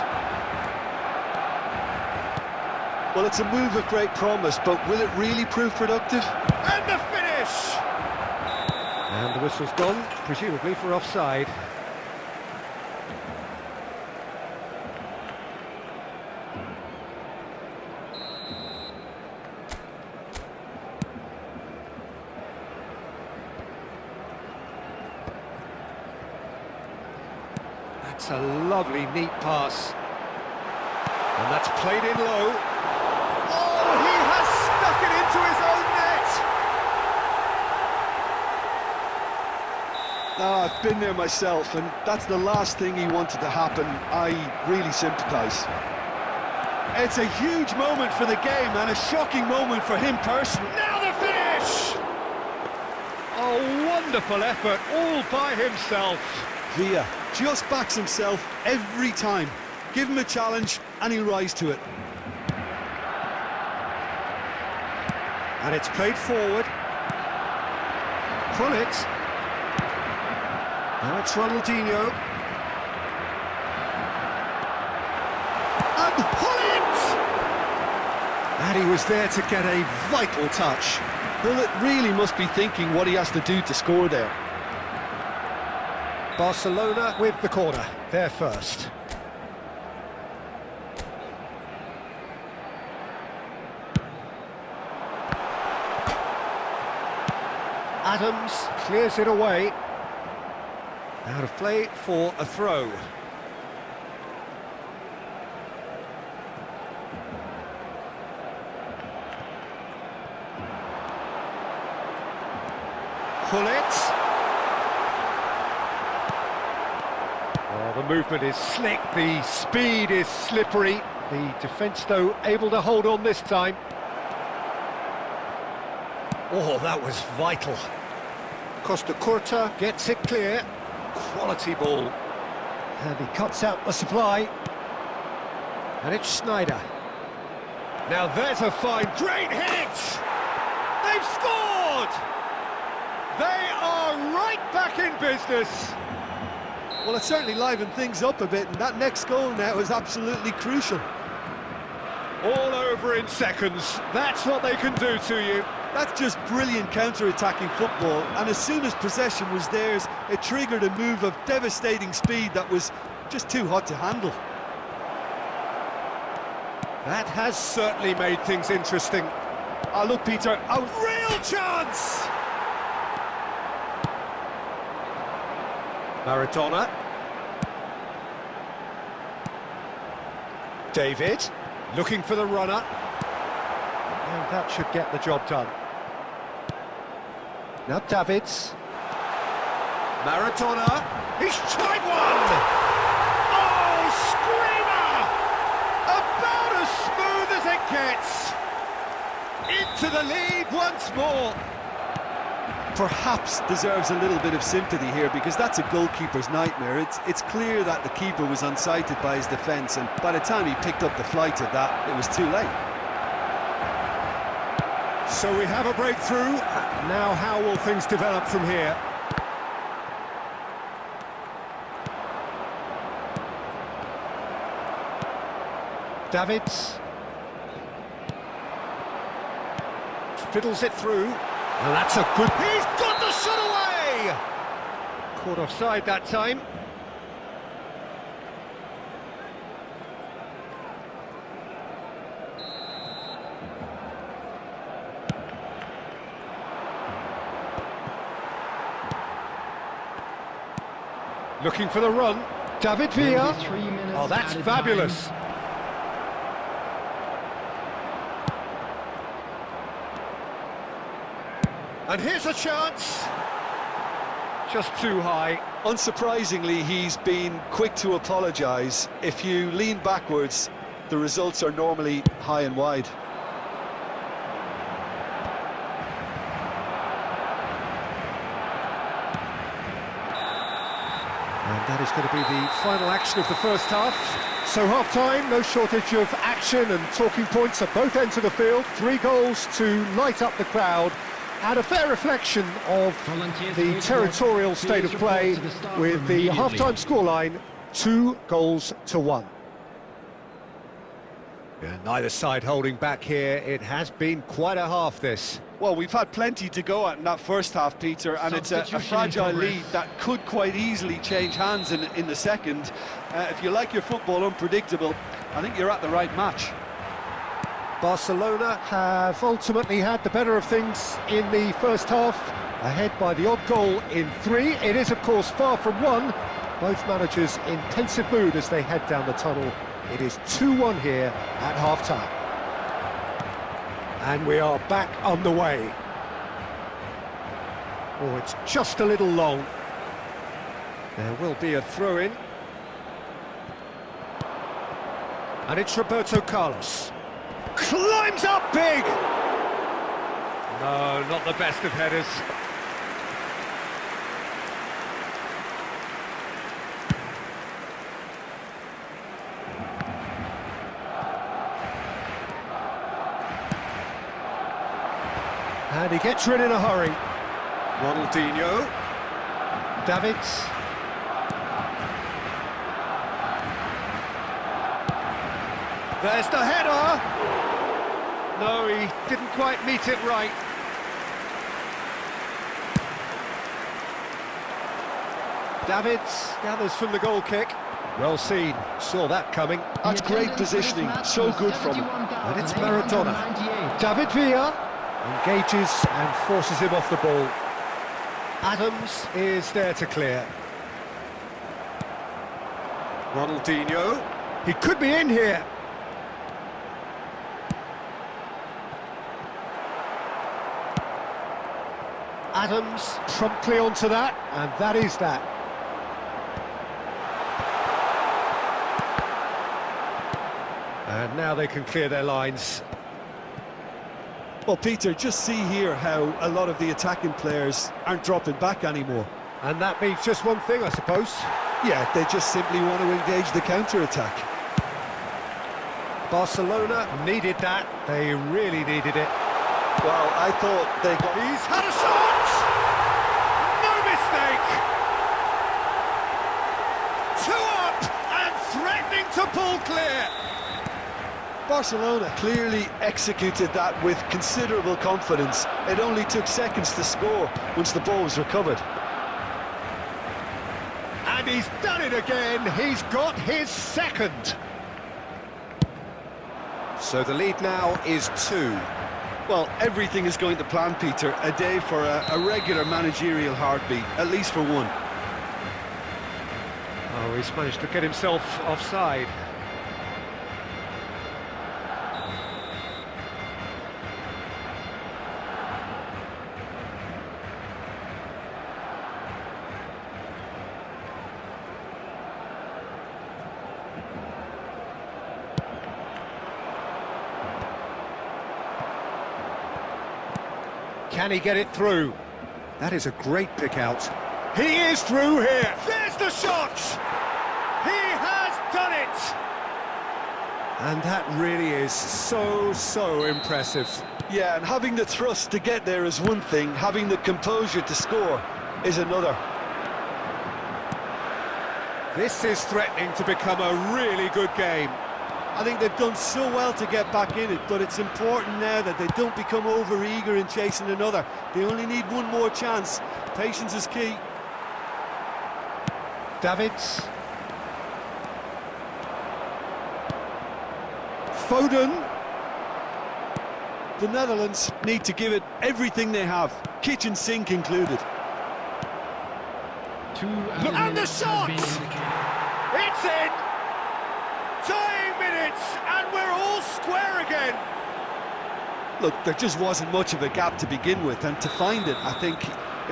Well, it's a move of great promise, but will it really prove productive? And the finish! And the whistle's gone, presumably for offside. That's a lovely, neat pass. And that's played in low. Oh, he has stuck it into his own net! No, I've been there myself, and that's the last thing he wanted to happen. I really sympathise. It's a huge moment for the game and a shocking moment for him personally. Now the finish! A wonderful effort all by himself. Villa just backs himself every time. Give him a challenge and he'll rise to it. And it's played forward. Pull it. Now it's Ronaldinho. And pull it! And he was there to get a vital touch. Well, it really must be thinking what he has to do to score there. Barcelona with the corner, they're first. Adams clears it away. Out of play for a throw. Pull it. Oh, the movement is slick, the speed is slippery. The defence, though, able to hold on this time. Oh, that was vital. Costa Curta gets it clear. Quality ball. And he cuts out the supply. And it's Schneider. Now there's a fine, great hit! They've scored! They are right back in business. Well, it certainly livened things up a bit, and that next goal now is absolutely crucial. All over in seconds. That's what they can do to you. That's just brilliant counter-attacking football, and as soon as possession was theirs, it triggered a move of devastating speed that was just too hot to handle. That has certainly made things interesting. Oh, look, Peter, a real chance! Maradona. David, looking for the runner. And that should get the job done. Now Davids. Maradona. He's tried one! Oh, screamer! About as smooth as it gets. Into the lead once more. Perhaps deserves a little bit of sympathy here, because that's a goalkeeper's nightmare. It's clear that the keeper was unsighted by his defence, and by the time he picked up the flight of that, it was too late. So we have a breakthrough. Now how will things develop from here? Davids. Fiddles it through. And that's a good... He's got the shot away! Caught offside that time. Looking for the run. David Villa. Oh, that's fabulous. And here's a chance. Just too high. Unsurprisingly, he's been quick to apologise. If you lean backwards, the results are normally high and wide. And that is going to be the final action of the first half. So half-time, no shortage of action and talking points at both ends of the field. 3 goals to light up the crowd, and a fair reflection of the territorial state of play, with the half-time scoreline 2-1. Yeah, neither side holding back here. It has been quite a half, this. Well, we've had plenty to go at in that first half, Peter, and it's a fragile lead that could quite easily change hands in the second. If you like your football unpredictable, I think you're at the right match. Barcelona have ultimately had the better of things in the first half, ahead by the odd goal in 3. It is, of course, far from 1. Both managers in pensive mood as they head down the tunnel. It is 2-1 here at half-time. And we are back on the way. Oh, it's just a little long. There will be a throw-in. And it's Roberto Carlos. Climbs up big! No, not the best of headers. And he gets rid in a hurry. Ronaldinho. Davids. There's the header! No, he didn't quite meet it right. Davids gathers from the goal kick. Well seen, saw that coming. That's great positioning, so good from him. And it's Maradona. David Villa engages and forces him off the ball. Adams is there to clear. Ronaldinho. He could be in here. Adams promptly onto that, and that is that. And now they can clear their lines. Well, Peter, just see here how a lot of the attacking players aren't dropping back anymore. And that means just one thing, I suppose. Yeah, they just simply want to engage the counter-attack. Barcelona needed that. They really needed it. Well, I thought they got... He's had a shot! No mistake! 2 up and threatening to pull clear. Barcelona clearly executed that with considerable confidence. It only took seconds to score once the ball was recovered. And he's done it again. He's got his second. So the lead now is 2. Well, everything is going to plan, Peter. A day for a regular managerial heartbeat, at least for one. Oh, he's managed to get himself offside. Can he get it through? That is a great pick out. He is through here. There's the shot! He has done it! And that really is so impressive. Yeah, and having the thrust to get there is one thing, having the composure to score is another. This is threatening to become a really good game. I think they've done so well to get back in it, but it's important now that they don't become over-eager in chasing another. They only need one more chance. Patience is key. Davids. Foden. The Netherlands need to give it everything they have, kitchen sink included. And the shot! It's in! Dying minutes, and we're all square again. Look, there just wasn't much of a gap to begin with, and to find it, I think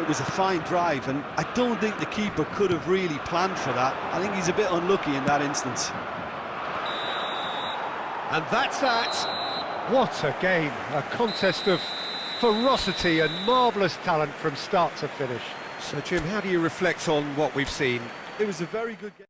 it was a fine drive, and I don't think the keeper could have really planned for that. I think he's a bit unlucky in that instance. And that's that. What a game, a contest of ferocity and marvellous talent from start to finish. So, Jim, how do you reflect on what we've seen? It was a very good game.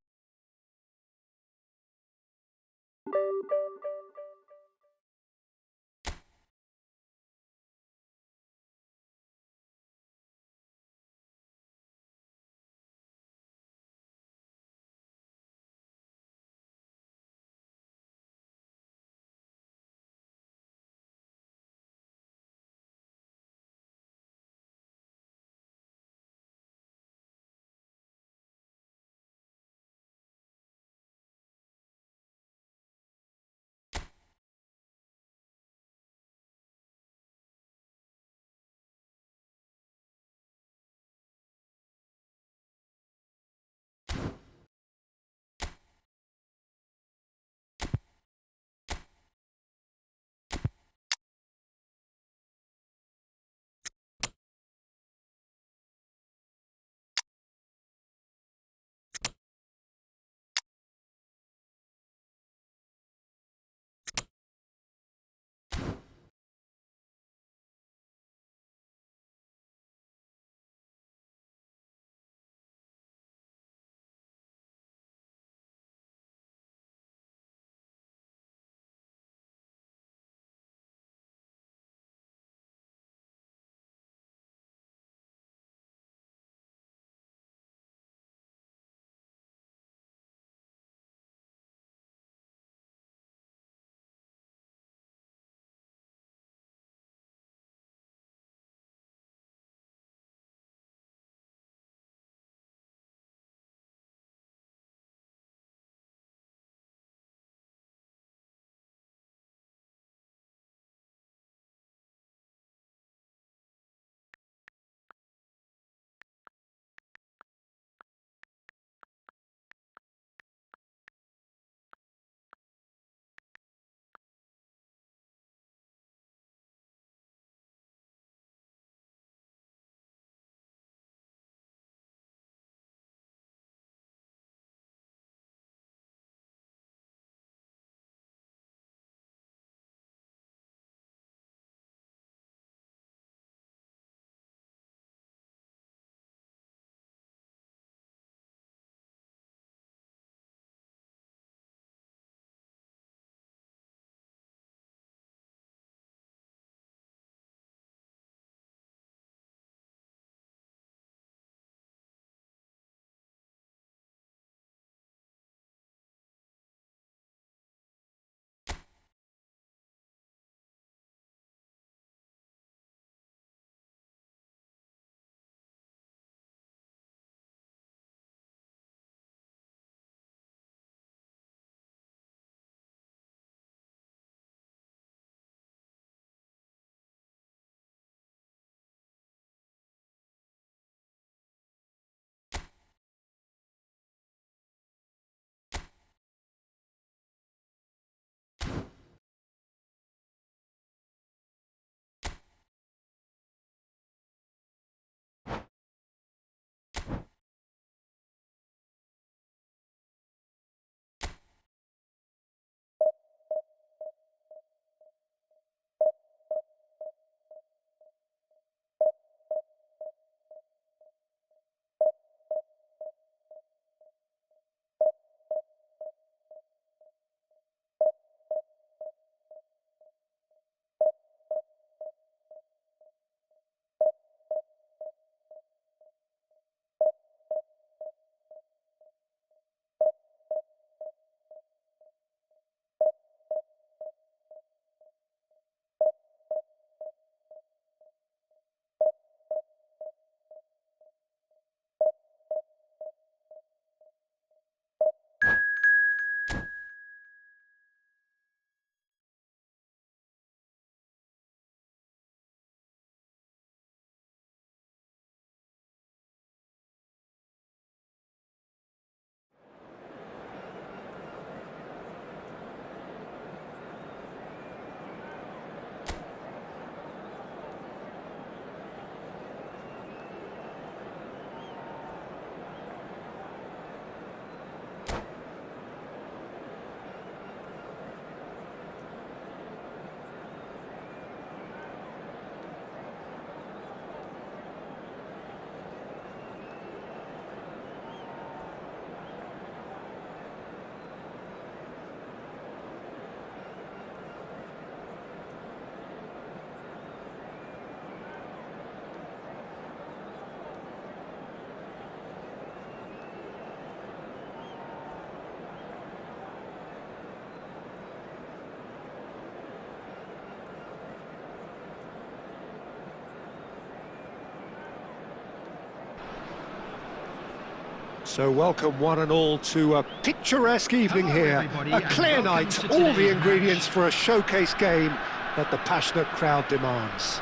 So welcome one and all to a picturesque evening here. A clear night, all the ingredients for a showcase game that the passionate crowd demands.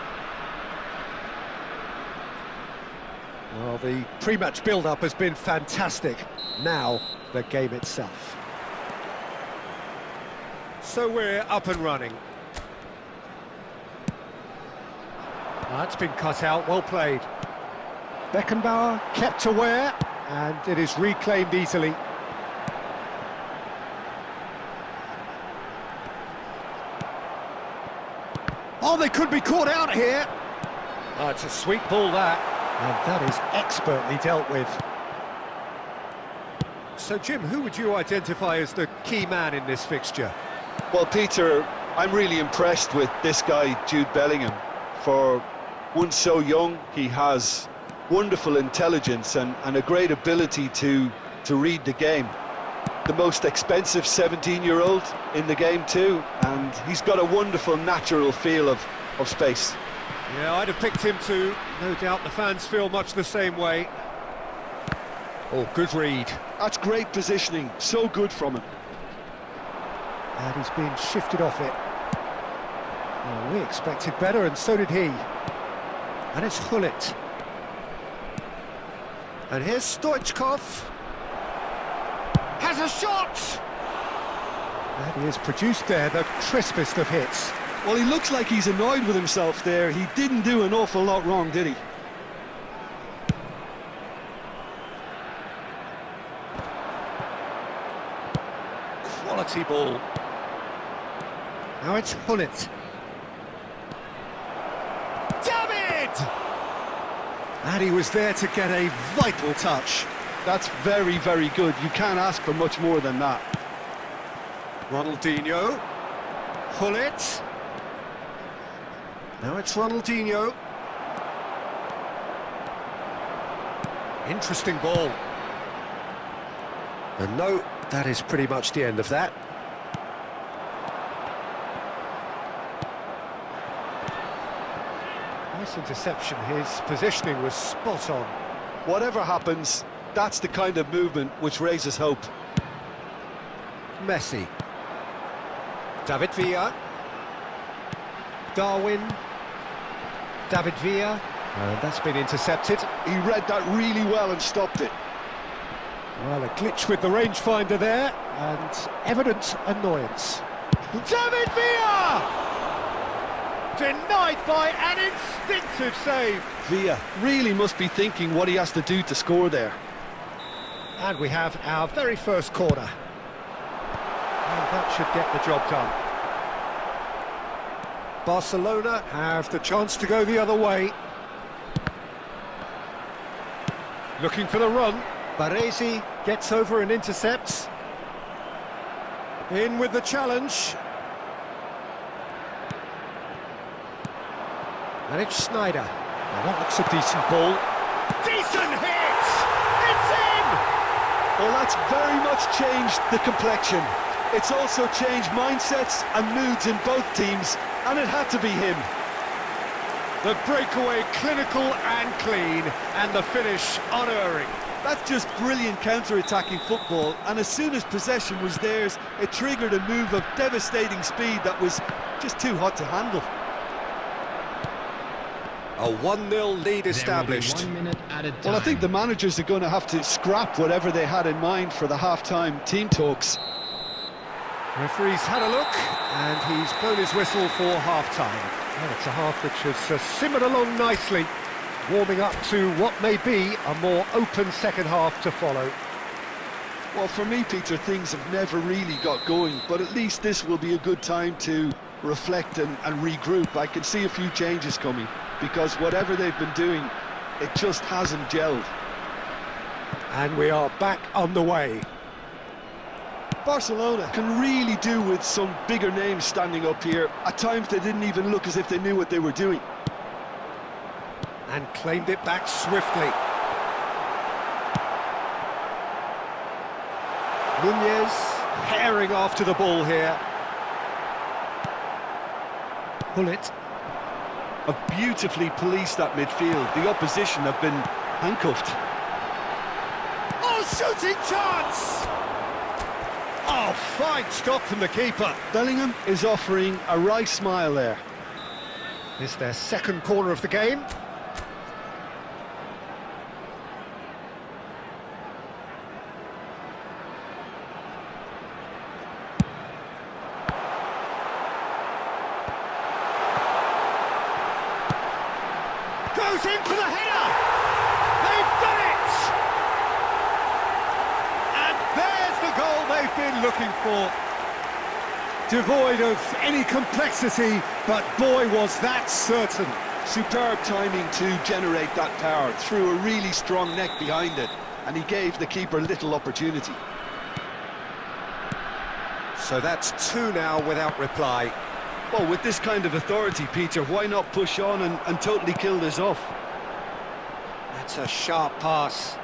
Well, the pre-match build-up has been fantastic. Now, the game itself. So we're up and running. That's been cut out, well played. Beckenbauer kept aware, and it is reclaimed easily. Oh, they could be caught out here. Oh, it's a sweet ball, that. And that is expertly dealt with. So, Jim, who would you identify as the key man in this fixture? Well, Peter, I'm really impressed with this guy, Jude Bellingham. For one so young, he has wonderful intelligence and a great ability to read the game. The most expensive 17-year-old in the game too, and he's got a wonderful natural feel of space. Yeah, I'd have picked him too. No doubt the fans feel much the same way. Oh, good read. That's great positioning, so good from him. And he's been shifted off it. Oh, we expected better, and so did he. And it's Hullet. And here's Stoichkov. Has a shot! And he has produced there the crispest of hits. Well, he looks like he's annoyed with himself there. He didn't do an awful lot wrong, did he? Quality ball. Now it's Hullet. David! And he was there to get a vital touch. That's very, very good. You can't ask for much more than that. Ronaldinho. Hullet. Now it's Ronaldinho. Interesting ball. And no, that is pretty much the end of that. Nice interception. His positioning was spot on. Whatever happens, that's the kind of movement which raises hope. Messi. David Villa. Darwin. David Villa. And that's been intercepted. He read that really well and stopped it. Well, a glitch with the rangefinder there, and evident annoyance. David Villa! Denied by an instinctive save. Villa really must be thinking what he has to do to score there. And we have our very first corner. And that should get the job done. Barcelona have the chance to go the other way. Looking for the run. Baresi gets over and intercepts. In with the challenge. And it's Snyder. Now that looks a decent ball. Decent hit! It's in! Well, that's very much changed the complexion. It's also changed mindsets and moods in both teams, and it had to be him. The breakaway clinical and clean, and the finish unerring. That's just brilliant counter-attacking football, and as soon as possession was theirs, it triggered a move of devastating speed that was just too hot to handle. A 1-0 lead established. 1 minute at a time. Well, I think the managers are going to have to scrap whatever they had in mind for the half-time team talks. Referee's had a look, and he's blown his whistle for half-time. And it's a half which has simmered along nicely, warming up to what may be a more open second half to follow. Well, for me, Peter, things have never really got going, but at least this will be a good time to reflect and regroup. I can see a few changes coming, because whatever they've been doing, it just hasn't gelled. And we are back underway. Barcelona can really do with some bigger names standing up here. At times they didn't even look as if they knew what they were doing. And claimed it back swiftly. Nunez herring after the ball here. Hullet. Have beautifully policed that midfield. The opposition have been handcuffed. Oh, shooting chance! Oh, fine stop from the keeper. Bellingham is offering a wry smile there. It's their second corner of the game. Goes in for the header! They've done it! And there's the goal they've been looking for. Devoid of any complexity, but boy, was that certain. Superb timing to generate that power, threw a really strong neck behind it, and he gave the keeper little opportunity. So that's two now without reply. Well, with this kind of authority, Peter, why not push on and totally kill this off? That's a sharp pass.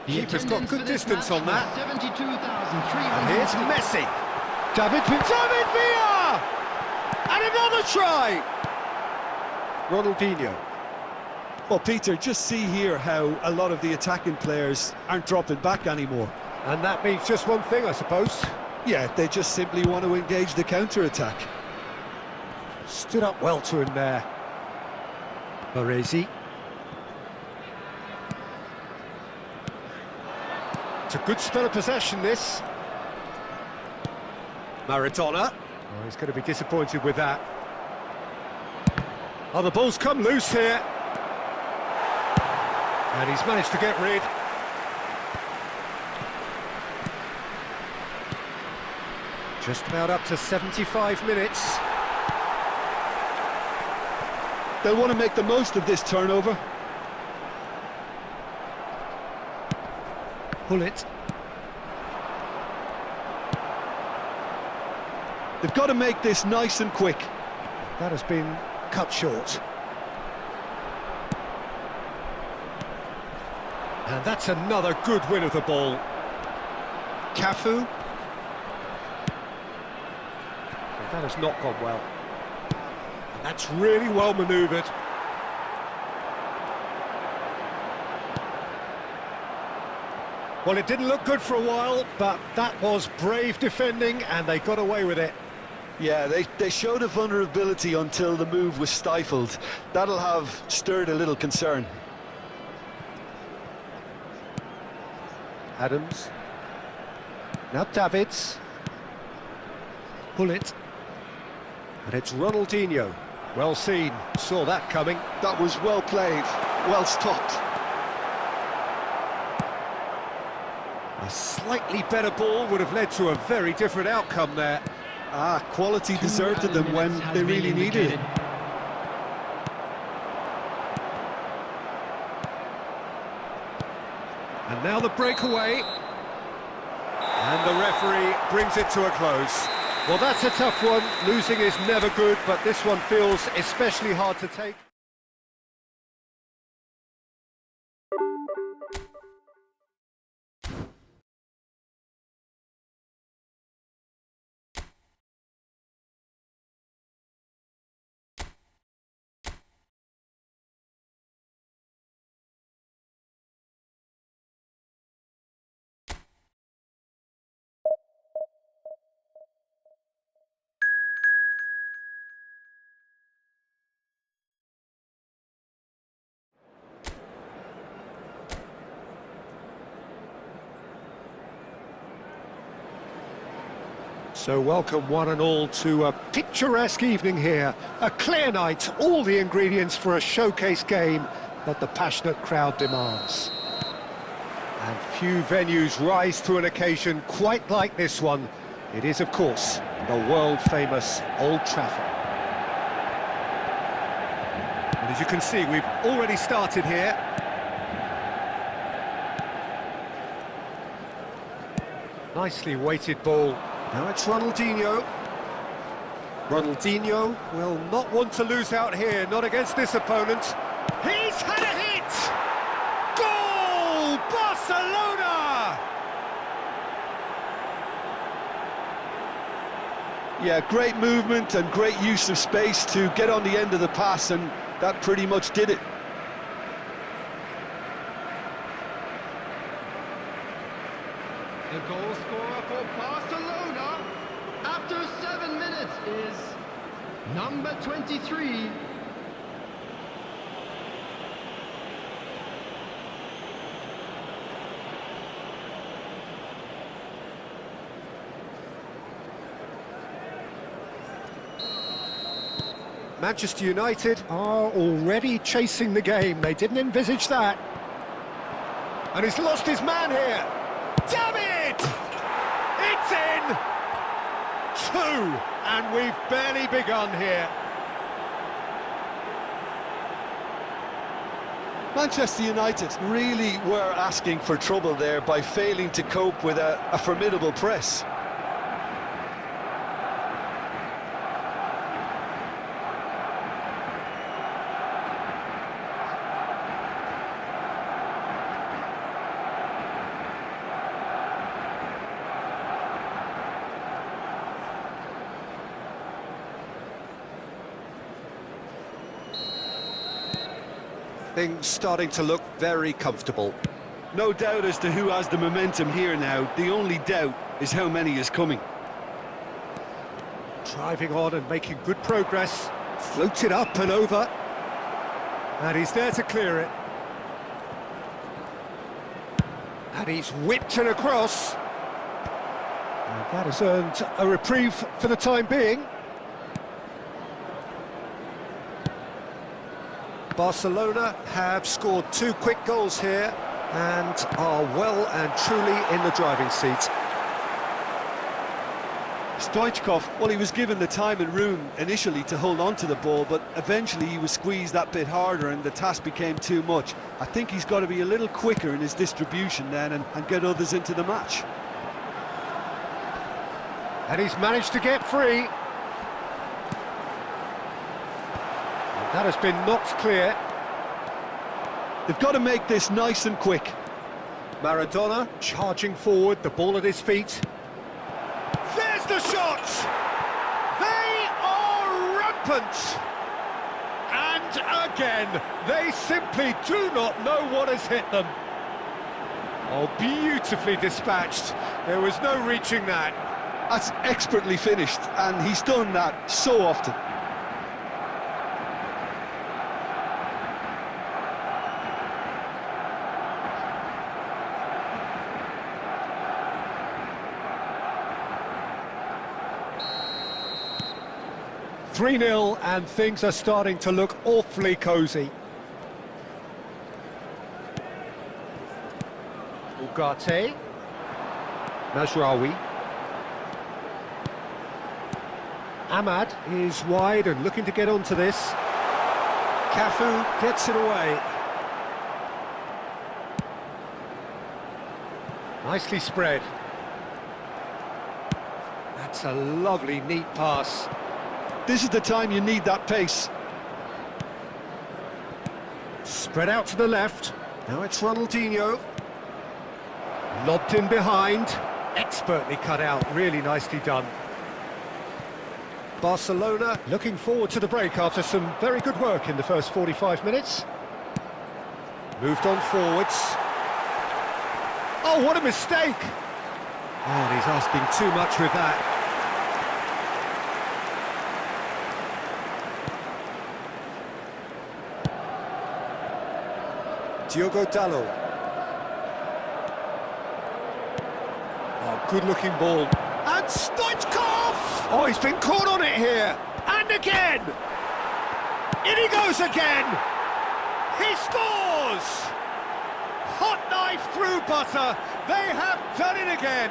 The Keeper's got attendance good for this distance match on that. was 72,300. And here's Messi. David Villa! And another try! Ronaldinho. Well, Peter, just see here how a lot of the attacking players aren't dropping back anymore. And that means just one thing, I suppose. Yeah, they just simply want to engage the counter-attack. Stood up well to him there. Baresi. It's a good spell of possession, this. Maradona. Oh, he's going to be disappointed with that. Oh, the ball's come loose here. And he's managed to get rid. Just about up to 75 minutes. They'll want to make the most of this turnover. Pull it. They've got to make this nice and quick. That has been cut short. And that's another good win of the ball. Cafu. That has not gone well. And that's really well manoeuvred. Well, it didn't look good for a while, but that was brave defending, and they got away with it. Yeah, they showed a vulnerability until the move was stifled. That'll have stirred a little concern. Adams. Now Davids. Pull it. And it's Ronaldinho. Well seen, saw that coming. That was well played, well stopped. A slightly better ball would have led to a very different outcome there. Ah, quality deserted them when they really needed it. And now the breakaway. And the referee brings it to a close. Well, that's a tough one. Losing is never good, but this one feels especially hard to take. So welcome one and all to a picturesque evening here. A clear night, all the ingredients for a showcase game that the passionate crowd demands. And few venues rise to an occasion quite like this one. It is, of course, the world-famous Old Trafford. And as you can see, we've already started here. Nicely weighted ball. Now it's Ronaldinho. Ronaldinho will not want to lose out here, not against this opponent. He's had a hit! Goal! Barcelona! Yeah, great movement and great use of space to get on the end of the pass, and that pretty much did it. goal scorer for Barcelona after 7 minutes is number 23. Manchester United are already chasing the game. They didn't envisage that. And he's lost his man here. Damn it! It's in! 2, and we've barely begun here. Manchester United really were asking for trouble there by failing to cope with a formidable press. Things starting to look very comfortable. No doubt as to who has the momentum here now. The only doubt is how many is coming. Driving on and making good progress. Floats it up and over. And he's there to clear it. And he's whipped it across. And that has earned a reprieve for the time being. Barcelona have scored 2 quick goals here and are well and truly in the driving seat. Stoichkov, well, he was given the time and room initially to hold on to the ball, but eventually he was squeezed that bit harder and the task became too much. I think he's got to be a little quicker in his distribution then and get others into the match. And he's managed to get free. That has been knocked clear. They've got to make this nice and quick. Maradona charging forward, the ball at his feet. There's the shot! They are rampant! And again, they simply do not know what has hit them. Oh, beautifully dispatched. There was no reaching that. That's expertly finished, and he's done that so often. "3-0, and things are starting to look awfully cosy. Ugarte. Mazraoui. Ahmad is wide and looking to get onto this. Cafu gets it away. Nicely spread. That's a lovely, neat pass. This is the time you need that pace. Spread out to the left. Now it's Ronaldinho. Lobbed in behind. Expertly cut out, really nicely done. Barcelona looking forward to the break after some very good work in the first 45 minutes. Moved on forwards. Oh, what a mistake! Oh, and he's asking too much with that. Diogo Dalot. Oh, good-looking ball. And Stoichkov! Oh, he's been caught on it here. And again! In he goes again! He scores! Hot knife through butter. They have done it again.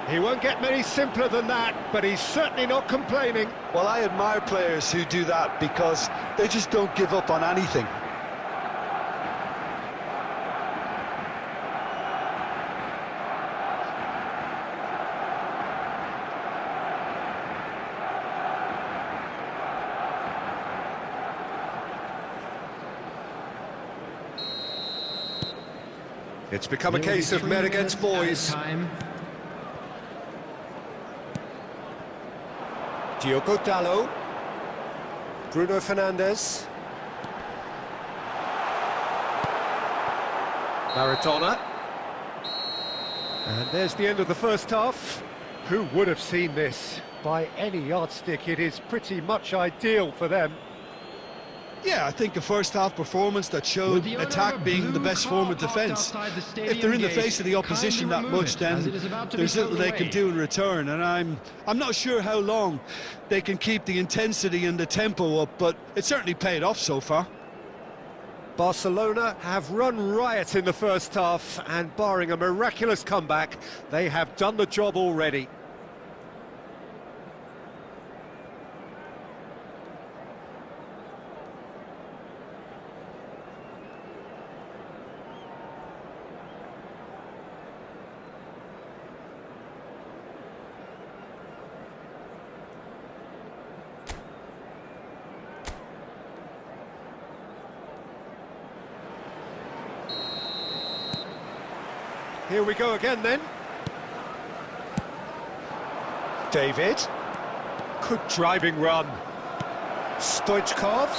He won't get many simpler than that, but he's certainly not complaining. Well, I admire players who do that because they just don't give up on anything. It's become a case of men against boys. Diogo Dalot. Bruno Fernandes. Maradona. And there's the end of the first half. Who would have seen this? By any yardstick, it is pretty much ideal for them. Yeah, I think a first-half performance that showed attack being the best form of defence. If they're in the face of the opposition that much, then there's little they can do in return, and I'm not sure how long they can keep the intensity and the tempo up, but it certainly paid off so far. Barcelona have run riot in the first half, and barring a miraculous comeback, they have done the job already. Here we go again then. David. Good driving run. Stoichkov.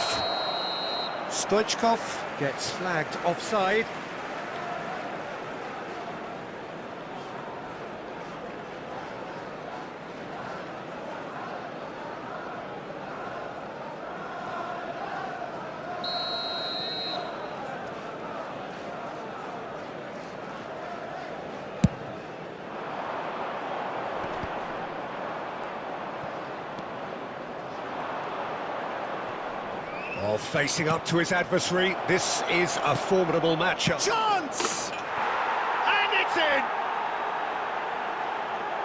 Stoichkov gets flagged offside. Well, facing up to his adversary, this is a formidable matchup. Chance! And it's in!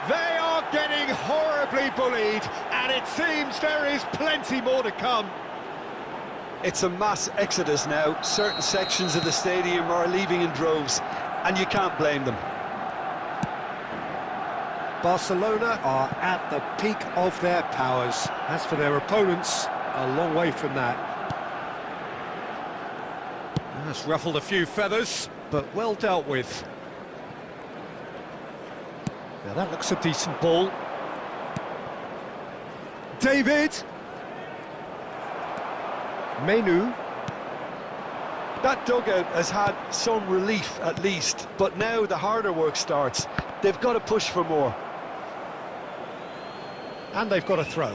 They are getting horribly bullied, and it seems there is plenty more to come. It's a mass exodus now. Certain sections of the stadium are leaving in droves, and you can't blame them. Barcelona are at the peak of their powers. As for their opponents, a long way from that. That's ruffled a few feathers, but well dealt with. Now that looks a decent ball. David! Menu. That dugout has had some relief at least, but now the harder work starts. They've got to push for more. And they've got a throw.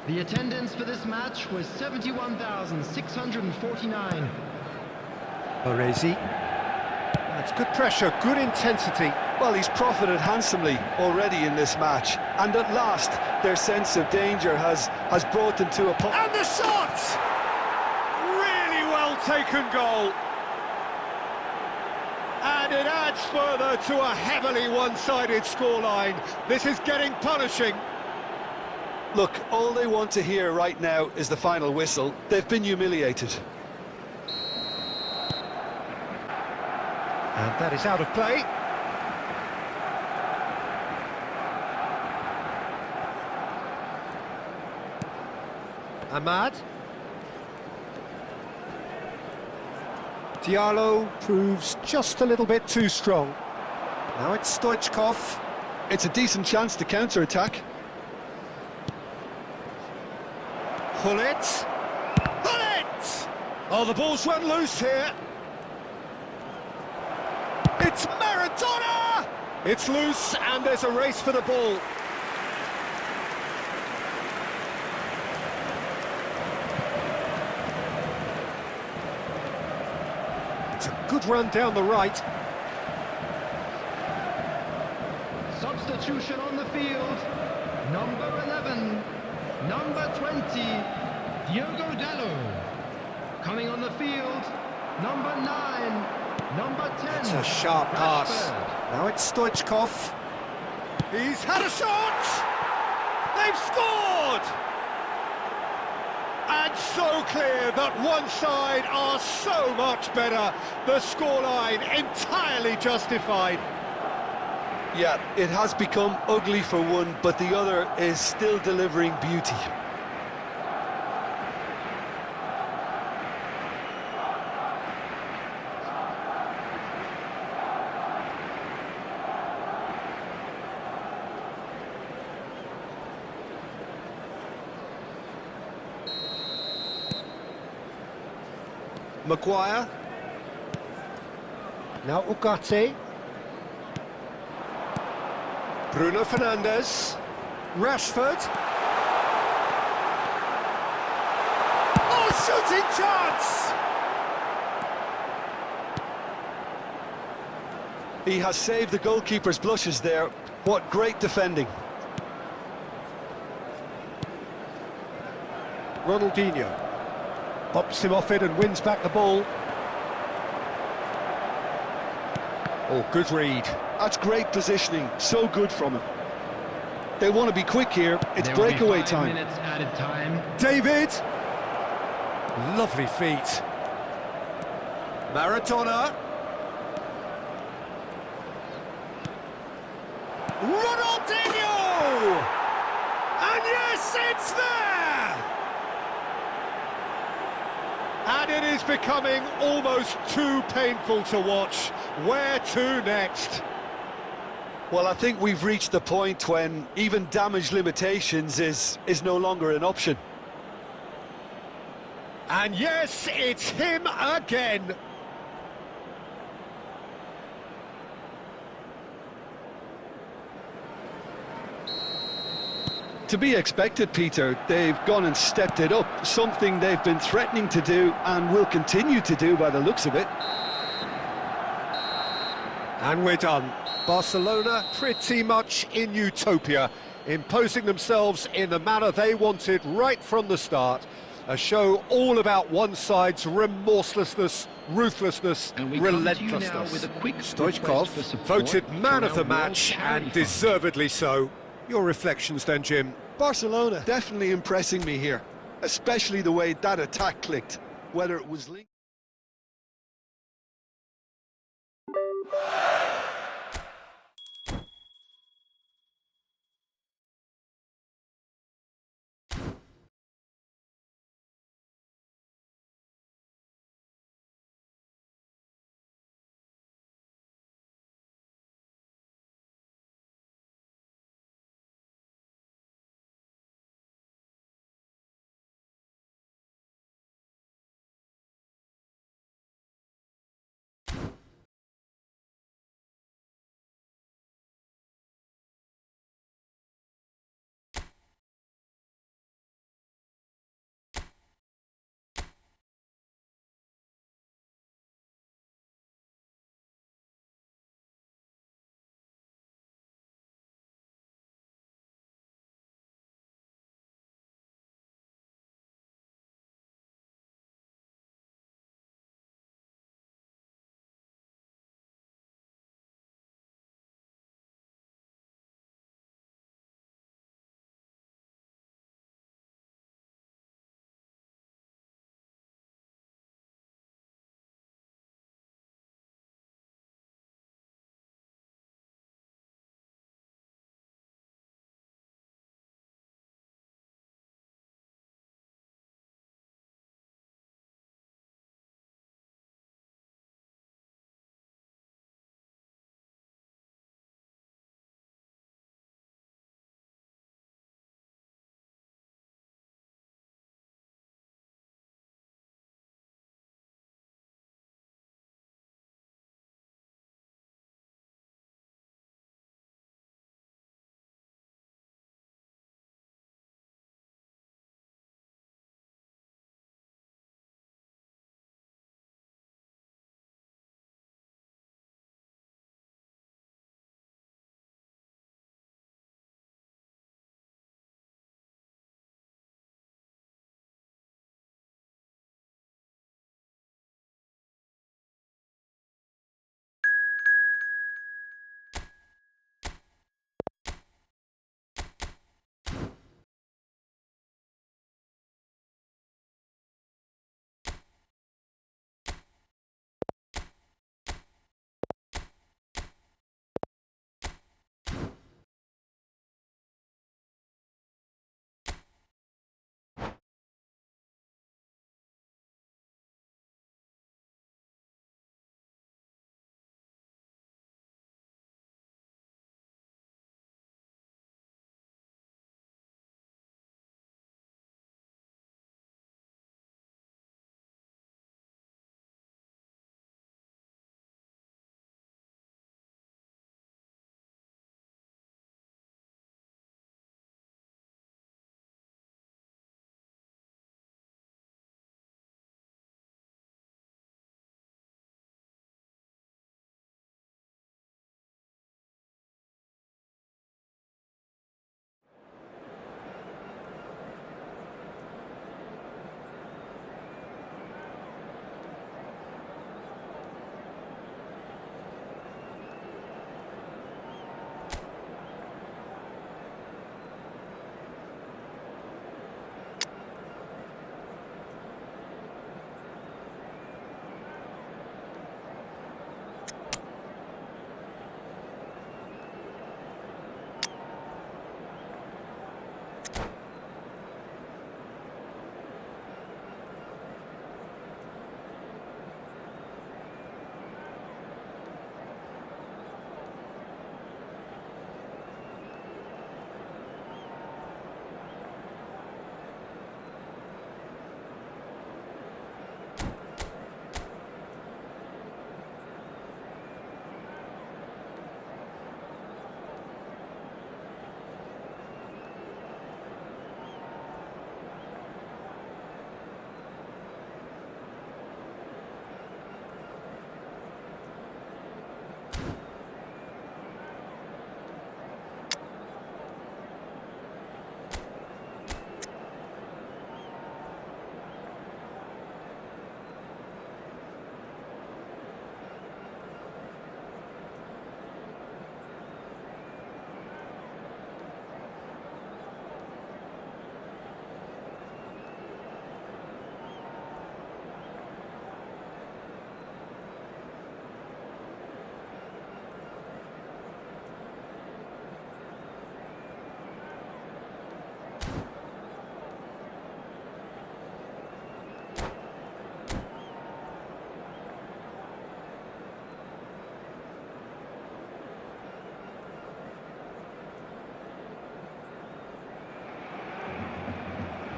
The attendance for this match was 71,649. Baresi. That's good pressure, good intensity. Well, he's profited handsomely already in this match, and at last their sense of danger has brought them to a point. And the shot! Really well taken goal. And it adds further to a heavily one-sided scoreline. This is getting punishing. Look, all they want to hear right now is the final whistle. They've been humiliated. And that is out of play. Ahmad. Diallo proves just a little bit too strong. Now it's Stoichkov. It's a decent chance to counter-attack. Hullet! Hullet! Oh, the ball's run loose here. It's Maradona! It's loose and there's a race for the ball. It's a good run down the right. Substitution on the field. Number 11. Number 20, Diogo Dallo. Coming on the field, number 9, number 10. It's a sharp pass. Now it's Stoichkov. He's had a shot! They've scored! And so clear that one side are so much better. The scoreline entirely justified. Yeah, it has become ugly for one, but the other is still delivering beauty. Maguire. Now Ugarte. Bruno Fernandes. Rashford. Oh, shooting chance! He has saved the goalkeeper's blushes there. What great defending. Ronaldinho bops him off it and wins back the ball. Oh, good read. That's great positioning, so good from him. They want to be quick here, it's There will be breakaway 5 time. minutes added time. David. Lovely feet. Maradona. Ronaldinho! And yes, it's there! And it is becoming almost too painful to watch. Where to next? Well, I think we've reached the point when even damage limitations is no longer an option. And yes, it's him again. To be expected, Peter. They've gone and stepped it up, something they've been threatening to do and will continue to do by the looks of it. And we're done. Barcelona pretty much in utopia, imposing themselves in the manner they wanted right from the start. A show all about one side's remorselessness, ruthlessness, And we come to you now relentlessness. with a quick Stoichkov request for support voted man to of the our World match, Charity and Fund. deservedly so. Your reflections then, Jim? Barcelona definitely impressing me here, especially the way that attack clicked, whether it was linked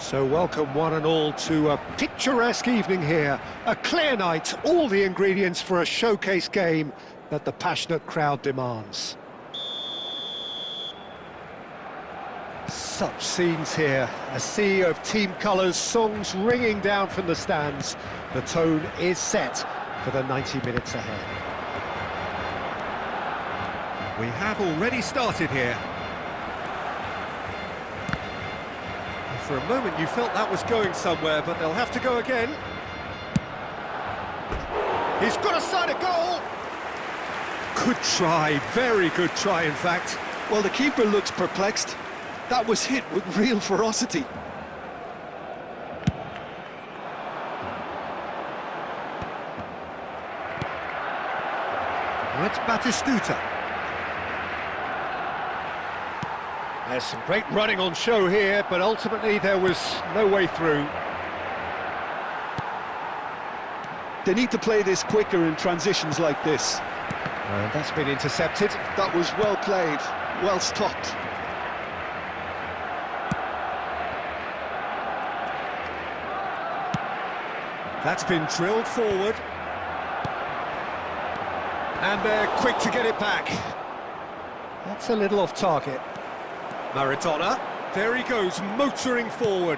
So welcome one and all to a picturesque evening here. A clear night, all the ingredients for a showcase game that the passionate crowd demands. Such scenes here, a sea of team colours, songs ringing down from the stands. The tone is set for the 90 minutes ahead. We have already started here. For a moment you felt that was going somewhere, but they'll have to go again. He's got a side of goal! Good try, very good try in fact. Well, the keeper looks perplexed. That was hit with real ferocity. It's Batistuta. There's some great running on show here, but ultimately there was no way through. They need to play this quicker in transitions like this. And that's been intercepted. That was well played, well stopped. That's been drilled forward. And they're quick to get it back. That's a little off target. Maradona, there he goes, motoring forward.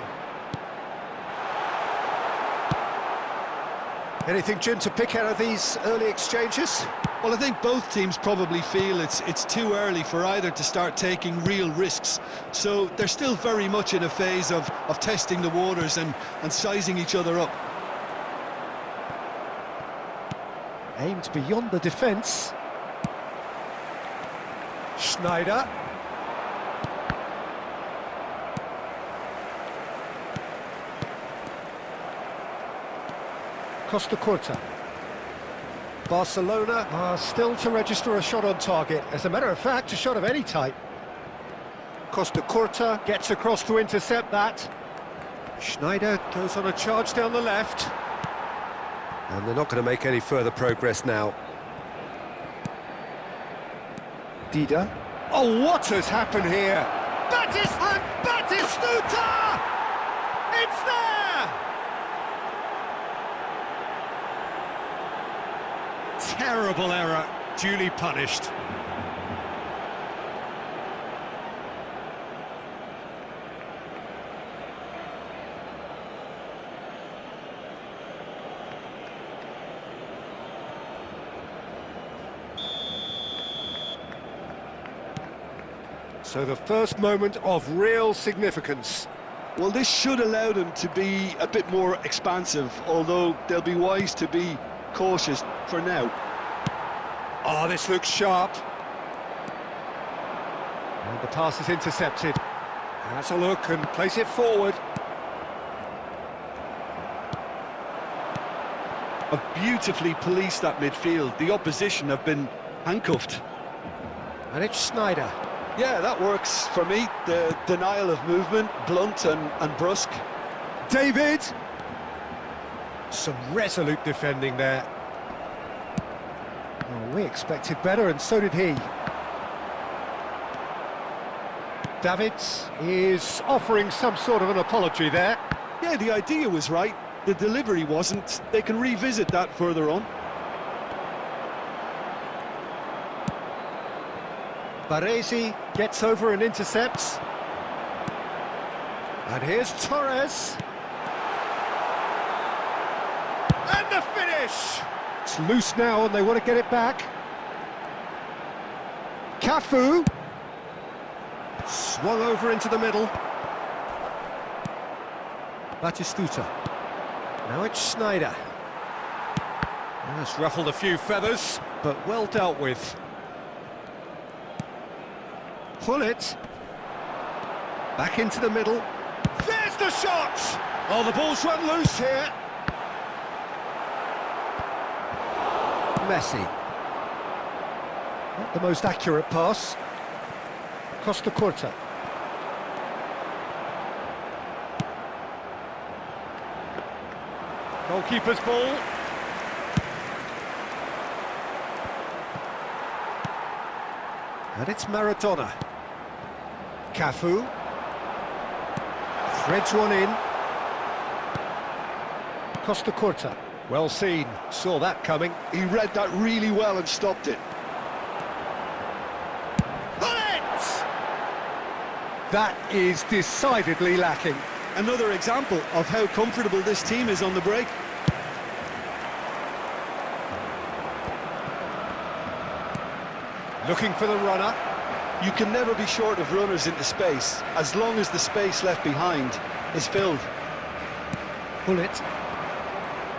Anything, Jim, to pick out of these early exchanges? Well, I think both teams probably feel it's too early for either to start taking real risks. So they're still very much in a phase of testing the waters and sizing each other up. Aimed beyond the defence. Schneider. Costa Curta. Barcelona are still to register a shot on target. As a matter of fact, a shot of any type. Costa Curta gets across to intercept that. Schneider goes on a charge down the left. And they're not going to make any further progress now. Dida. Oh, what has happened here? Batistuta! It's there! Terrible error, duly punished. So the first moment of real significance. Well, this should allow them to be a bit more expansive, although they'll be wise to be cautious for now. Oh, this looks sharp. And the pass is intercepted. Has a look and place it forward. Have beautifully policed that midfield. The opposition have been handcuffed. And it's Schneider. Yeah, that works for me. The denial of movement, blunt and brusque. David! Some resolute defending there. Oh, we expected better, and so did he. Davids is offering some sort of an apology there. Yeah, the idea was right. The delivery wasn't. They can revisit that further on. Baresi gets over and intercepts. And here's Torres. And the finish! It's loose now and they want to get it back. Cafu. Swung over into the middle. Batistuta. Now it's Schneider. That's ruffled a few feathers, but well dealt with. Pull it. Back into the middle. There's the shot! Oh, the ball's run loose here. Messi. Not the most accurate pass. Costa Curta. Goalkeeper's ball. And it's Maradona. Cafu. Threads one in. Costa Curta. Well seen, saw that coming. He read that really well and stopped it. Bullets! That is decidedly lacking. Another example of how comfortable this team is on the break. Looking for the runner. You can never be short of runners into space, as long as the space left behind is filled. Pull it.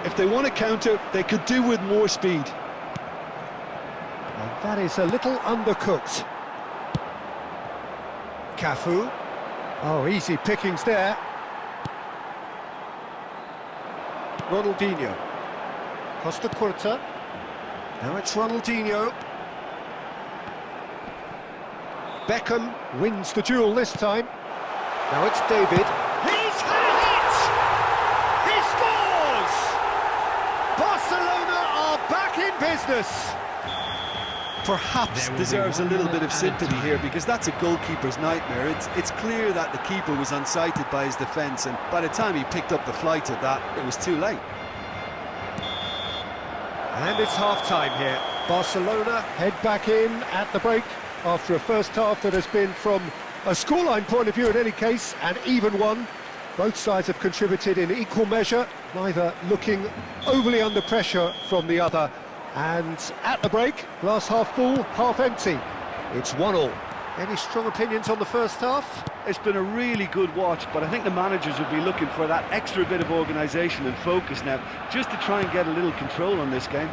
If they want to counter, they could do with more speed. And that is a little undercooked. Cafu. Oh, easy pickings there. Ronaldinho. Costa Curta. Now it's Ronaldinho. Beckham wins the duel this time. Now it's David. He's had a hit! He scores! Barcelona are back in business. Perhaps deserves a little bit of sympathy here, because that's a goalkeeper's nightmare. It's clear that the keeper was unsighted by his defence, and by the time he picked up the flight of that, it was too late. And it's half-time here. Barcelona head back in at the break after a first half that has been, from a scoreline point of view in any case, an even one. Both sides have contributed in equal measure, neither looking overly under pressure from the other. And at the break, glass half full, half empty. It's 1-1. Any strong opinions on the first half? It's been a really good watch, but I think the managers will be looking for that extra bit of organisation and focus now, just to try and get a little control on this game.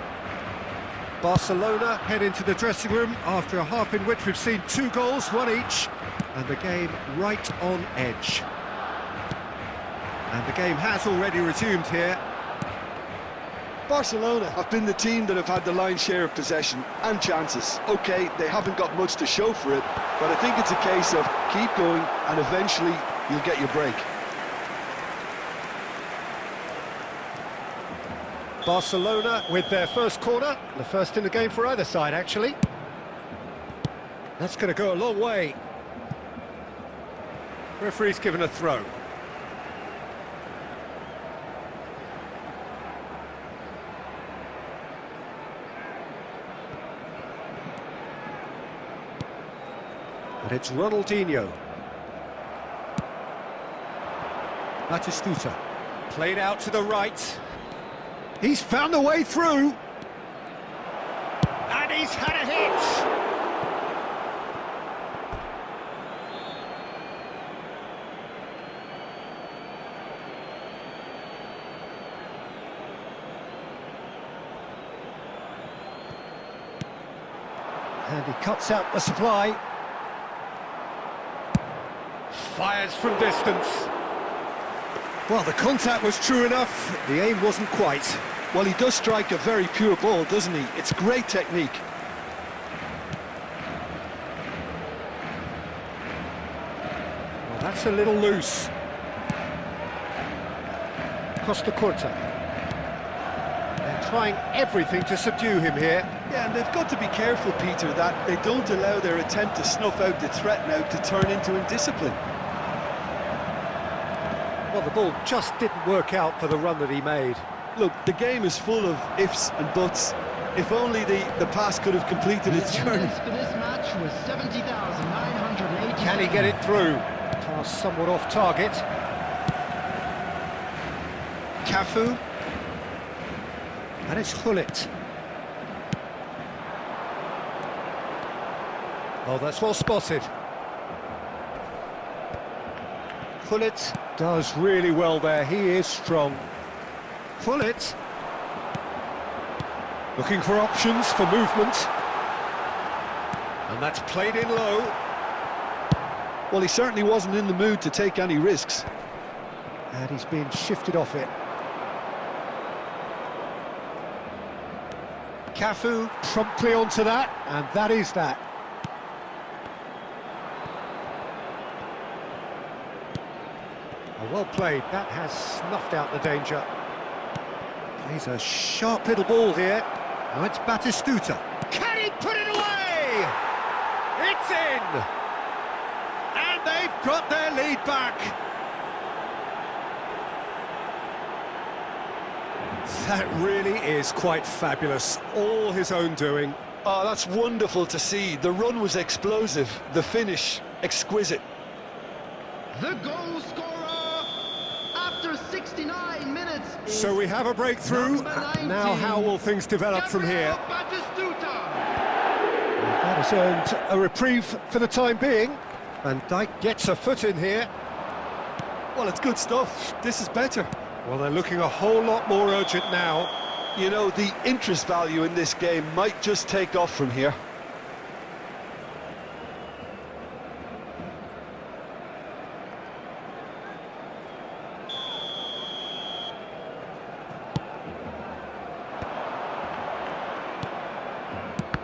Barcelona head into the dressing room after a half in which we've seen 2 goals, 1 each, and the game right on edge. And the game has already resumed here. Barcelona have been the team that have had the lion's share of possession and chances. OK, they haven't got much to show for it, but I think it's a case of keep going and eventually you'll get your break. Barcelona with their first corner, the first in the game for either side, actually. That's going to go a long way. Referee's given a throw. And it's Ronaldinho. Batistuta. Played out to the right. He's found a way through. And he's had a hit! And he cuts out the supply. Fires from distance. Well, the contact was true enough, the aim wasn't quite. Well, he does strike a very pure ball, doesn't he? It's great technique. Well, that's a little loose. Costa Curta. They're trying everything to subdue him here. Yeah, and they've got to be careful, Peter, that they don't allow their attempt to snuff out the threat now to turn into indiscipline. Well, the ball just didn't work out for the run that he made. Look, the game is full of ifs and buts. If only the pass could have completed its journey. For this match was 70,980. Can he get it through? Pass somewhat off target. Cafu. And it's Hullet. Oh, that's well spotted. Hullet does really well there, he is strong. Hullet. Looking for options for movement. And that's played in low. Well, he certainly wasn't in the mood to take any risks. And he's been shifted off it. Cafu promptly onto that, and that is that. Well played, that has snuffed out the danger. Plays a sharp little ball here. Now it's Batistuta. Can he put it away? It's in! And they've got their lead back. That really is quite fabulous. All his own doing. Oh, that's wonderful to see. The run was explosive, the finish exquisite. The goal scorer after 69 minutes is So we have a breakthrough. number 19, Now how will things develop from here? That has earned a reprieve for the time being. Van Dijk gets a foot in here. Well, it's good stuff. This is better. Well, they're looking a whole lot more urgent now. You know, the interest value in this game might just take off from here.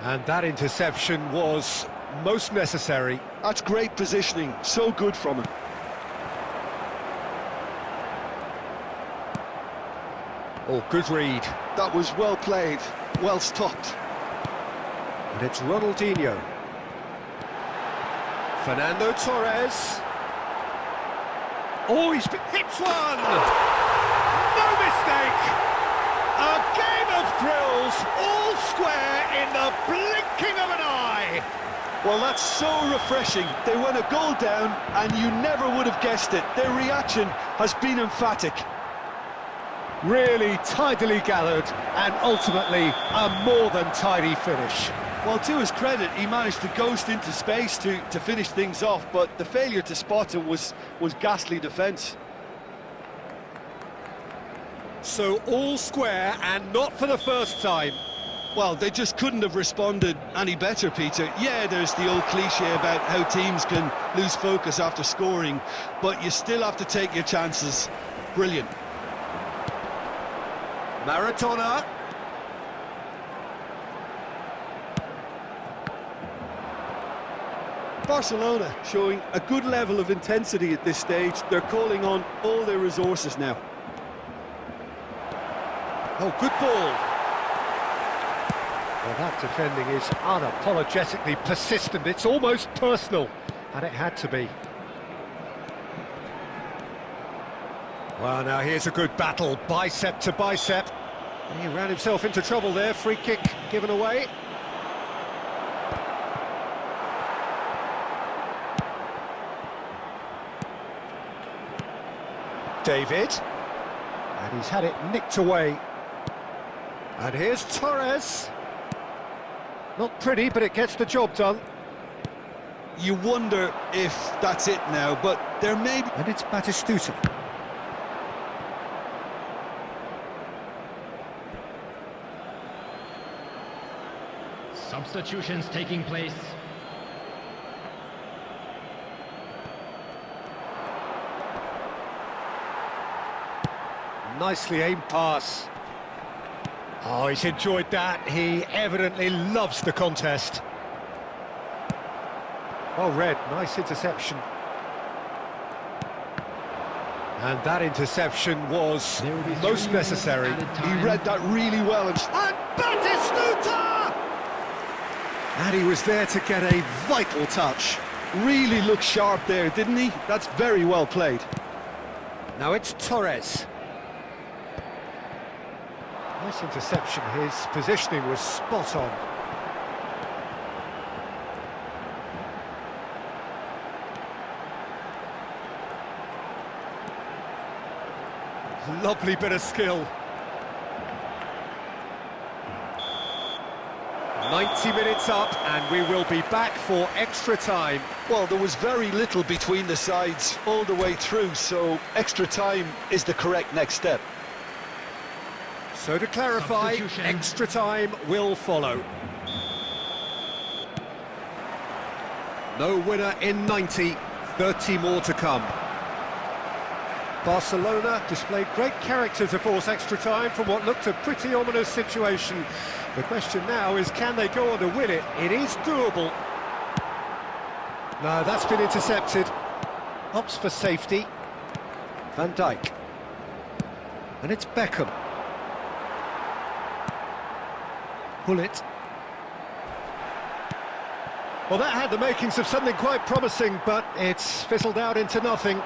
And that interception was most necessary. That's great positioning, so good from him. Oh, good read. That was well played, well stopped. And it's Ronaldinho. Fernando Torres. Oh, hits one! No mistake! A game of thrills, all square in the blinking of an eye! Well, that's so refreshing. They went a goal down, and you never would have guessed it. Their reaction has been emphatic. Really tidily gathered, and ultimately a more than tidy finish. Well, to his credit, he managed to ghost into space to finish things off, but the failure to spot him was ghastly defence. So all square, and not for the first time. Well, they just couldn't have responded any better, Peter. Yeah, there's the old cliche about how teams can lose focus after scoring, but you still have to take your chances. Brilliant. Maradona. Barcelona showing a good level of intensity at this stage. They're calling on all their resources now. Oh, good ball. Well, that defending is unapologetically persistent. It's almost personal, and it had to be. Well, now here's a good battle, bicep to bicep. He ran himself into trouble there, free kick given away. David, and he's had it nicked away. And here's Torres. Not pretty, but it gets the job done. You wonder if that's it now, but there may be... And it's Batistuta. Substitutions taking place. Nicely aimed pass. Oh, he's enjoyed that. He evidently loves the contest. Well read, nice interception. And that interception was most necessary. He read that really well. And Batistuta! And he was there to get a vital touch. Really looked sharp there, didn't he? That's very well played. Now it's Torres. Nice interception, his positioning was spot on. Lovely bit of skill. 90 minutes up, and we will be back for extra time. Well, there was very little between the sides all the way through, so extra time is the correct next step. So to clarify, extra time will follow. No winner in 90, 30 more to come. Barcelona displayed great character to force extra time from what looked a pretty ominous situation. The question now is, can they go on to win it? It is doable. No, that's been intercepted. Opts for safety. Van Dijk. And it's Beckham. Bullet. Well, that had the makings of something quite promising, but it's fizzled out into nothing.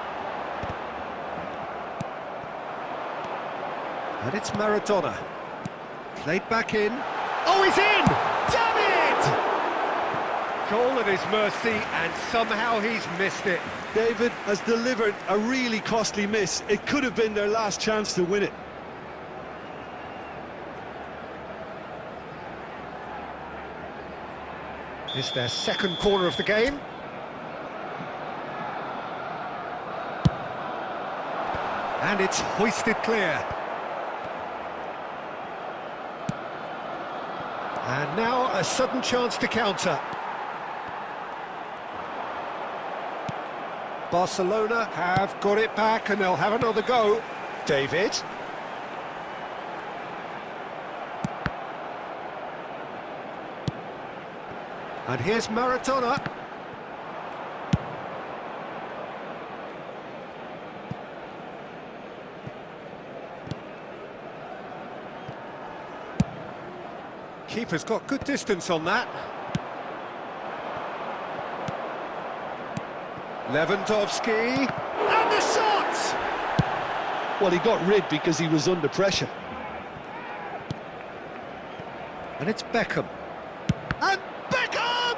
And it's Maradona. Played back in. Oh, he's in! David! Goal at his mercy, and somehow he's missed it. David has delivered a really costly miss. It could have been their last chance to win it. It's their second corner of the game. And it's hoisted clear. And now a sudden chance to counter. Barcelona have got it back and they'll have another go. David. And here's Maradona. Keeper's got good distance on that. Lewandowski. And the shot! Well, he got rid because he was under pressure. And it's Beckham. And Beckham!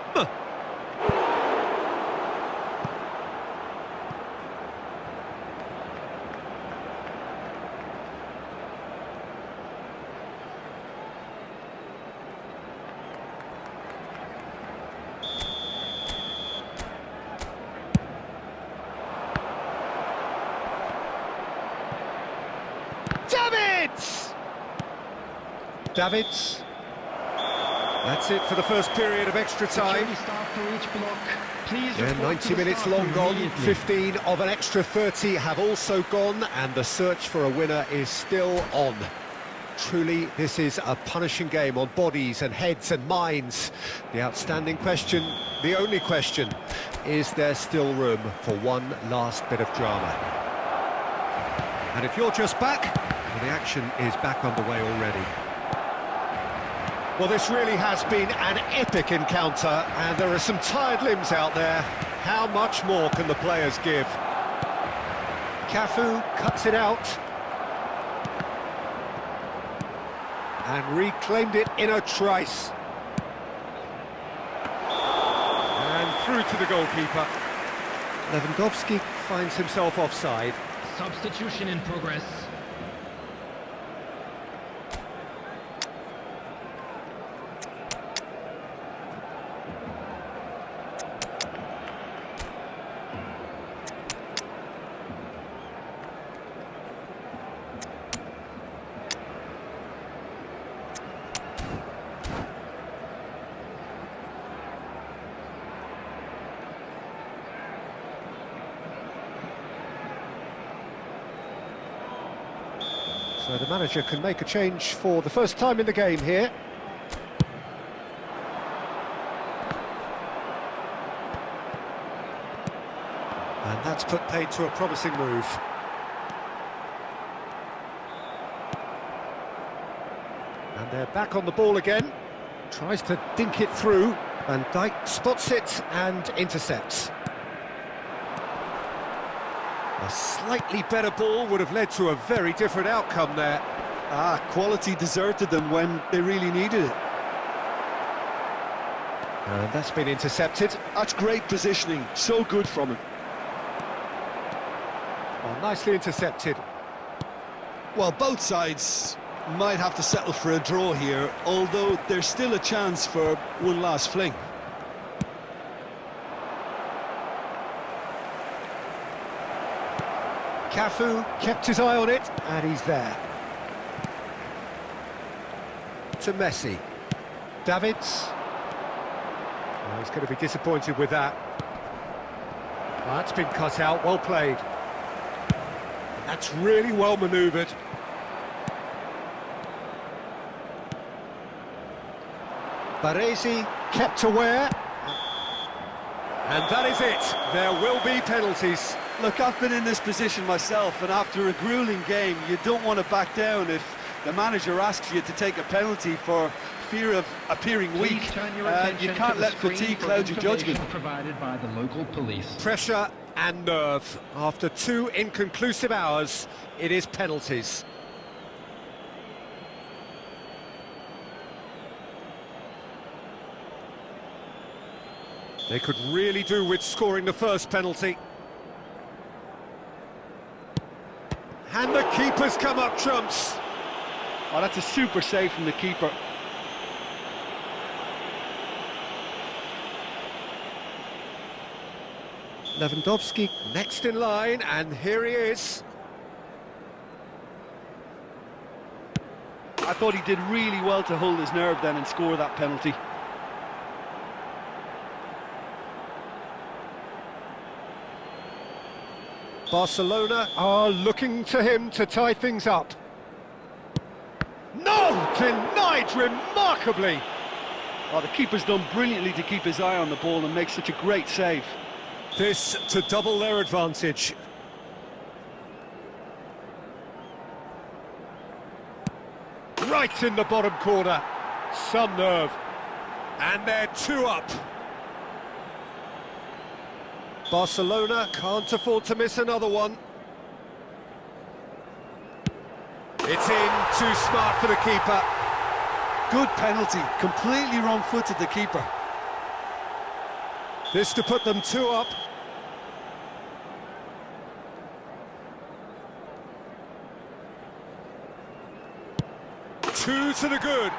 Davids. That's it for the first period of extra time. Yeah, 90 minutes long gone, 15 of an extra 30 have also gone, and the search for a winner is still on. Truly, this is a punishing game on bodies and heads and minds. The outstanding question, the only question, is there still room for one last bit of drama? And if you're just back, well, the action is back underway already. Well, this really has been an epic encounter, and there are some tired limbs out there. How much more can the players give? Cafu cuts it out. And reclaimed it in a trice. And through to the goalkeeper. Lewandowski finds himself offside. Substitution in progress. So the manager can make a change for the first time in the game here. And that's put paid to a promising move. And they're back on the ball again. Tries to dink it through. Van Dijk spots it and intercepts. A slightly better ball would have led to a very different outcome there. Quality deserted them when they really needed it. And that's been intercepted. That's great positioning, so good from him. Oh, nicely intercepted. Well, both sides might have to settle for a draw here, although there's still a chance for one last fling. Cafu kept his eye on it, and he's there. To Messi. Davids. Oh, he's going to be disappointed with that. Oh, that's been cut out, well played. That's really well manoeuvred. Baresi kept aware. And that is it. There will be penalties. Look, I've been in this position myself, and after a gruelling game, you don't want to back down if the manager asks you to take a penalty for fear of appearing weak. You can't let fatigue cloud your judgment. Provided by the local police. Pressure and nerve. After 2 inconclusive hours, it is penalties. They could really do with scoring the first penalty. And the keeper's come up trumps. Oh, that's a super save from the keeper. Lewandowski next in line, and here he is. I thought he did really well to hold his nerve then and score that penalty. Barcelona are looking to him to tie things up. No! Denied remarkably! Oh, the keeper's done brilliantly to keep his eye on the ball and make such a great save. This to double their advantage. Right in the bottom corner. Some nerve. And they're 2 up. Barcelona can't afford to miss another one. It's in, too smart for the keeper. Good penalty, completely wrong-footed the keeper. This to put them 2 up. Two to the good.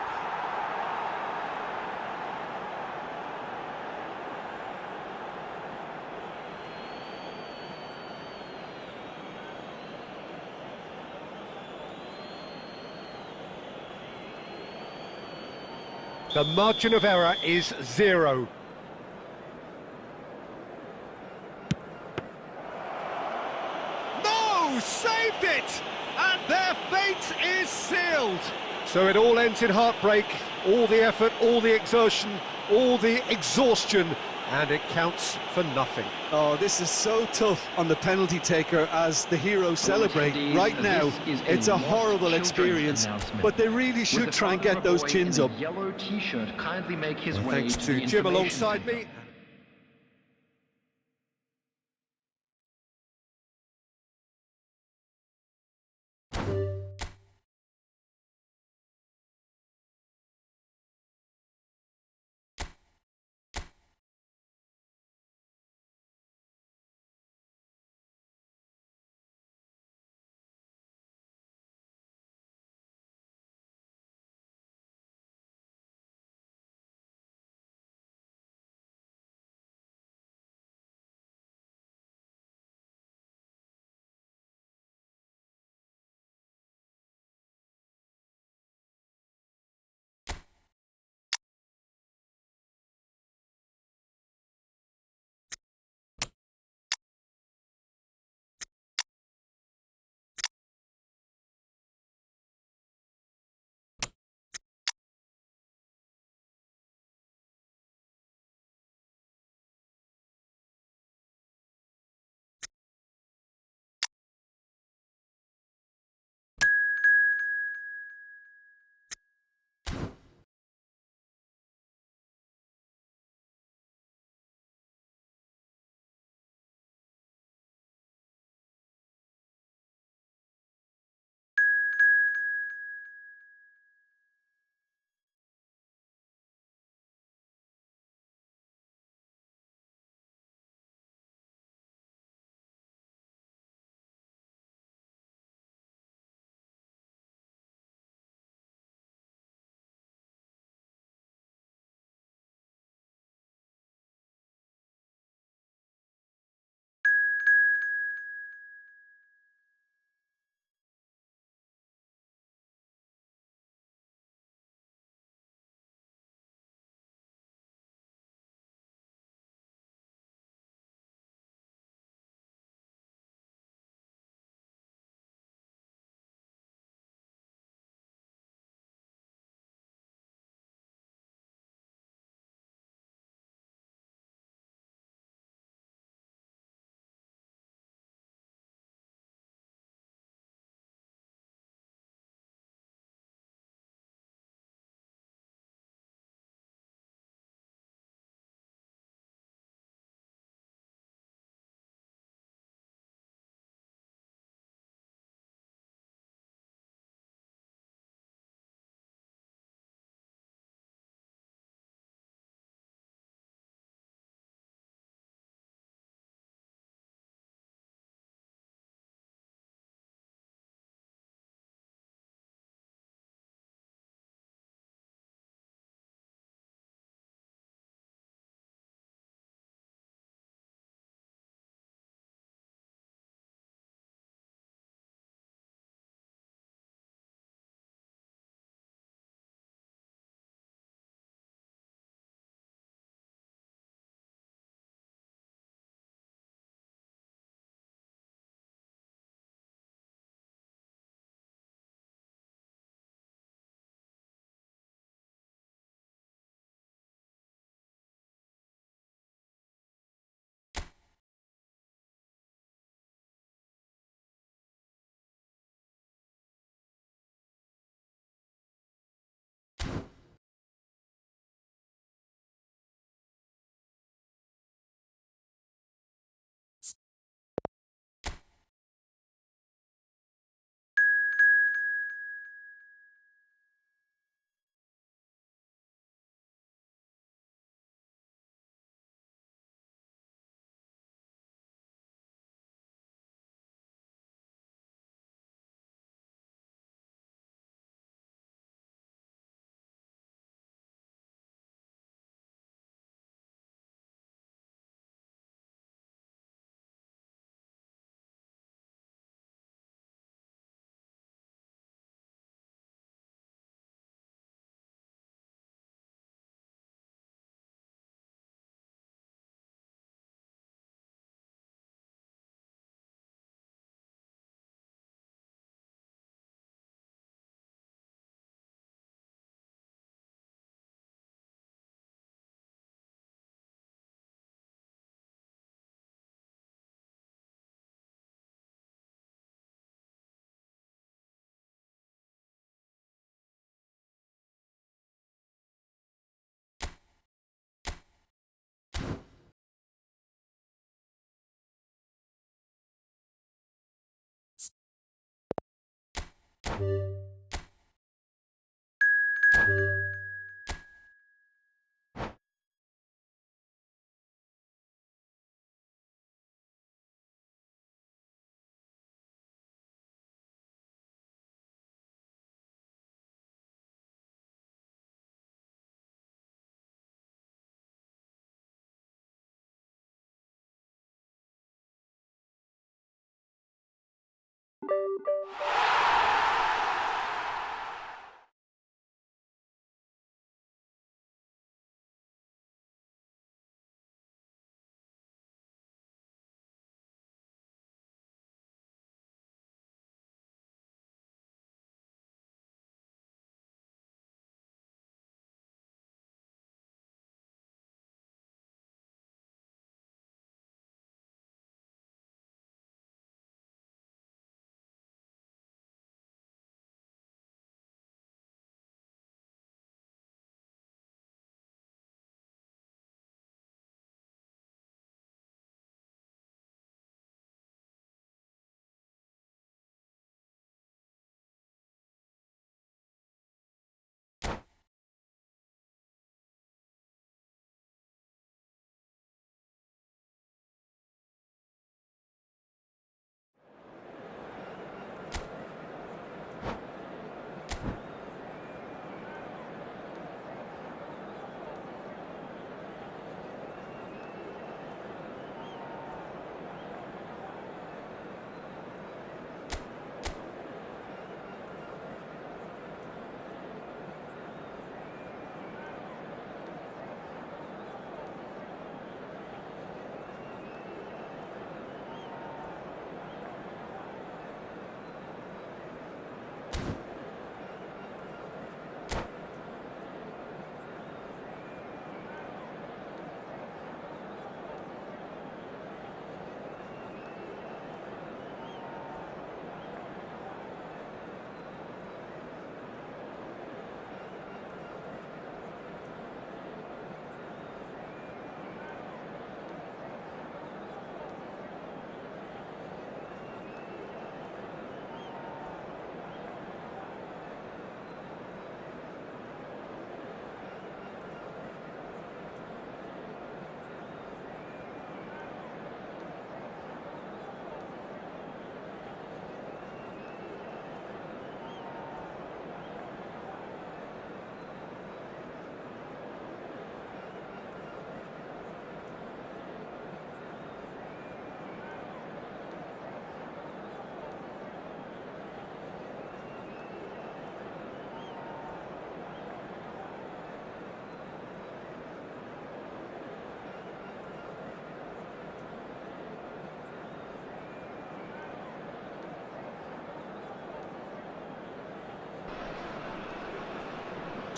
The margin of error is 0. No! Saved it! And their fate is sealed! So it all ends in heartbreak, all the effort, all the exertion, all the exhaustion, and it counts for nothing. Oh, this is so tough on the penalty taker as the heroes celebrate. Right now, it's a horrible experience, but they really should try and get those chins up. Yellow t-shirt kindly make his way Thanks to to the Jim information alongside centre. me.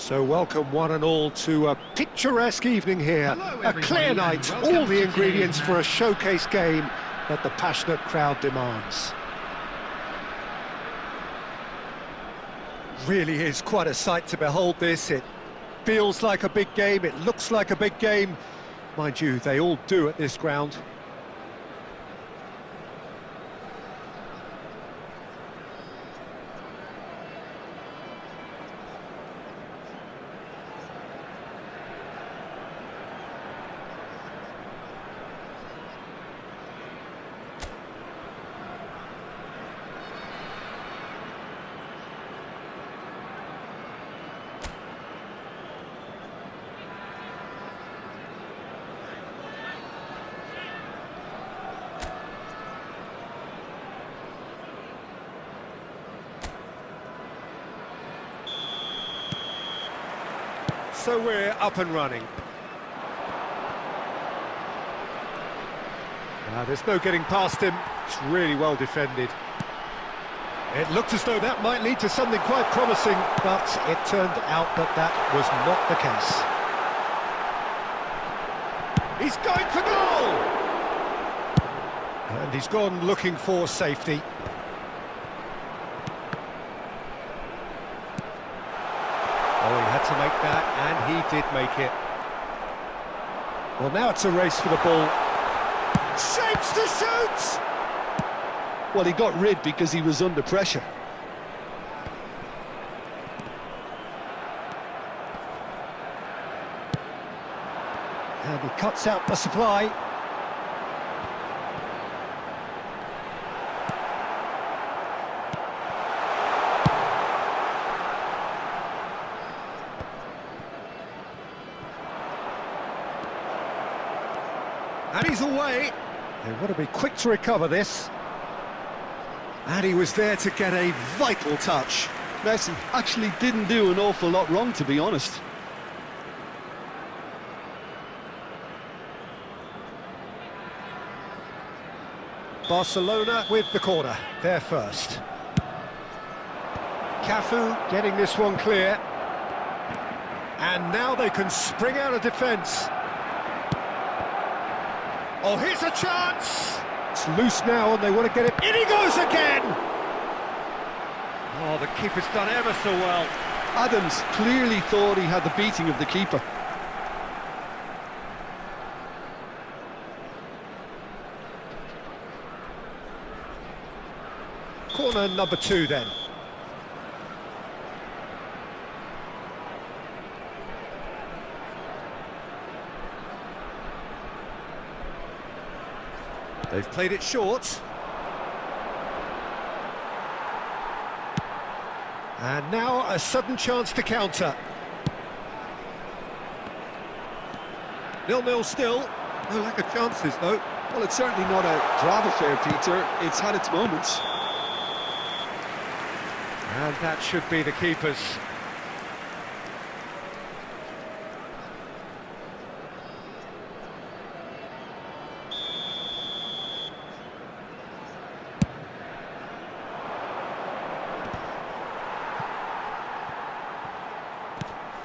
So welcome one and all to a picturesque evening here. Hello, A everybody, clear and night, welcome all the to ingredients today's for a match. showcase game that the passionate crowd demands. Really is quite a sight to behold this. It feels like a big game, it looks like a big game. Mind you, they all do at this ground. So we're up and running. There's no getting past him. It's really well defended. It looked as though that might lead to something quite promising, but it turned out that that was not the case. He's going for goal! And he's gone looking for safety. Oh, he had to make that, and he did make it. Well, now it's a race for the ball. Shapes to shoot! Well, he got rid because he was under pressure. And he cuts out the supply. And he's away. They want to be quick to recover this. And he was there to get a vital touch. Messi actually didn't do an awful lot wrong, to be honest. Barcelona with the corner, they're first. Cafu getting this one clear. And now they can spring out of defence. Oh, here's a chance! It's loose now and they want to get it. In he goes again! Oh, the keeper's done ever so well. Adams clearly thought he had the beating of the keeper. Corner number 2 then. They've played it short. And now a sudden chance to counter. 0-0 still. No lack of chances though. Well, it's certainly not a drab affair, Peter. It's had its moments. And that should be the keeper's.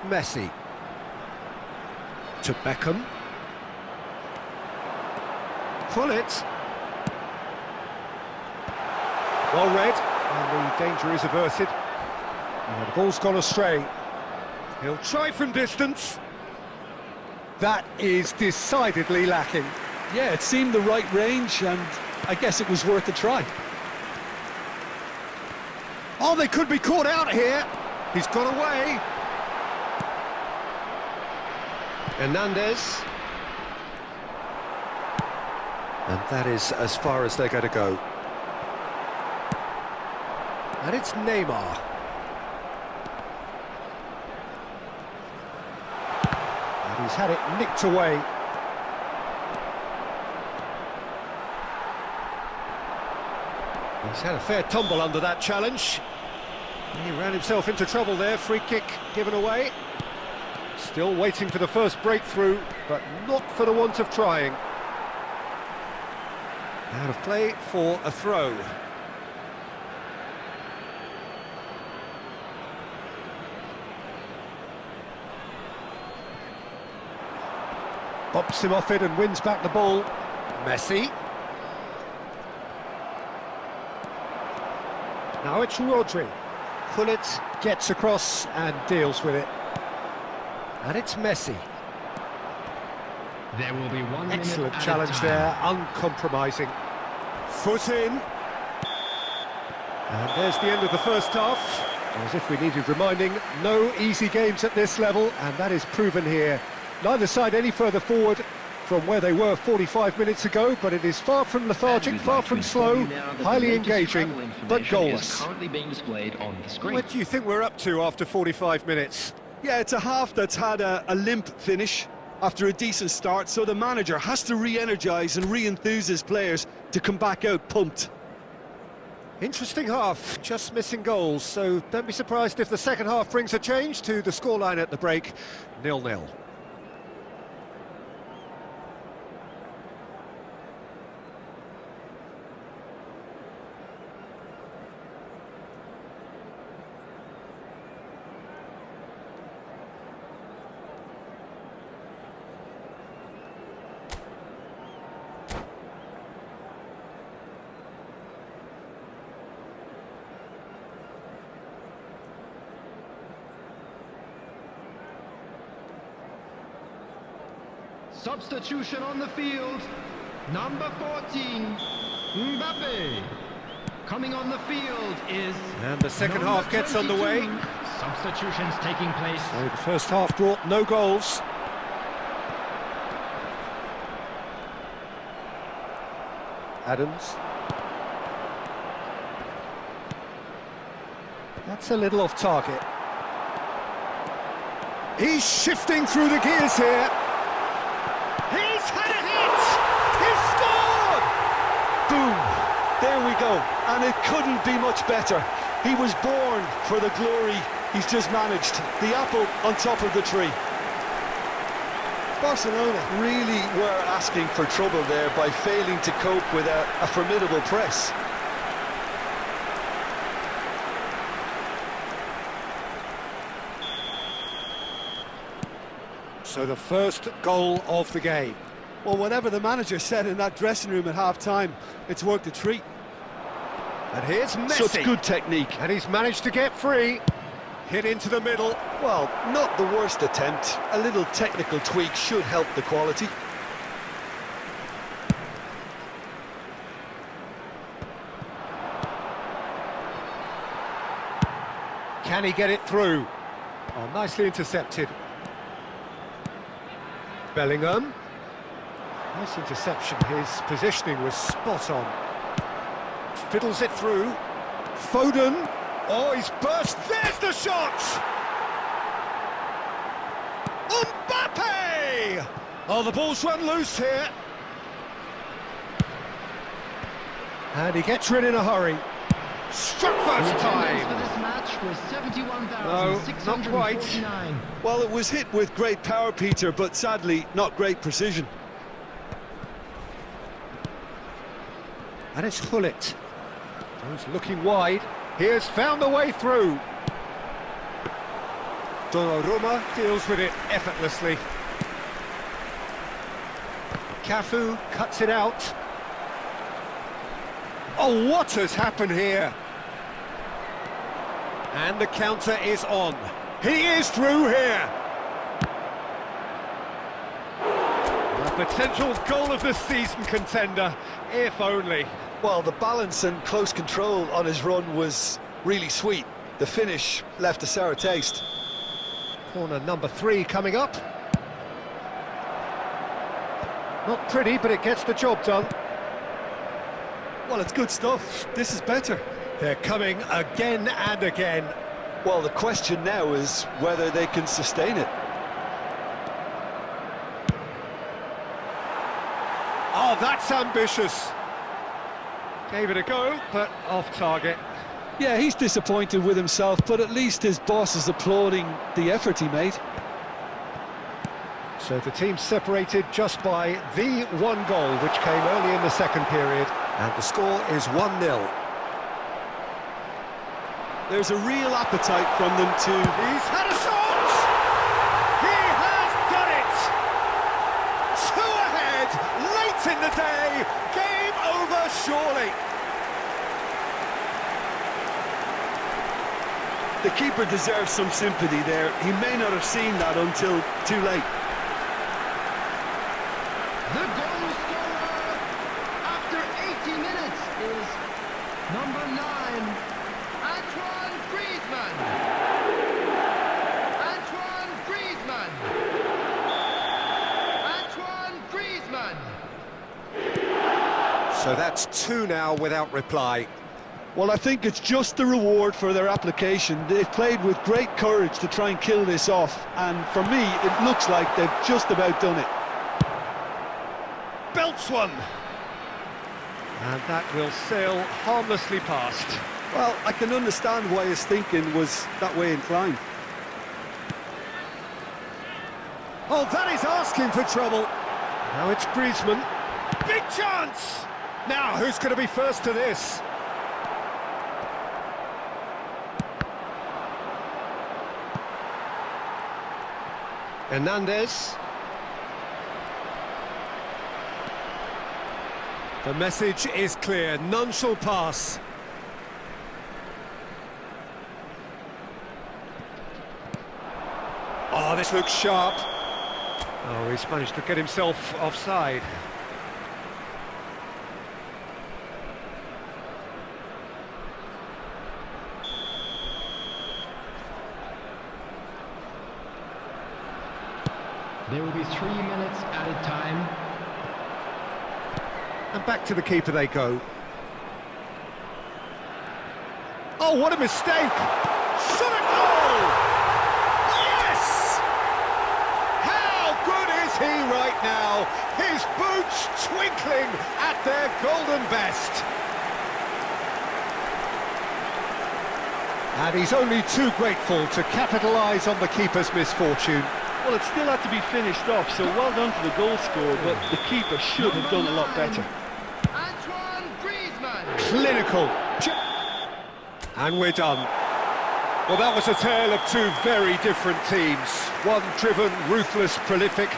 Messi to Beckham. Pull it. Well read, and the danger is averted. And the ball's gone astray. He'll try from distance. That is decidedly lacking. Yeah, it seemed the right range, and I guess it was worth a try. Oh, they could be caught out here. He's got away. Hernandez. And that is as far as they're going to go. And it's Neymar. And he's had it nicked away. He's had a fair tumble under that challenge. He ran himself into trouble there. Free kick given away. Still waiting for the first breakthrough, but not for the want of trying. Out of play for a throw. Bops him off it and wins back the ball. Messi. Now it's Rodri. Pull it, gets across and deals with it. And it's Messi. There will be 1 minute. Excellent challenge there, uncompromising. Foot in. And there's the end of the first half. As if we needed reminding, no easy games at this level, and that is proven here. Neither side any further forward from where they were 45 minutes ago, but it is far from lethargic, far from slow, highly engaging, but goalless. What do you think we're up to after 45 minutes? Yeah, it's a half that's had a limp finish after a decent start, so the manager has to re-energise and re-enthuse his players to come back out pumped. Interesting half, just missing goals, so don't be surprised if the second half brings a change to the scoreline at the break, 0-0. Substitution on the field. Number 14, Mbappe. Coming on the field is... And the second half gets underway. Substitutions taking place. So the first half brought no goals. Adams. That's a little off target. He's shifting through the gears here. He's had a hit! He's scored! Boom! There we go. And it couldn't be much better. He was born for the glory he's just managed. The apple on top of the tree. Barcelona really were asking for trouble there by failing to cope with a formidable press. So the first goal of the game. Well, whatever the manager said in that dressing room at half-time, it's worked a treat. And here's Messi. Such good technique. And he's managed to get free. Hit into the middle. Well, not the worst attempt. A little technical tweak should help the quality. Can he get it through? Oh, nicely intercepted. Bellingham. Nice interception. His positioning was spot on. Fiddles it through. Foden. Oh, he's burst. There's the shot! Mbappe! Oh, the ball's run loose here. And he gets rid in a hurry. Struck first time. For this match was No, not quite. 71,649. Well, it was hit with great power, Peter, but sadly, not great precision. And it's Hullet. He's looking wide. He has found the way through. Donnarumma deals with it effortlessly. Cafu cuts it out. Oh, what has happened here? And the counter is on. He is through here. A potential goal of the season contender, if only. Well, the balance and close control on his run was really sweet. The finish left a sour taste. Corner number 3 coming up. Not pretty, but it gets the job done. Well, it's good stuff. This is better. They're coming again and again. Well, the question now is whether they can sustain it. Oh, that's ambitious. Gave it a go, but off target. Yeah, he's disappointed with himself, but at least his boss is applauding the effort he made. So the team separated just by the one goal, which came early in the second period, and the score is 1-0. There's a real appetite from them to... He's had a shot! He has done it! 2 ahead, late in the day, game over surely. The keeper deserves some sympathy there. He may not have seen that until too late. The goal scorer after 80 minutes is number 9, Antoine Griezmann. Antoine Griezmann. Antoine Griezmann. So that's 2 now without reply. Well, I think it's just the reward for their application. They've played with great courage to try and kill this off, and for me, it looks like they've just about done it. Belts one. And that will sail harmlessly past. Well, I can understand why his thinking was that way inclined. Oh, that is asking for trouble. Now it's Griezmann. Big chance! Now, who's going to be first to this? Hernandez. The message is clear, none shall pass. Oh, this looks sharp. Oh, he's managed to get himself offside. There will be 3 minutes added time. And back to the keeper they go. Oh, what a mistake! Shot at goal! Yes! How good is he right now? His boots twinkling at their golden best. And he's only too grateful to capitalise on the keeper's misfortune. Well, it still had to be finished off, so well done to the goal scorer, but the keeper should have done a lot better. Antoine Griezmann. Clinical. And we're done. Well, that was a tale of two very different teams. One driven, ruthless, prolific.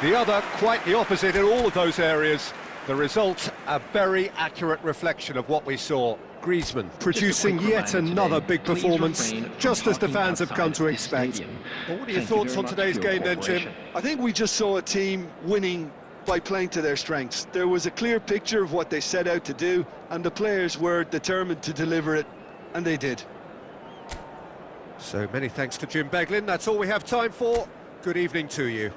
The other quite the opposite in all of those areas. The result, a very accurate reflection of what we saw. Griezmann producing yet another big performance, just as the fans have come to expect. Well, what are your thoughts on today's game then, Jim? I think we just saw a team winning by playing to their strengths. There was a clear picture of what they set out to do, and the players were determined to deliver it, and they did. So many thanks to Jim Beglin. That's all we have time for. Good evening to you.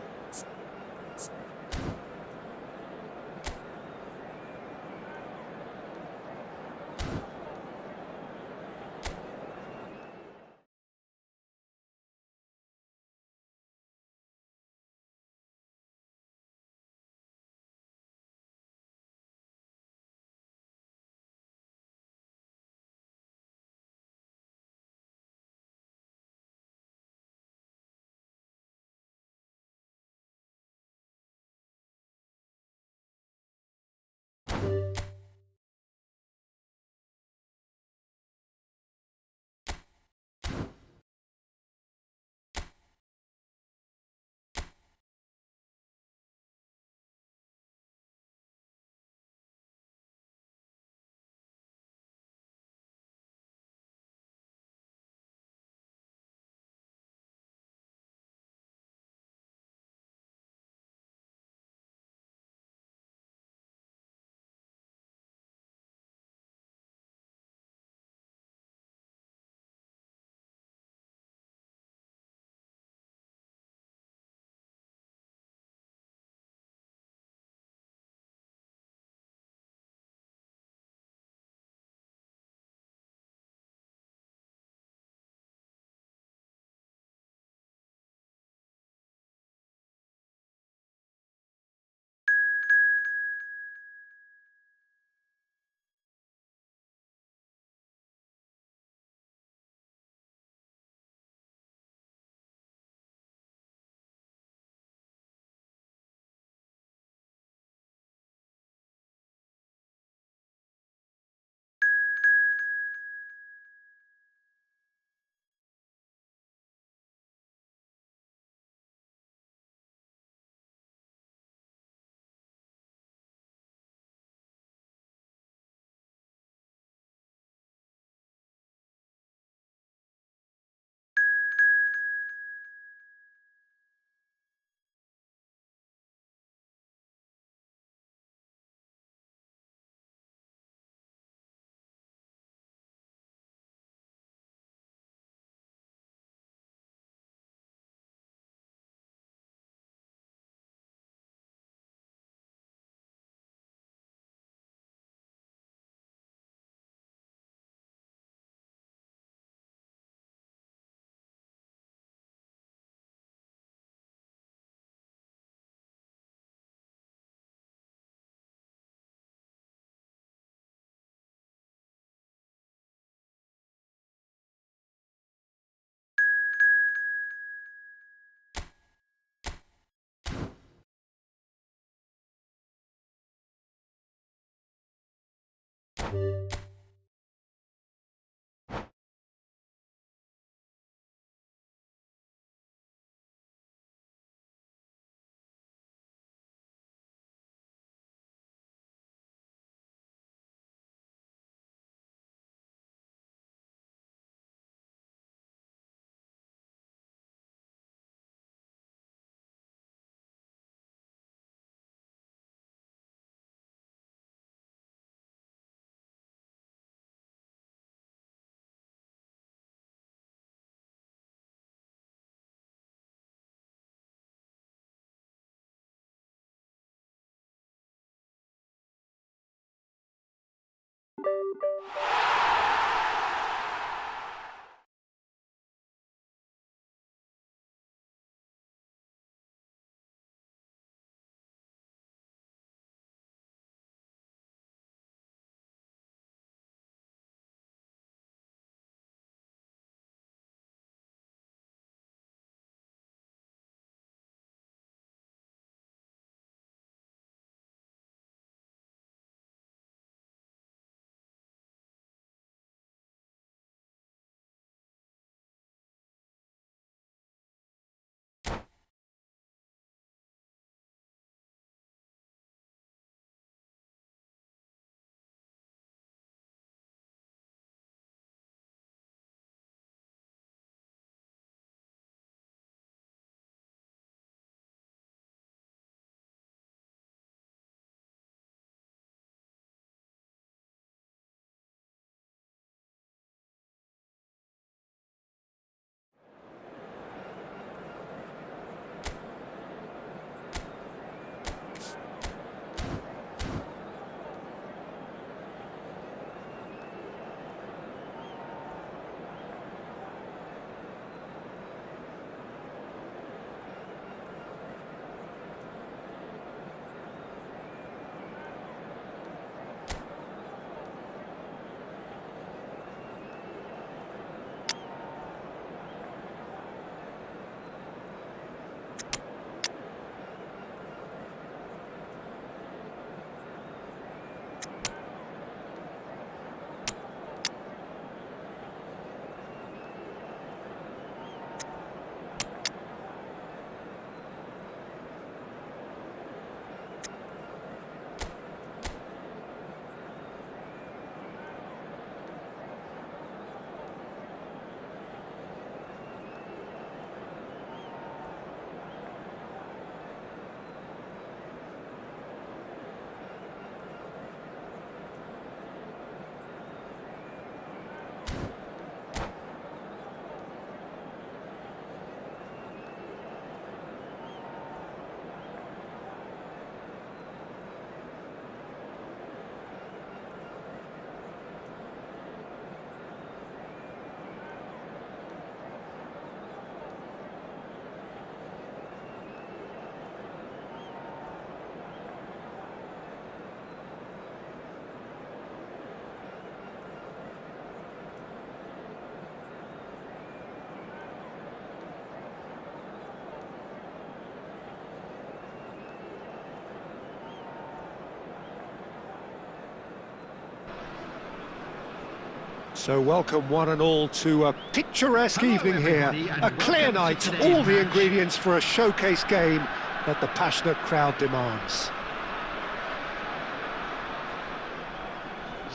So welcome one and all to a picturesque evening here, a clear night, all the ingredients for a showcase game that the passionate crowd demands.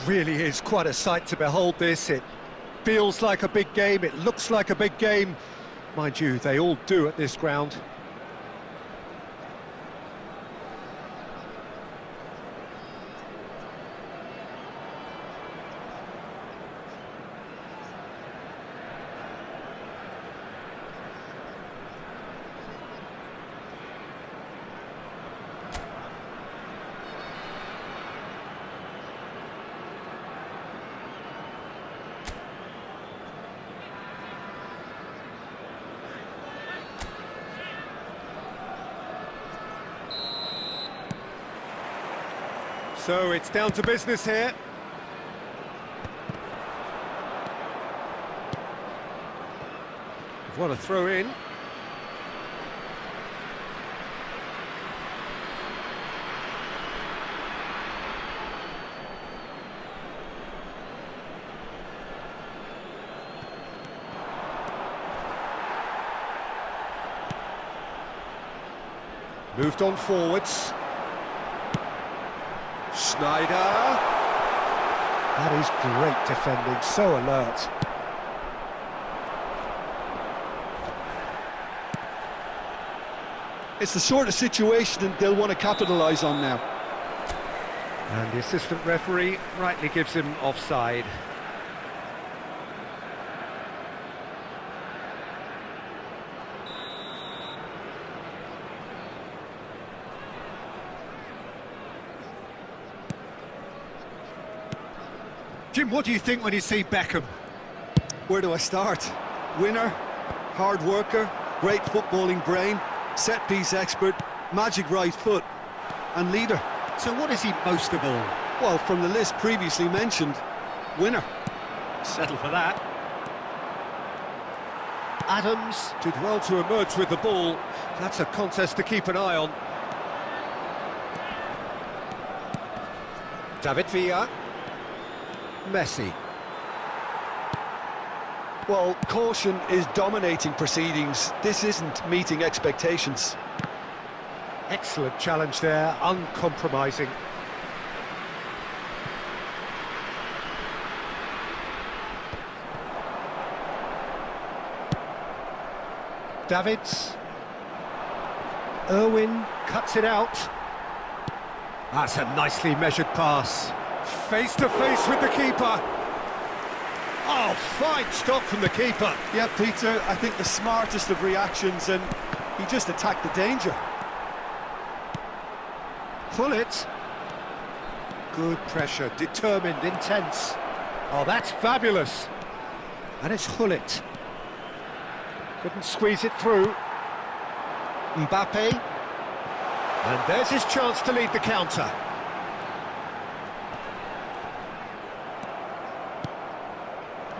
Really is quite a sight to behold this. It feels like a big game, it looks like a big game. Mind you, they all do at this ground. So it's down to business here. What a throw in. Moved on forwards. Schneider. That is great defending, so alert. It's the sort of situation they'll want to capitalise on now. And the assistant referee rightly gives him offside. Jim, what do you think when you see Beckham? Where do I start? Winner, hard worker, great footballing brain, set-piece expert, magic right foot, and leader. So what is he most of all? Well, from the list previously mentioned, winner. Settle for that. Adams did well to emerge with the ball. That's a contest to keep an eye on. David Villa. Messi. Well, caution is dominating proceedings. This isn't meeting expectations. Excellent challenge there, uncompromising. Davids. Irwin cuts it out. That's a nicely measured pass. Face to face with the keeper. Oh, fine stop from the keeper. Yeah, Peter, I think the smartest of reactions, and he just attacked the danger. Pullet. Good pressure, determined, intense. Oh, that's fabulous. And it's Hullet. Couldn't squeeze it through. Mbappe. And there's his chance to lead the counter.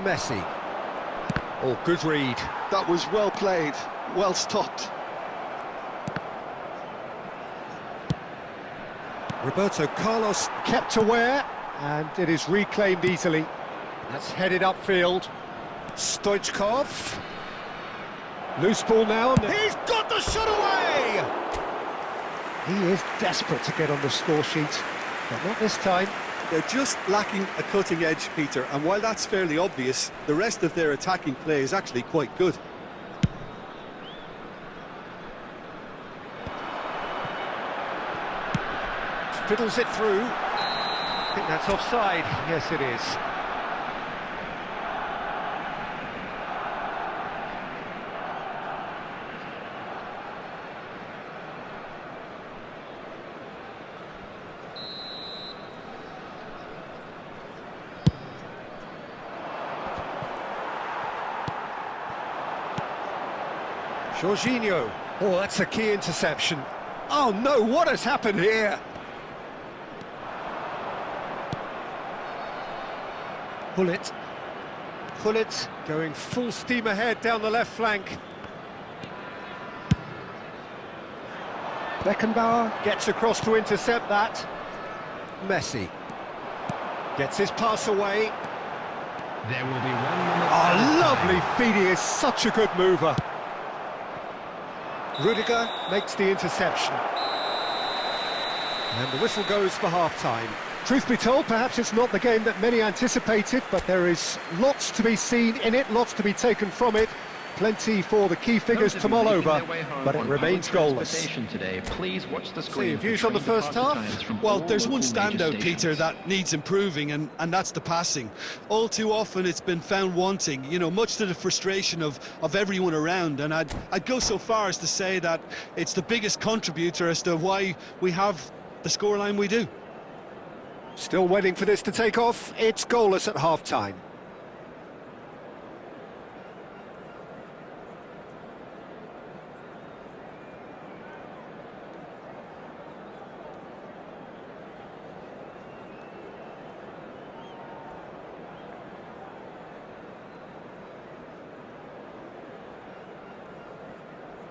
Messi. Oh, good read. That was well played, well stopped. Roberto Carlos kept aware, and it is reclaimed easily. That's headed upfield. Stoichkov. Loose ball now. He's got the shot away! He is desperate to get on the score sheet, but not this time. They're just lacking a cutting edge, Peter, and while that's fairly obvious, the rest of their attacking play is actually quite good. Fiddles it through. I think that's offside. Yes, it is. Jorginho. Oh, that's a key interception. Oh no, what has happened here? Hullet. Hullet going full steam ahead down the left flank. Beckenbauer gets across to intercept that. Messi gets his pass away. There will be 1 minute. Oh, lovely feed. He is such a good mover. Rudiger makes the interception. And the whistle goes for half-time. Truth be told, perhaps it's not the game that many anticipated, but there is lots to be seen in it, lots to be taken from it. Plenty for the key figures to mull over, but it remains goalless. Today, please watch the So screen. your views on the first half? Well, there's one standout, Peter, that needs improving, and that's the passing. All too often it's been found wanting, you know, much to the frustration of everyone around, and I'd go so far as to say that it's the biggest contributor as to why we have the scoreline we do. Still waiting for this to take off. It's goalless at half-time.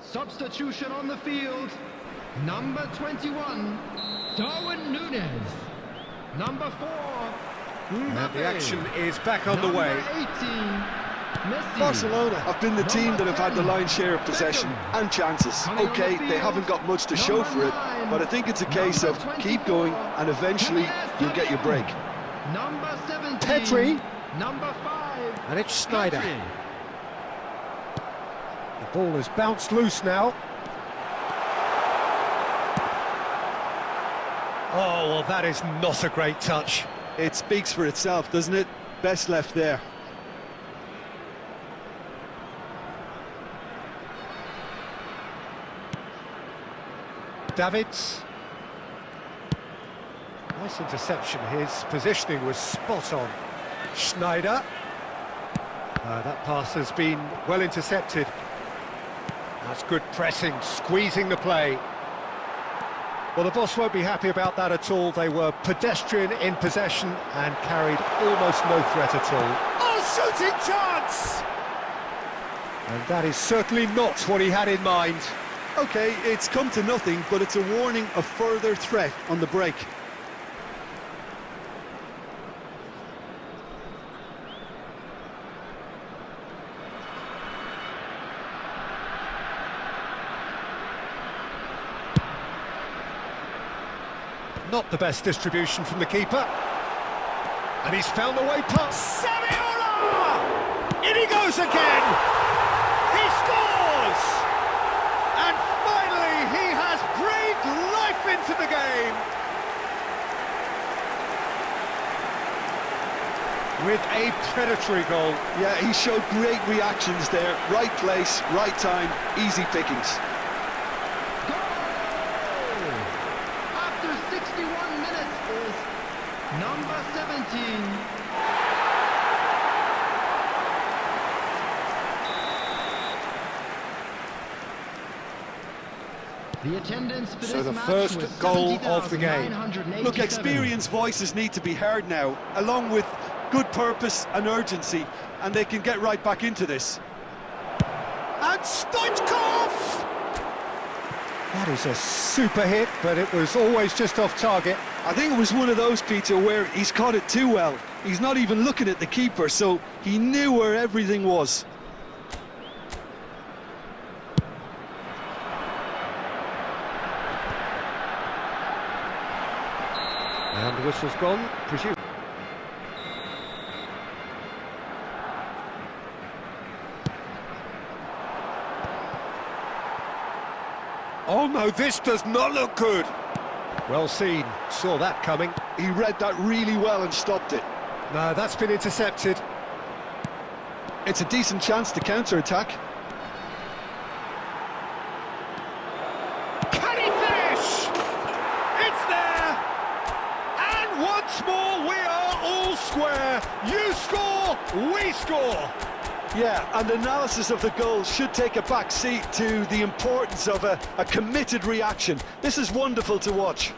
Substitution on the field. Number 21, Darwin Núñez. Number 4, And Mbappe. the action is back on the way. Number 18, Messi. Barcelona have been the team that have had the lion's share of possession and chances. Okay, they haven't got much to show for it, but I think it's a case of keep going and eventually you'll get your break. Number 17, Pedri. Number 5, And it's Sneijder. Pedri. The ball has bounced loose now. Oh, well, that is not a great touch. It speaks for itself, doesn't it? Best left there. Davids. Nice interception. His positioning was spot on. Schneider. That pass has been well intercepted. That's good pressing, squeezing the play. Well, the boss won't be happy about that at all. They were pedestrian in possession and carried almost no threat at all. Oh, shooting chance! And that is certainly not what he had in mind. OK, it's come to nothing, but it's a warning of further threat on the break. Not the best distribution from the keeper. And he's found the way past. Saviola! In he goes again! He scores! And finally he has breathed life into the game! With a predatory goal. Yeah, he showed great reactions there. Right place, right time, easy pickings. After 61 minutes is number 17. The attendance for So this the match first was goal of the game. 70,987. Look, experienced voices need to be heard now, along with good purpose and urgency, and they can get right back into this. And Stoichkov! That is a super hit, but it was always just off target. I think it was one of those, Peter, where he's caught it too well. He's not even looking at the keeper, so he knew where everything was. And the whistle's gone, presume. Oh no, this does not look good. Well seen, saw that coming. He read that really well and stopped it. No, that's been intercepted. It's a decent chance to counter-attack. Can he finish? It's there! And once more we are all square. You score, we score. Yeah, and analysis of the goal should take a back seat to the importance of a committed reaction. This is wonderful to watch.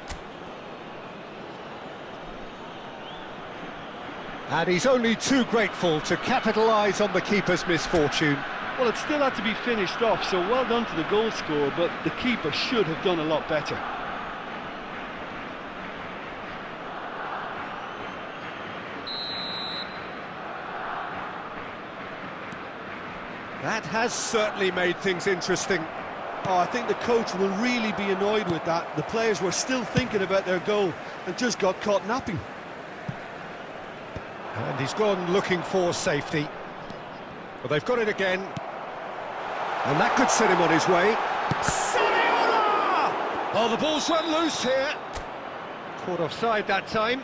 And he's only too grateful to capitalise on the keeper's misfortune. Well, it still had to be finished off, so well done to the goal scorer, but the keeper should have done a lot better. That has certainly made things interesting. Oh, I think the coach will really be annoyed with that. The players were still thinking about their goal and just got caught napping. And he's gone looking for safety. But they've got it again. And that could set him on his way. Saviola! Oh, the ball's run loose here. Caught offside that time.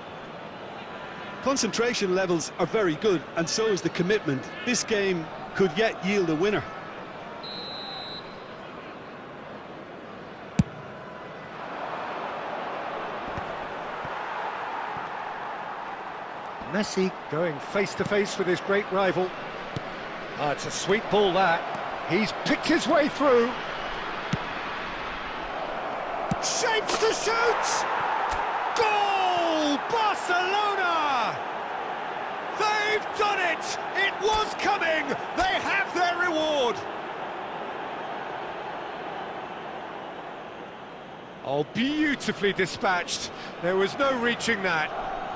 Concentration levels are very good, and so is the commitment. This game could yet yield a winner. Messi going face-to-face with his great rival. Oh, it's a sweet ball, that. He's picked his way through. Shapes to shoot! Goal! Barcelona! They've done it! It was coming! They have their reward! Oh, beautifully dispatched. There was no reaching that.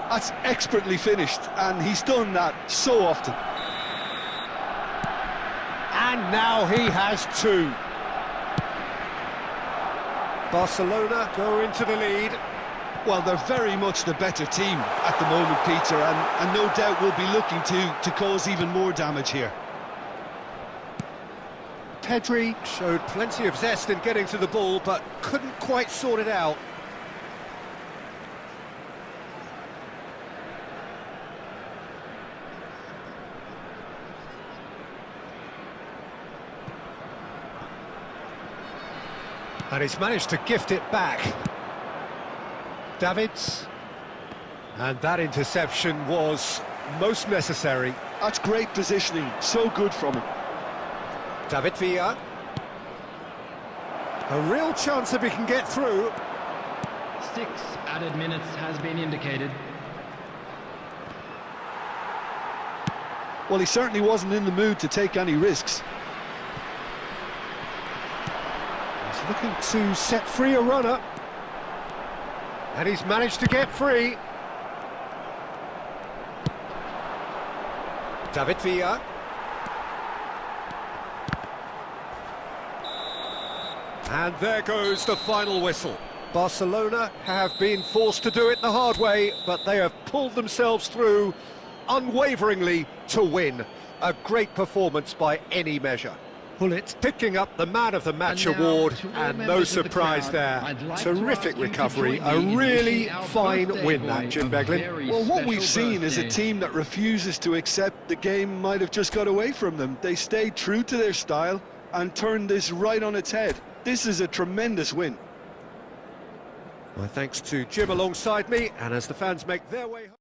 That's expertly finished, and he's done that so often. And now he has two. Barcelona go into the lead. Well, they're very much the better team at the moment, Peter, and no doubt will be looking to cause even more damage here. Pedri showed plenty of zest in getting to the ball, but couldn't quite sort it out. And he's managed to gift it back. Davids. And that interception was most necessary. That's great positioning, so good from him. David Villa. A real chance if he can get through. 6 added minutes has been indicated. Well, he certainly wasn't in the mood to take any risks. He's looking to set free a runner. And he's managed to get free. David Villa. And there goes the final whistle. Barcelona have been forced to do it the hard way, but they have pulled themselves through unwaveringly to win. A great performance by any measure. Pullet picking up the Man of the Match award, and no surprise there. Terrific recovery, a really fine win that, Jim Beglin. Well, what we've seen is a team that refuses to accept the game might have just got away from them. They stayed true to their style and turned this right on its head. This is a tremendous win. My thanks to Jim alongside me, and as the fans make their way home.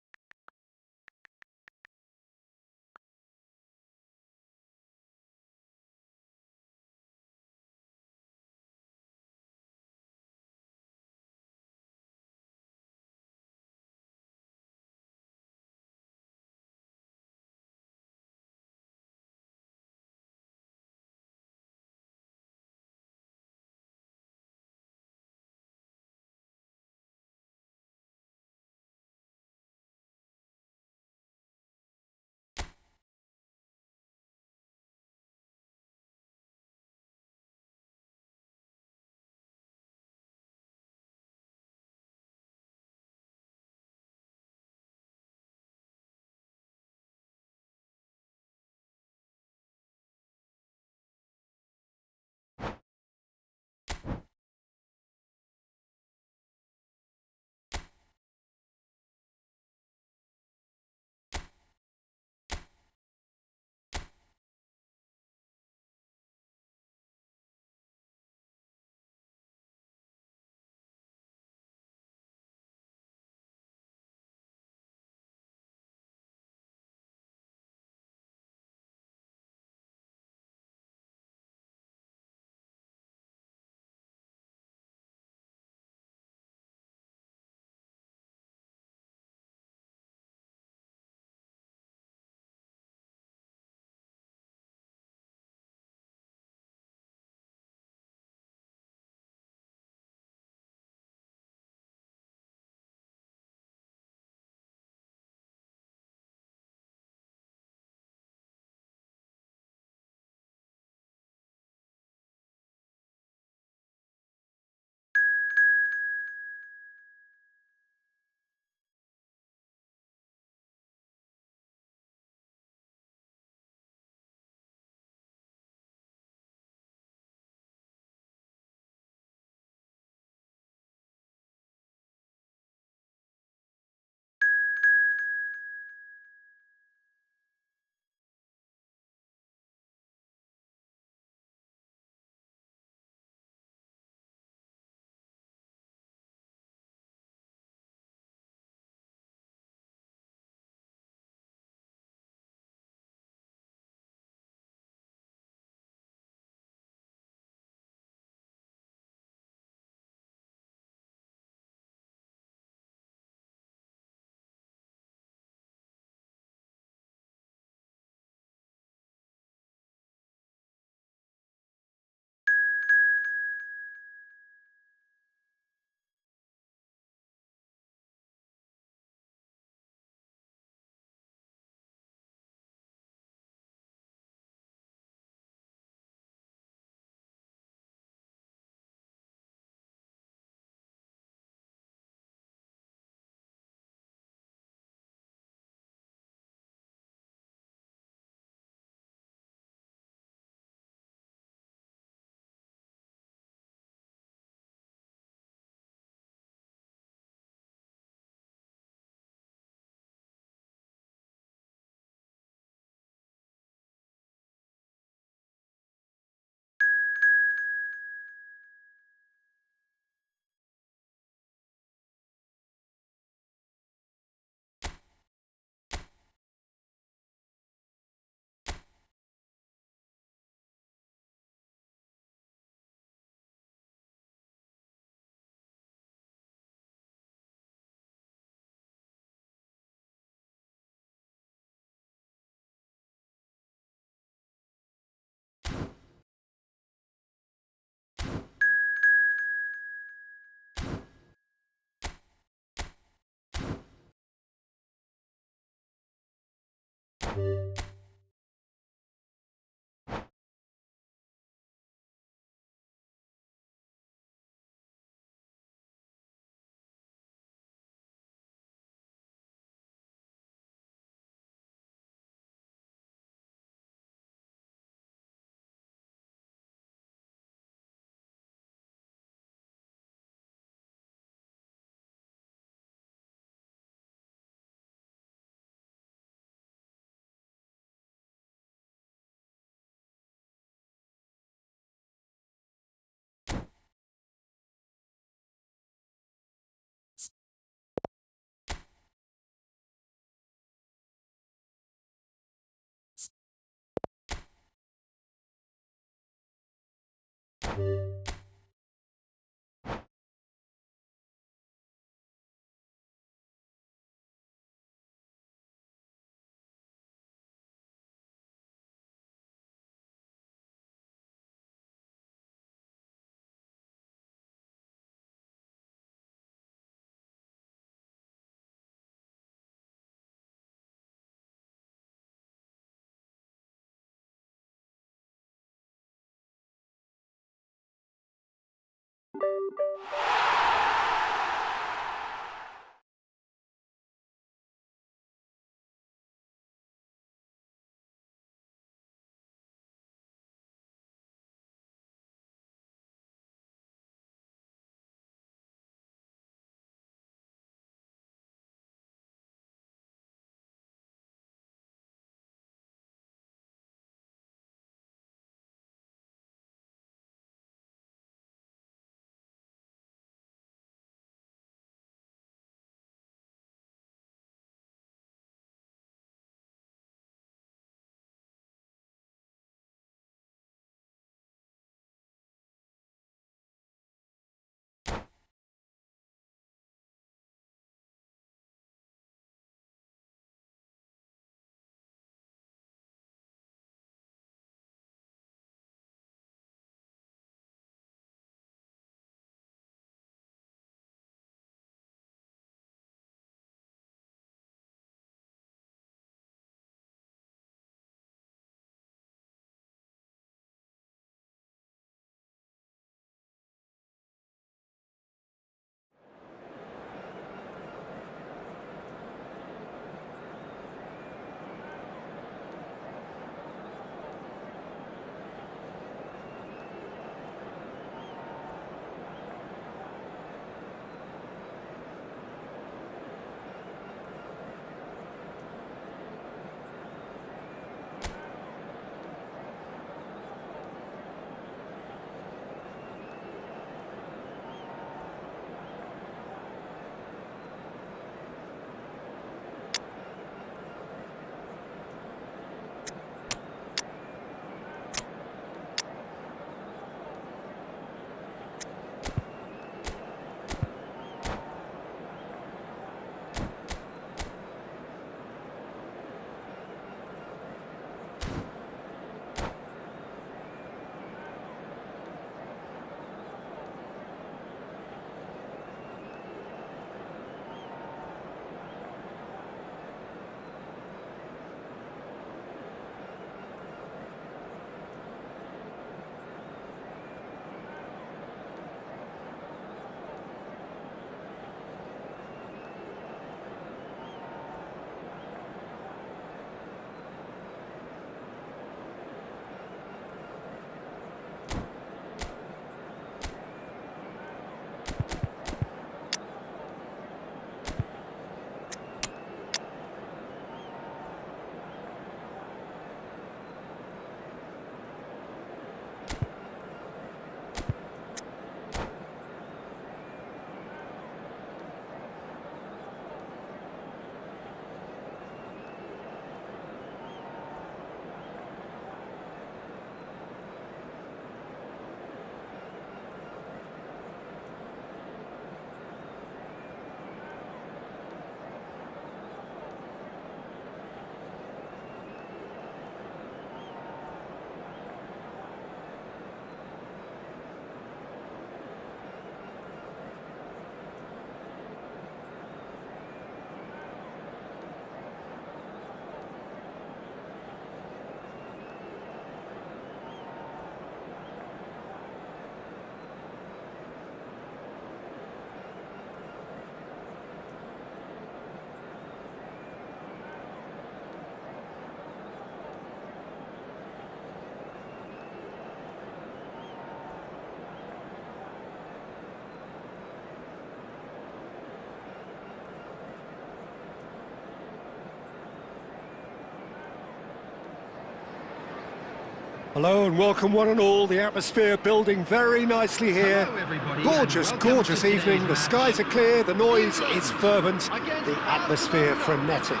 Hello and welcome one and all. The atmosphere building very nicely here. Hello, everybody, Gorgeous, and welcome gorgeous to today's evening. The match. skies are clear, the noise is fervent, Against the atmosphere frenetic.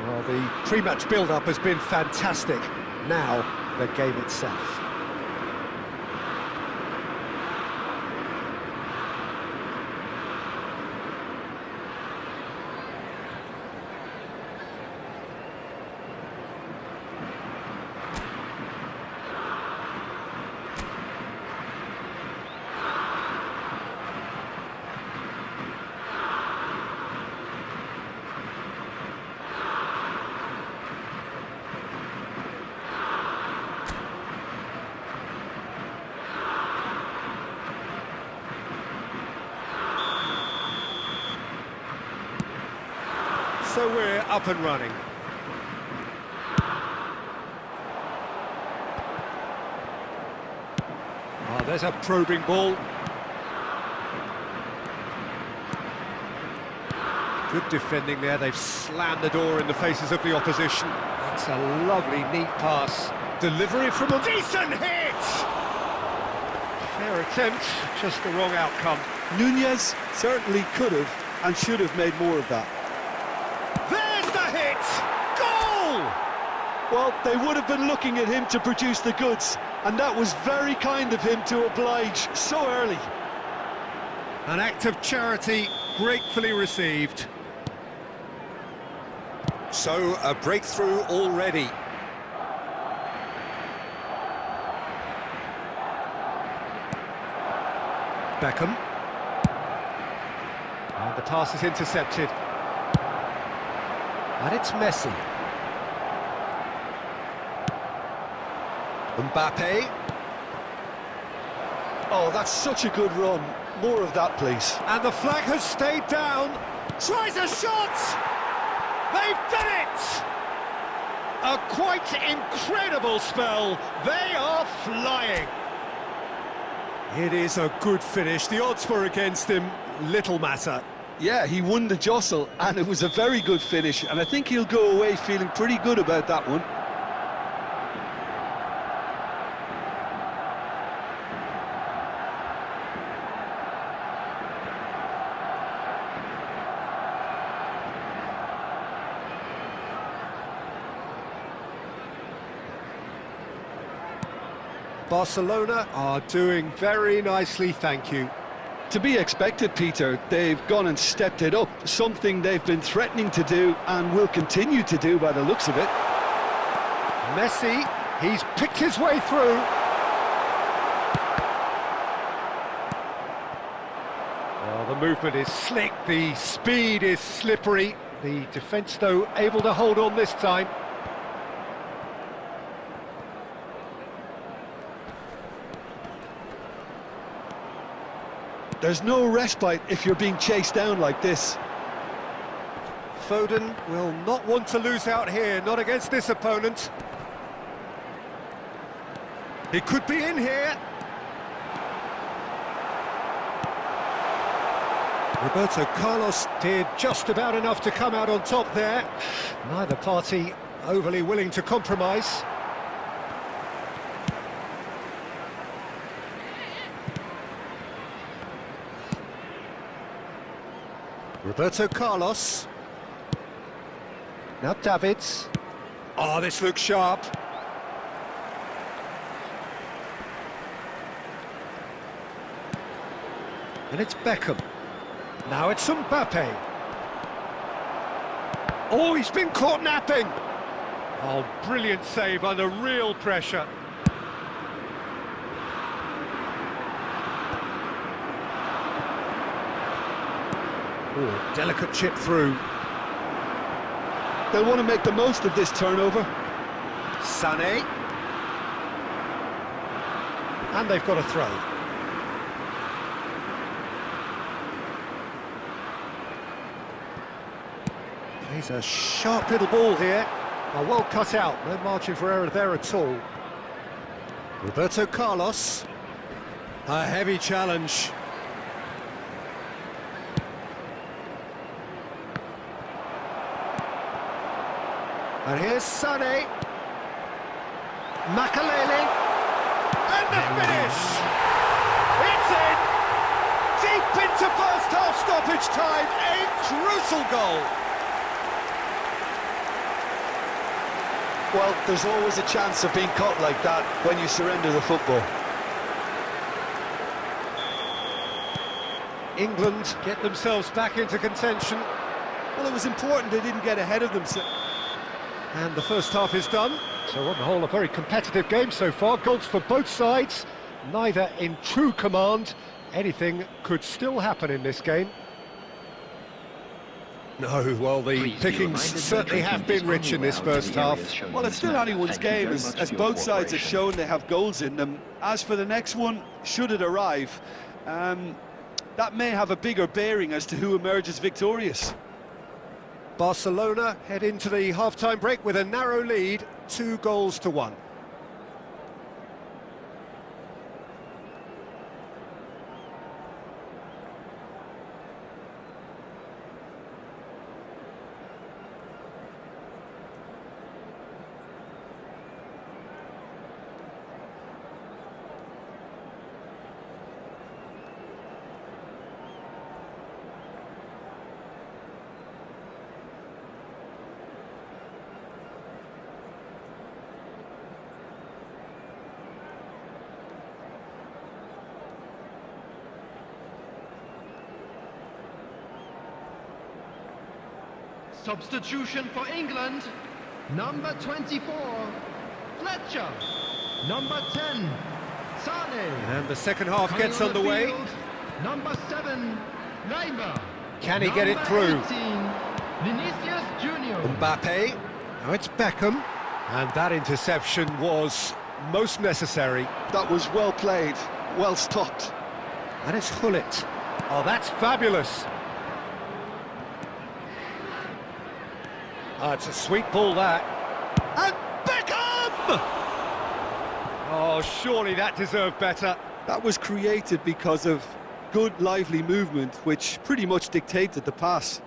Well, the pre-match build-up has been fantastic. Now, the game itself. So we're up and running. Oh, there's a probing ball. Good defending there. They've slammed the door in the faces of the opposition. That's a lovely, neat pass. Delivery from a decent hit! Fair attempt, just the wrong outcome. Nunez certainly could have and should have made more of that. There's the hit! Goal! Well, they would have been looking at him to produce the goods, and that was very kind of him to oblige so early. An act of charity gratefully received. So, a breakthrough already. Beckham. And the pass is intercepted. And it's Messi. Mbappe. Oh, that's such a good run. More of that, please. And the flag has stayed down. Tries a shot! They've done it! A quite incredible spell. They are flying. It is a good finish. The odds were against him. Little matter. Yeah, he won the jostle, and it was a very good finish, and I think he'll go away feeling pretty good about that one. Barcelona are doing very nicely, thank you. To be expected, Peter. They've gone and stepped it up, something they've been threatening to do and will continue to do by the looks of it. Messi, he's picked his way through. Well, the movement is slick, the speed is slippery. The defence, though, able to hold on this time. There's no respite if you're being chased down like this. Foden will not want to lose out here, not against this opponent. He could be in here. Roberto Carlos did just about enough to come out on top there. Neither party overly willing to compromise. Roberto Carlos. Now Davids. Oh, this looks sharp. And it's Beckham. Now it's Mbappe. Oh, he's been caught napping. Oh, brilliant save under real pressure. Oh, delicate chip through. They'll want to make the most of this turnover. Sané. And they've got a throw. He's a sharp little ball here. Oh, well cut out, no margin for error there at all. Roberto Carlos. A heavy challenge. And here's Sané. Makalele. And the finish! It's in! Deep into first half stoppage time, a crucial goal! Well, there's always a chance of being caught like that when you surrender the football. England get themselves back into contention. Well, it was important they didn't get ahead of themselves. And the first half is done. So on the whole, a very competitive game so far. Goals for both sides, neither in true command. Anything could still happen in this game. No, well, the pickings certainly have been rich in this first half. Well, it's still anyone's game, as both sides have shown they have goals in them. As for the next one, should it arrive, that may have a bigger bearing as to who emerges victorious. Barcelona head into the half-time break with a narrow lead, 2-1. Substitution for England. Number 24, Fletcher. Number 10, Sané. And the second half Coming gets on the underway. field, number 7, Leiber. Can he get it through? 18, Vinicius Junior. Mbappe. Now it's Beckham. And that interception was most necessary. That was well played, well stopped. And it's Hullet. Oh, that's fabulous. Oh, it's a sweet ball, that. And Beckham! Oh, surely that deserved better. That was created because of good, lively movement, which pretty much dictated the pass.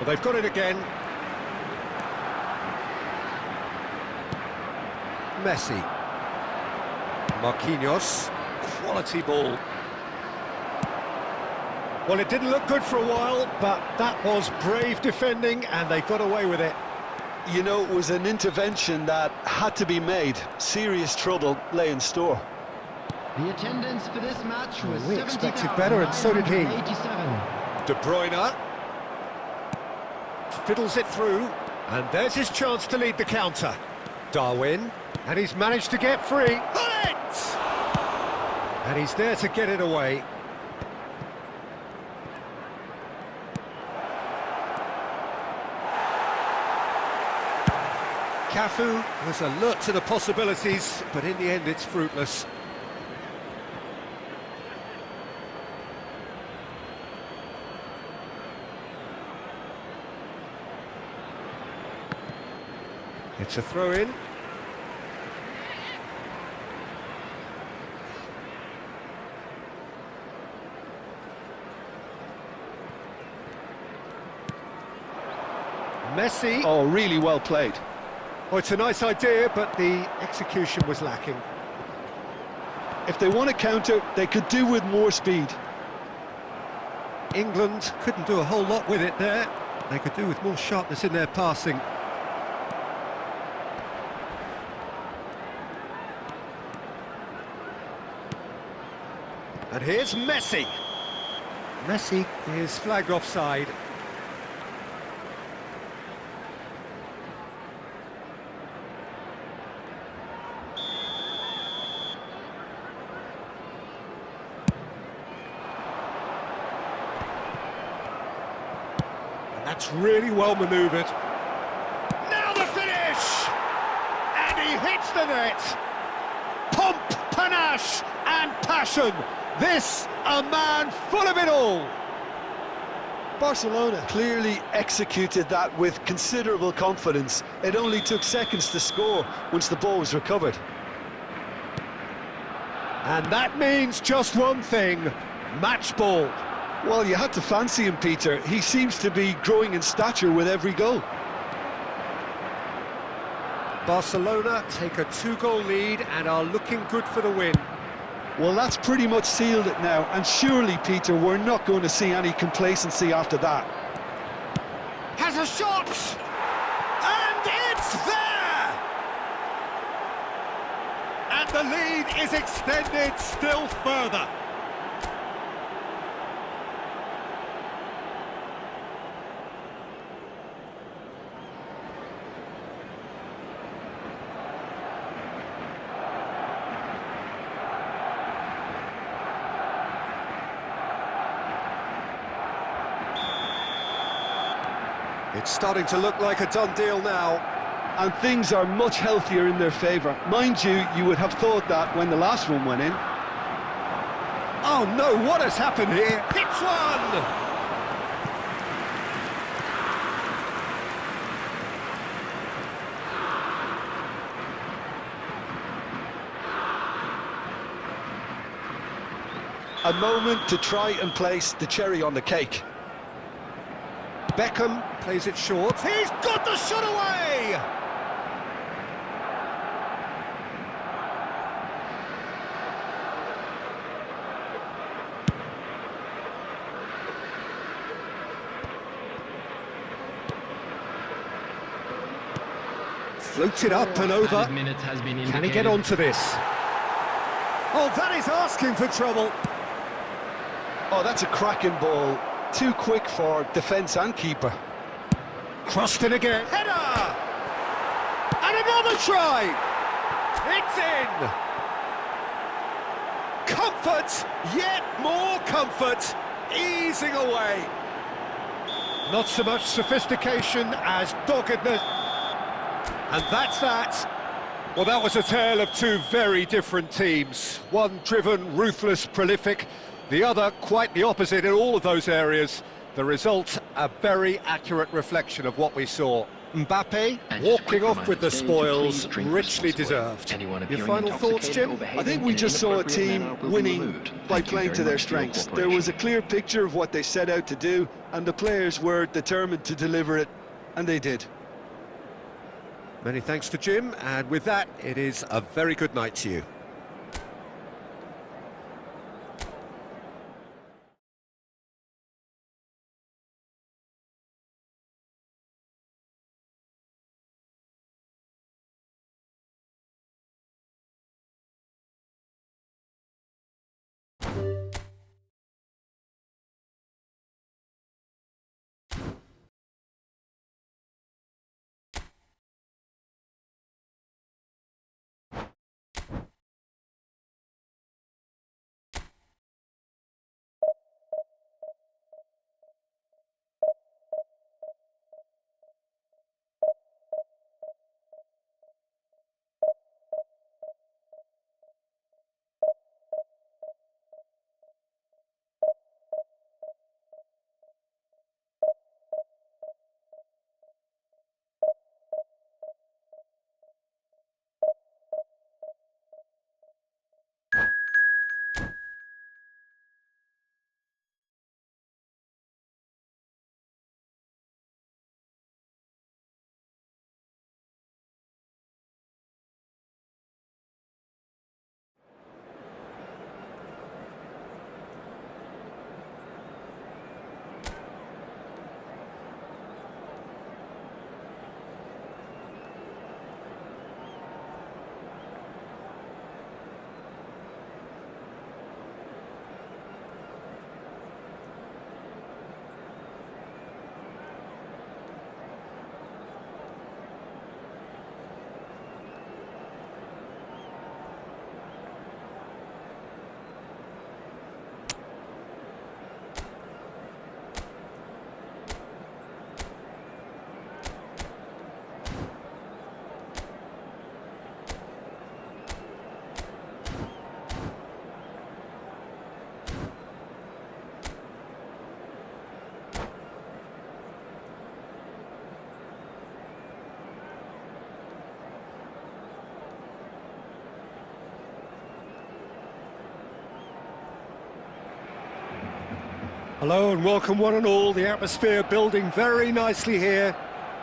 Well, they've got it again. Messi. Marquinhos. Quality ball. Well, it didn't look good for a while, but that was brave defending, and they got away with it. You know, it was an intervention that had to be made. Serious trouble lay in store. The attendance for this match was We expected better, and so did he. 70,987. De Bruyne. Fiddles it through, and there's his chance to lead the counter. Darwin, and he's managed to get free. Hullet! And he's there to get it away. Cafu was alert to the possibilities, but in the end it's fruitless. It's a throw-in. Messi. Oh, really well played. Oh, it's a nice idea, but the execution was lacking. If they want to counter, they could do with more speed. England couldn't do a whole lot with it there. They could do with more sharpness in their passing. And here's Messi. Messi is flagged offside. And that's really well manoeuvred. Now the finish! And he hits the net! Pomp, panache and passion! This, a man full of it all! Barcelona clearly executed that with considerable confidence. It only took seconds to score once the ball was recovered. And that means just one thing, match ball. Well, you had to fancy him, Peter. He seems to be growing in stature with every goal. Barcelona take a 2-goal lead and are looking good for the win. Well, that's pretty much sealed it now, and surely, Peter, we're not going to see any complacency after that. Has a shot! And it's there! And the lead is extended still further. It's starting to look like a done deal now. And things are much healthier in their favour. Mind you, you would have thought that when the last one went in. Oh no, what has happened here? Hits one! A moment to try and place the cherry on the cake. Beckham plays it short. He's got the shot away! Floats it up and over. Can he get onto this? Oh, that is asking for trouble. Oh, that's a cracking ball. Too quick for defence and keeper. Crossed in again. Header! And another try! It's in! Comfort, yet more comfort, easing away. Not so much sophistication as doggedness. And that's that. Well, that was a tale of two very different teams. One driven, ruthless, prolific. The other, quite the opposite in all of those areas. The result, a very accurate reflection of what we saw. Mbappe walking off with the spoils, richly deserved. Your final thoughts, Jim? I think we just saw a team winning by playing to their strengths. There was a clear picture of what they set out to do, and the players were determined to deliver it, and they did. Many thanks to Jim, and with that, it is a very good night to you. Hello and welcome one and all. The atmosphere building very nicely here.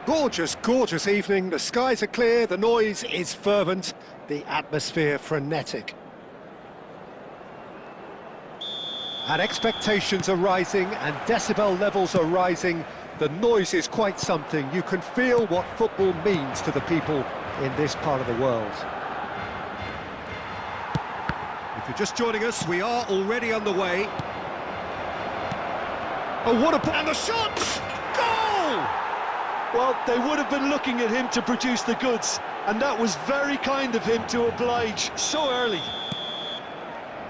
Gorgeous, gorgeous evening. The skies are clear, the noise is fervent, the atmosphere frenetic. And expectations are rising and decibel levels are rising. The noise is quite something. You can feel what football means to the people in this part of the world. If you're just joining us, we are already underway. Oh, what a... and the shot! Goal! Well, they would have been looking at him to produce the goods, and that was very kind of him to oblige so early.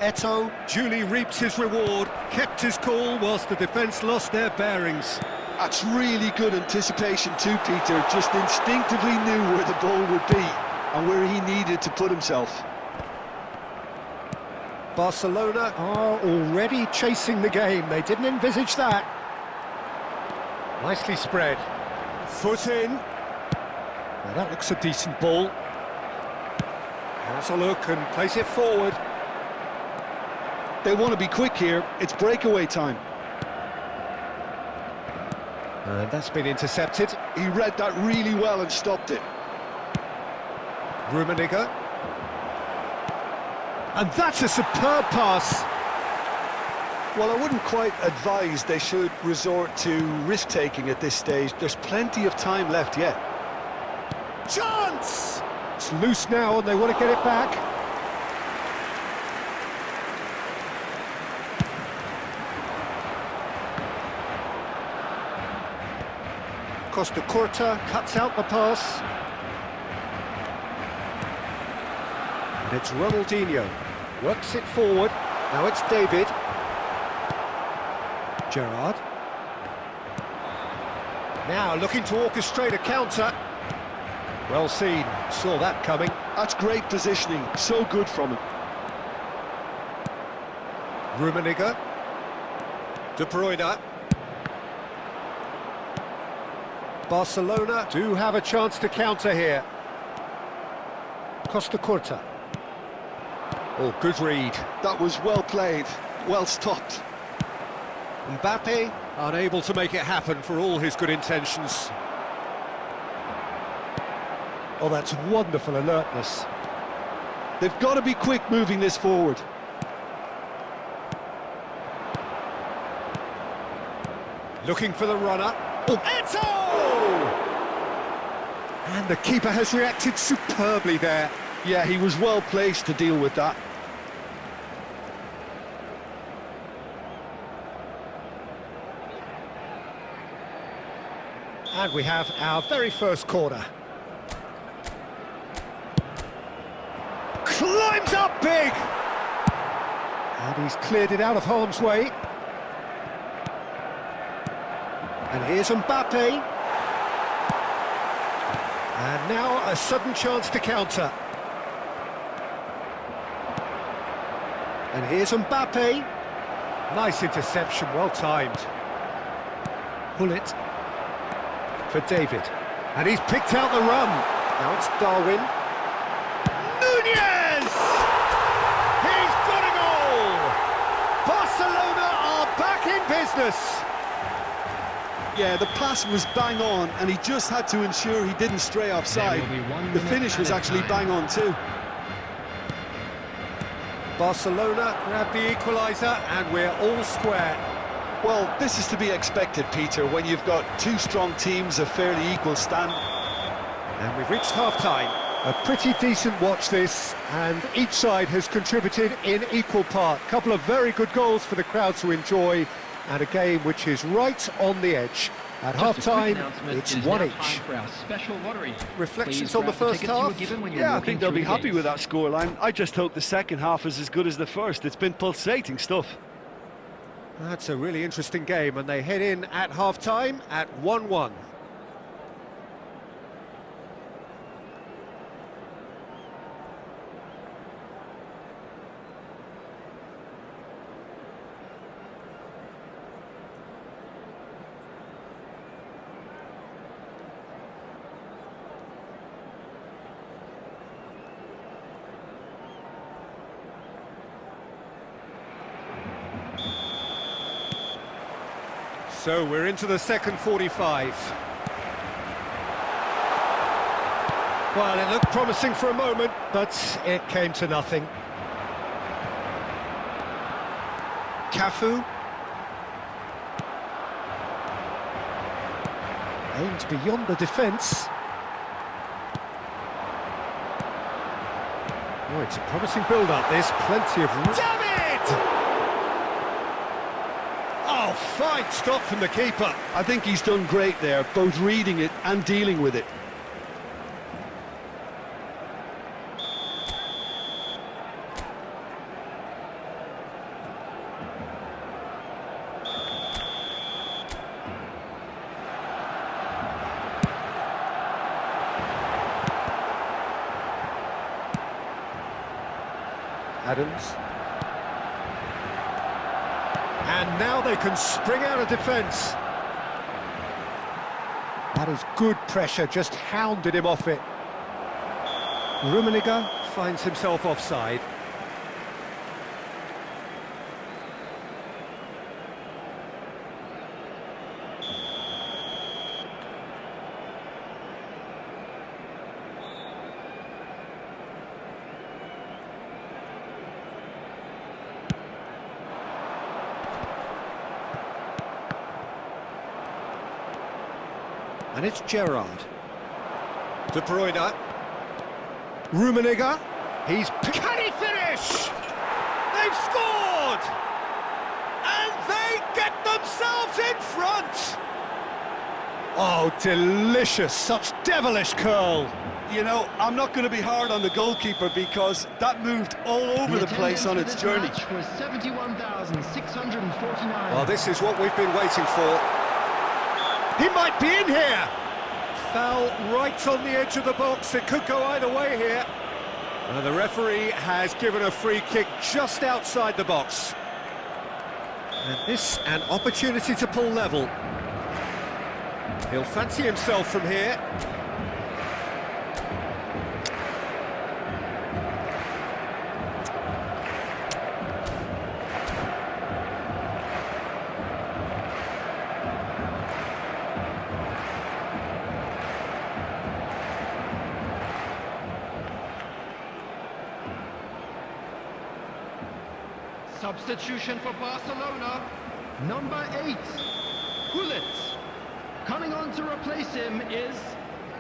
Eto'o duly reaps his reward, kept his cool whilst the defence lost their bearings. That's really good anticipation too, Peter. Just instinctively knew where the ball would be and where he needed to put himself. Barcelona are already chasing the game. They didn't envisage that. Nicely spread. Foot in. Now that looks a decent ball. Has a look and plays it forward. They want to be quick here. It's breakaway time. And that's been intercepted. He read that really well and stopped it. Rummenigge. And that's a superb pass. Well, I wouldn't quite advise they should resort to risk-taking at this stage. There's plenty of time left yet. Chance! It's loose now and they want to get it back. Costa Curta cuts out the pass. And it's Ronaldinho. Works it forward. Now it's David. Gerrard. Now looking to orchestrate a counter. Well seen. Saw that coming. That's great positioning. So good from him. Rummenigge. De Bruyne. Barcelona do have a chance to counter here. Costa Curta. Oh, good read. That was well played, well stopped. Mbappe unable to make it happen for all his good intentions. Oh, that's wonderful alertness. They've got to be quick moving this forward. Looking for the runner. Oh, Eto'o! And the keeper has reacted superbly there. Yeah, he was well placed to deal with that. And we have our very first corner. Climbs up big! And he's cleared it out of harm's way. And here's Mbappe. And now a sudden chance to counter. And here's Mbappe. Nice interception, well timed. Bullet for David. And he's picked out the run. Now it's Darwin. Nunez! He's got a goal! Barcelona are back in business. Yeah, the pass was bang on, and he just had to ensure he didn't stray offside. The finish was actually bang on too. Barcelona grab the equaliser, and we're all square. Well, this is to be expected, Peter, when you've got two strong teams of fairly equal stand. And we've reached half-time. A pretty decent watch this, and each side has contributed in equal part. A couple of very good goals for the crowd to enjoy, and a game which is right on the edge. At half-time, it's one each. Reflections on the first half? Yeah, I think they'll be happy with that scoreline. I just hope the second half is as good as the first. It's been pulsating stuff. That's a really interesting game, and they head in at half-time at 1-1. So we're into the second 45. Well, it looked promising for a moment, but it came to nothing. Cafu. Aimed beyond the defence. Oh, it's a promising build-up, there's plenty of room. David! Oh, fine stop from the keeper. I think he's done great there, both reading it and dealing with it. Adams. And now they can spring out of defence. That is good pressure, just hounded him off it. Rummenigge finds himself offside. And it's Gerrard. De Bruyne. Rummenigge. Can he finish? They've scored! And they get themselves in front! Oh, delicious. Such devilish curl. You know, I'm not going to be hard on the goalkeeper because that moved all over the place on its journey. Was 71,649. Well, this is what we've been waiting for. He might be in here. Foul right on the edge of the box. It could go either way here. The referee has given a free kick just outside the box. And this an opportunity to pull level. He'll fancy himself from here. Substitution for Barcelona. Number 8, Gullit. Coming on to replace him is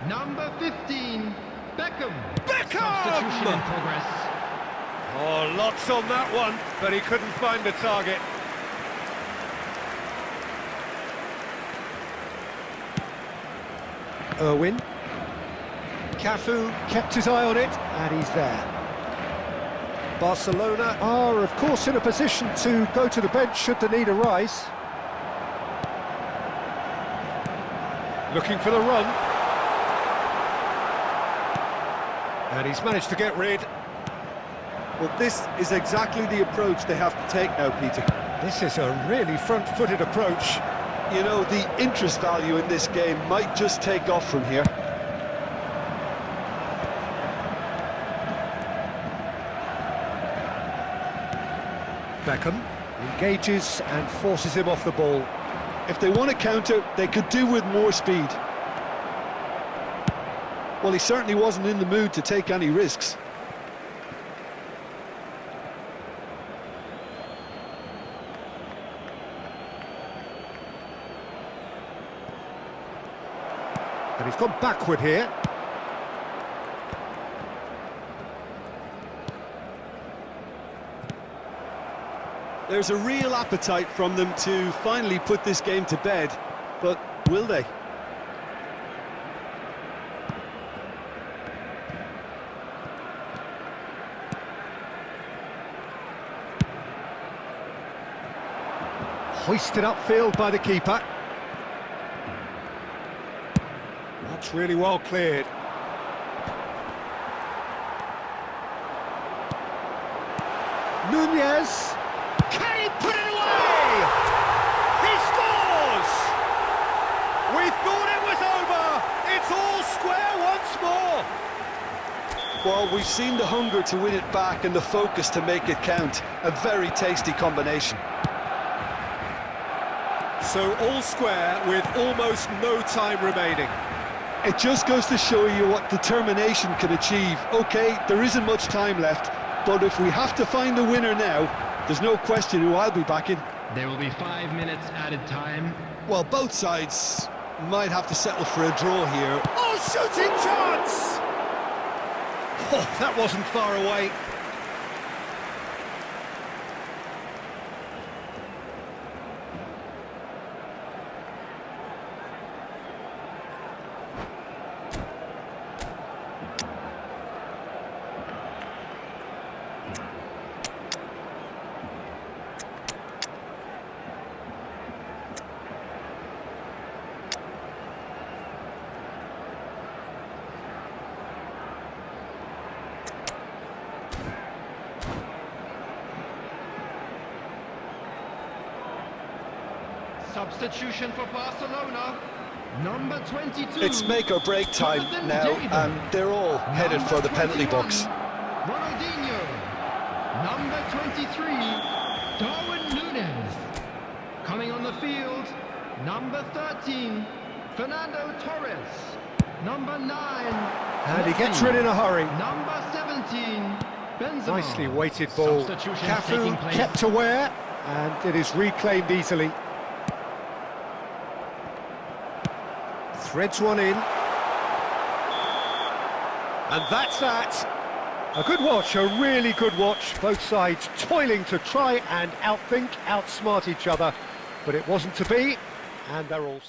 number 15, Beckham. Substitution in progress. Oh, lots on that one, but he couldn't find the target. Irwin. Cafu kept his eye on it, and he's there. Barcelona are, of course, in a position to go to the bench should the need arise. Looking for the run. And he's managed to get rid. Well, this is exactly the approach they have to take now, Peter. This is a really front-footed approach. You know, the interest value in this game might just take off from here. Beckham engages and forces him off the ball. If they want to counter, they could do with more speed. Well, he certainly wasn't in the mood to take any risks. And he's gone backward here. There's a real appetite from them to finally put this game to bed, but will they? Hoisted upfield by the keeper. That's really well cleared. Nunez. Can he put it away? He scores! We thought it was over. It's all square once more. Well, we've seen the hunger to win it back and the focus to make it count. A very tasty combination. So all square with almost no time remaining. It just goes to show you what determination can achieve. Okay, there isn't much time left, but if we have to find a winner now, there's no question who I'll be backing. There will be 5 minutes added time. Well, both sides might have to settle for a draw here. Oh, shooting chance! Oh, that wasn't far away. Substitution for Barcelona. Number 22. It's make or break time Jonathan now, David. and they're all headed for the penalty box. Ronaldinho. Number 23. Darwin Núñez. Coming on the field. Number 13. Fernando Torres. Number 9. And he gets rid in a hurry. Number 17. Benzema. Nicely weighted ball. Substitutions taking Cafu place. kept aware, and it is reclaimed easily. Threads one in. And that's that. A good watch, a really good watch. Both sides toiling to try and outthink, outsmart each other. But it wasn't to be, and they're all...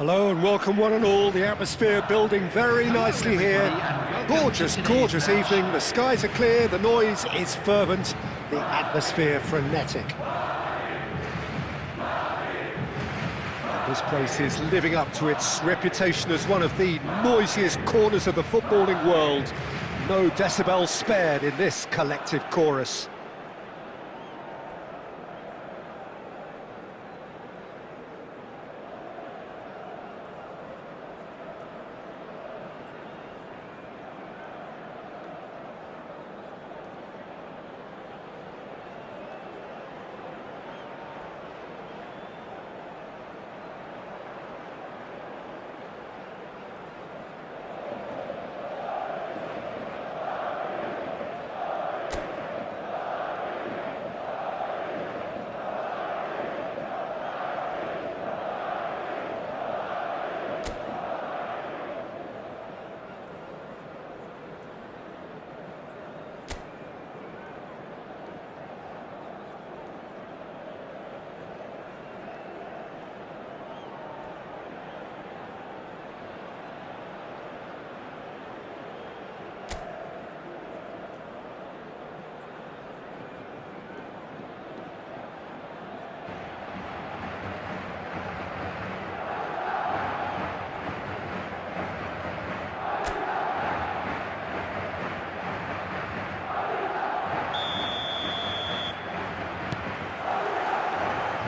Hello and welcome one and all. The atmosphere building very nicely here. Gorgeous, gorgeous evening. The skies are clear, the noise is fervent, the atmosphere frenetic. This place is living up to its reputation as one of the noisiest corners of the footballing world. No decibels spared in this collective chorus.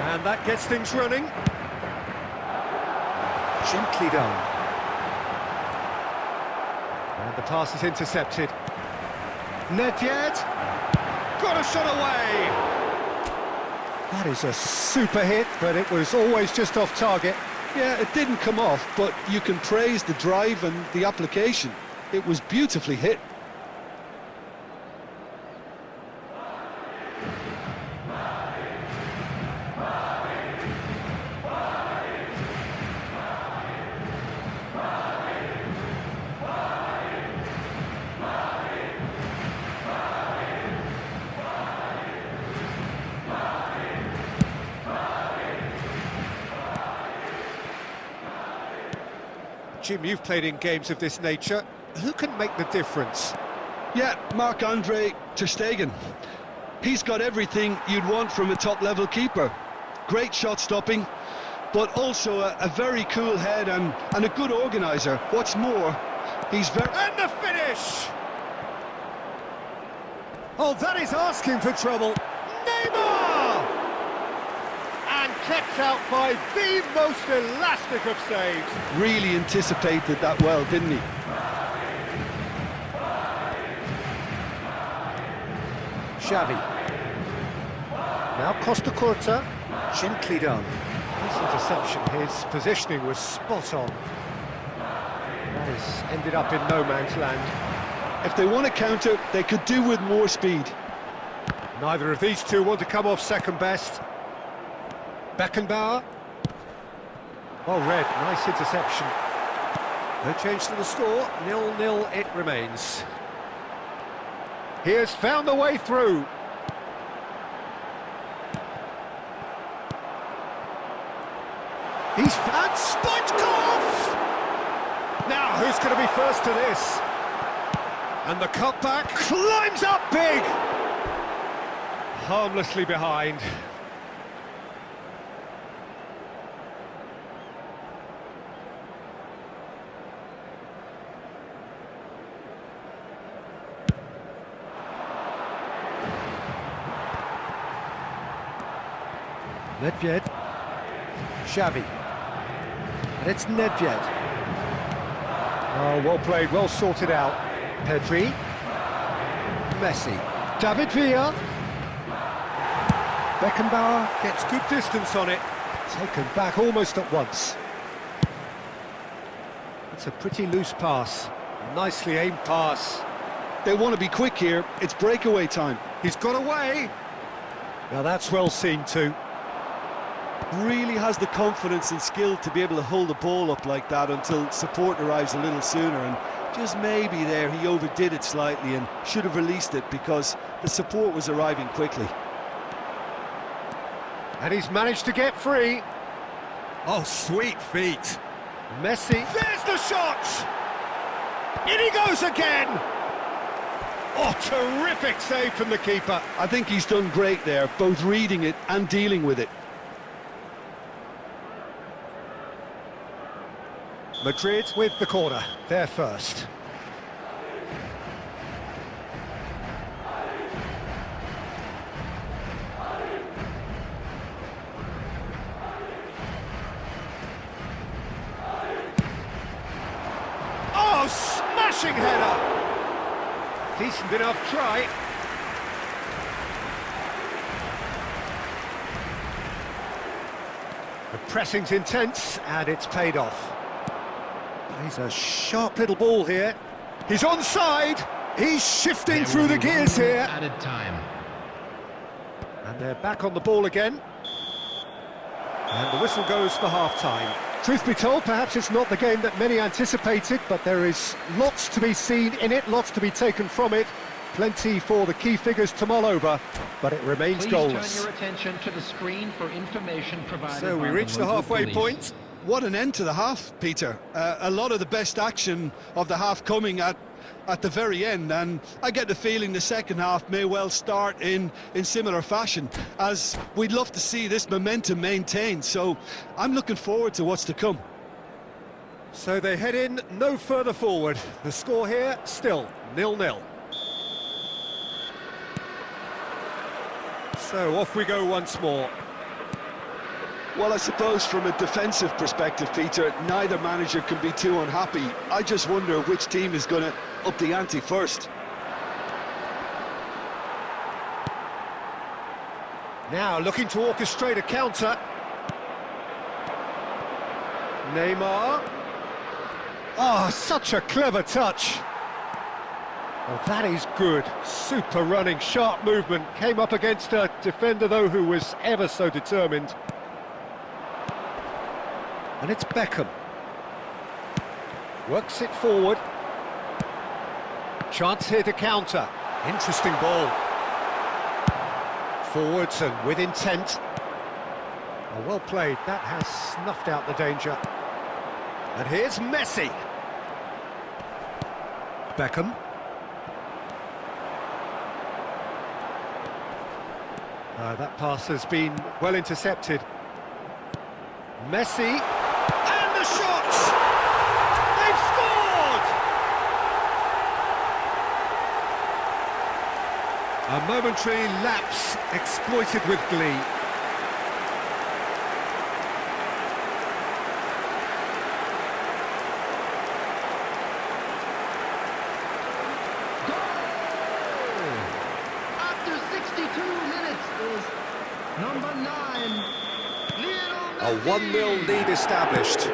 And that gets things running. Gently done. And the pass is intercepted. Nedved. Got a shot away. That is a super hit, but it was always just off target. Yeah, it didn't come off, but you can praise the drive and the application. It was beautifully hit. Jim, you've played in games of this nature. Who can make the difference? Yeah, Marc-Andre ter Stegen. He's got everything you'd want from a top-level keeper. Great shot stopping, but also a very cool head and a good organiser. What's more, he's very... And the finish! Oh, that is asking for trouble. Neymar! And kept out by the most elastic of saves. Really anticipated that well, didn't he? Xavi. Now Costa Curta. Gently done. This interception, his positioning was spot on. That has ended up in no man's land. If they want to counter, they could do with more speed. Neither of these two want to come off second best. Beckenbauer. Well read, nice interception. No change to the score, 0-0 it remains. He has found the way through. He's found Stoichkov! Now, who's going to be first to this? And the cutback climbs up big! Harmlessly behind. Nedved. Xavi. And it's Nedved. Oh, well played, well sorted out. Pedri. Messi. David Villa. Beckenbauer gets good distance on it. Taken back almost at once. It's a pretty loose pass. Nicely aimed pass. They want to be quick here. It's breakaway time. He's got away. Now that's well seen too. Really has the confidence and skill to be able to hold the ball up like that until support arrives a little sooner, and just maybe there he overdid it slightly and should have released it because the support was arriving quickly. And he's managed to get free. Oh, sweet feet. Messi. There's the shot! In he goes again! Oh, terrific save from the keeper. I think he's done great there, both reading it and dealing with it. Madrid with the corner, they're first. Oh, smashing header! Decent enough try. The pressing's intense, and it's paid off. He's a sharp little ball here. He's onside. He's shifting through the gears here. Added time. And they're back on the ball again. And the whistle goes for half-time. Truth be told, perhaps it's not the game that many anticipated, but there is lots to be seen in it, lots to be taken from it. Plenty for the key figures to mull over, but it remains goalless. Please turn your attention to the screen for information provided. So we reach the halfway point. What an end to the half, Peter. A lot of the best action of the half coming at the very end, and I get the feeling the second half may well start in similar fashion, as we'd love to see this momentum maintained. So I'm looking forward to what's to come. So they head in no further forward. The score here still 0-0. So off we go once more. Well, I suppose from a defensive perspective, Peter, neither manager can be too unhappy. I just wonder which team is going to up the ante first. Now looking to orchestrate a counter. Neymar. Oh, such a clever touch. Oh, that is good. Super running, sharp movement. Came up against a defender, though, who was ever so determined. And it's Beckham. Works it forward. Chance here to counter. Interesting ball. Forwards and with intent. Oh, well played. That has snuffed out the danger. And here's Messi. Beckham. That pass has been well intercepted. Messi. And the shot! They've scored! A momentary lapse exploited with glee. After 62 minutes is number 9. A 1-0 lead established.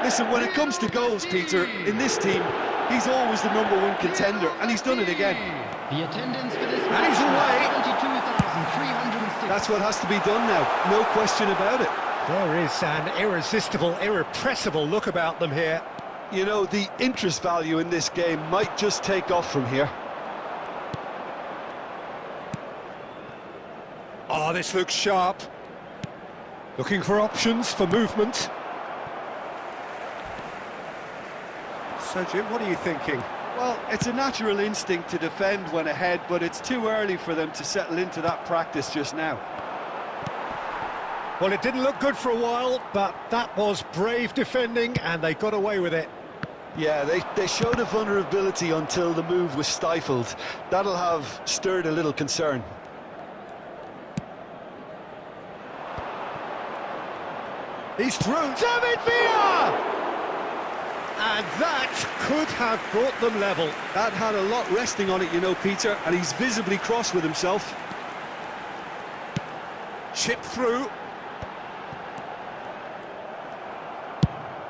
Listen, when it comes to goals, Peter, in this team, he's always the #1 contender, and he's done it again. The attendance for this And match he's away. 22,306. That's what has to be done now, no question about it. There is an irresistible, irrepressible look about them here. You know, the interest value in this game might just take off from here. Oh, this looks sharp. Looking for options for movement. So, Jim, what are you thinking? Well, it's a natural instinct to defend when ahead, but it's too early for them to settle into that practice just now. Well, it didn't look good for a while, but that was brave defending, and they got away with it. Yeah, they showed a vulnerability until the move was stifled. That'll have stirred a little concern. He's through. David Villa! And that could have brought them level. That had a lot resting on it, you know, Peter, and he's visibly cross with himself. Chip through.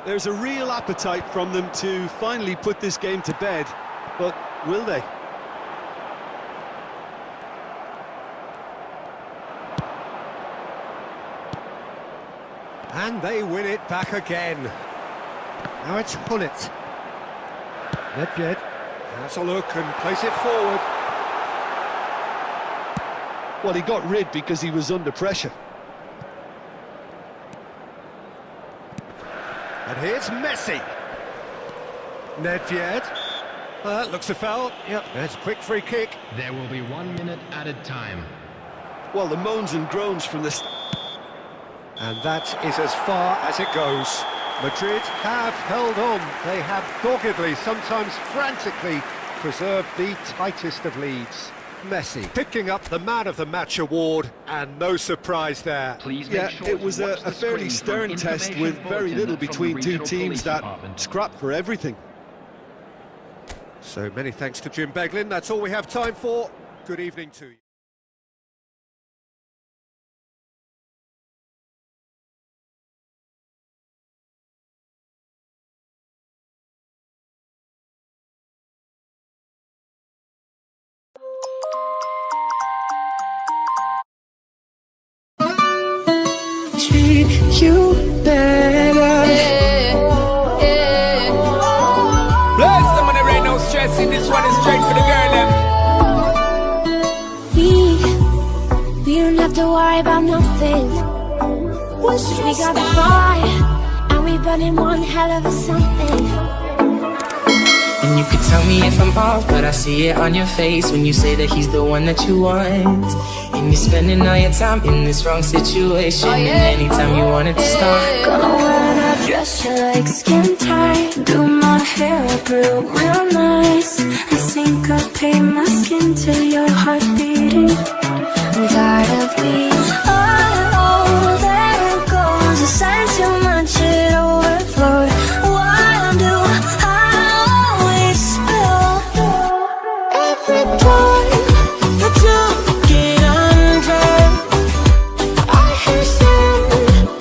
There's a real appetite from them to finally put this game to bed, but will they? And they win it back again. Now it's Hullet. Nedved has a look and plays it forward. Well, he got rid because he was under pressure. And here's Messi. Nedved. Looks a foul. Yep, there's a quick free kick. There will be 1 minute added time. Well, the moans and groans from this. And that is as far as it goes. Madrid have held on. They have doggedly, sometimes frantically, preserved the tightest of leads. Messi picking up the Man of the Match award, and no surprise there. Please Yeah, make sure it to was watch a the fairly screen for stern test with information very little bulletin from the between two regional teams police that department. scrapped for everything. So many thanks to Jim Beglin. That's all we have time for. Good evening to you. Treat you better. Bless them on the rain, no stressing. This one is straight for the girl, them. We don't have to worry about nothing. We got the fire, and we burning one hell of a something. And you can tell me if I'm off, but I see it on your face when you say that he's the one that you want. And you're spending all your time in this wrong situation. And anytime you want it to start, Gonna wear that dress you like, skin tight. Do my hair up real nice. I syncopate my skin till your heart beating. I'm tired of being oh, there it goes. I sang too much, it overflowed. What do I always spill? Every time that you get undressed, I hear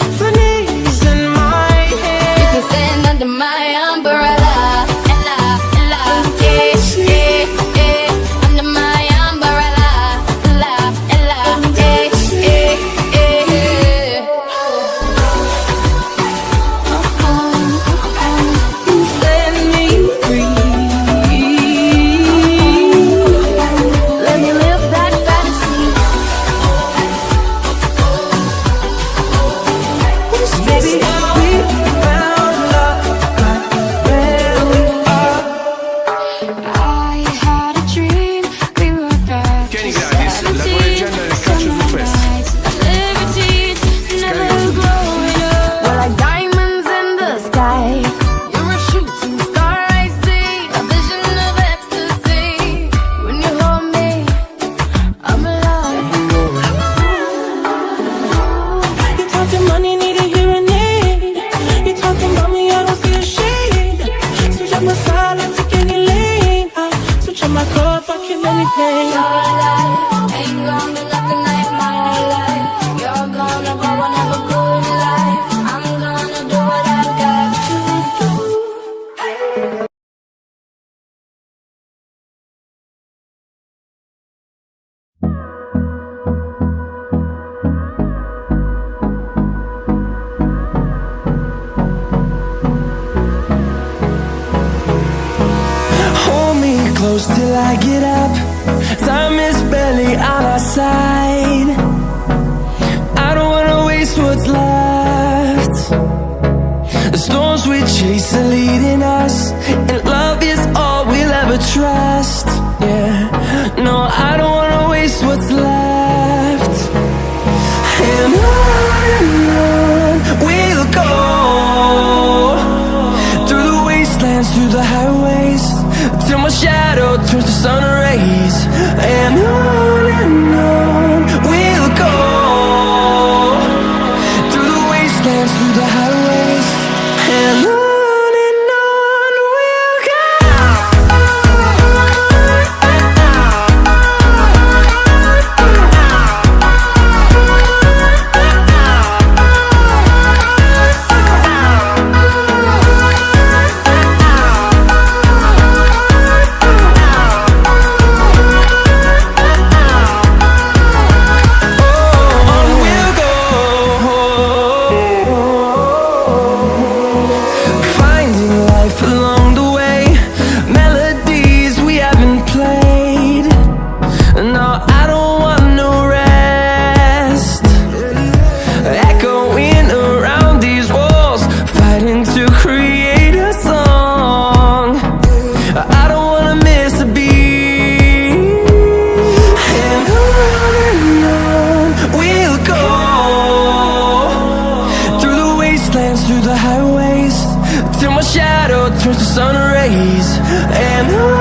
symphonies in my head. You can stand under my umbrella, ella, ella, under my umbrella, ella, ella, You set me free. Let me live that fantasy. Baby, we found love right where we are. I had a dream, we were back. Kenny got this, la agenda and catches the twist. Liberties, never growing up. We're like diamonds in the sky. You're a shooting star, I see. A vision of ecstasy. When you hold me, I'm alive. You talking money, need a hearing aid. You talking about me, I don't see a shade. Switch up my side, I'll take any lane. I switch up my cup, I kill any pain. Your life ain't gonna be nothing like my life. You're gonna go and have a good life. I'm gonna do what I got to do. Hold me close till I get up. Time is barely on our side. I don't wanna waste what's left. The storms we chase are leading us, and love is all we'll ever trust. Yeah, no, I don't wanna waste what's left. And on we'll go, through the wastelands, through the highways, till my shadow turns to sun rays. And on we'll go, through the wastelands, through the highways, and on we'll go. turns to sun rays, and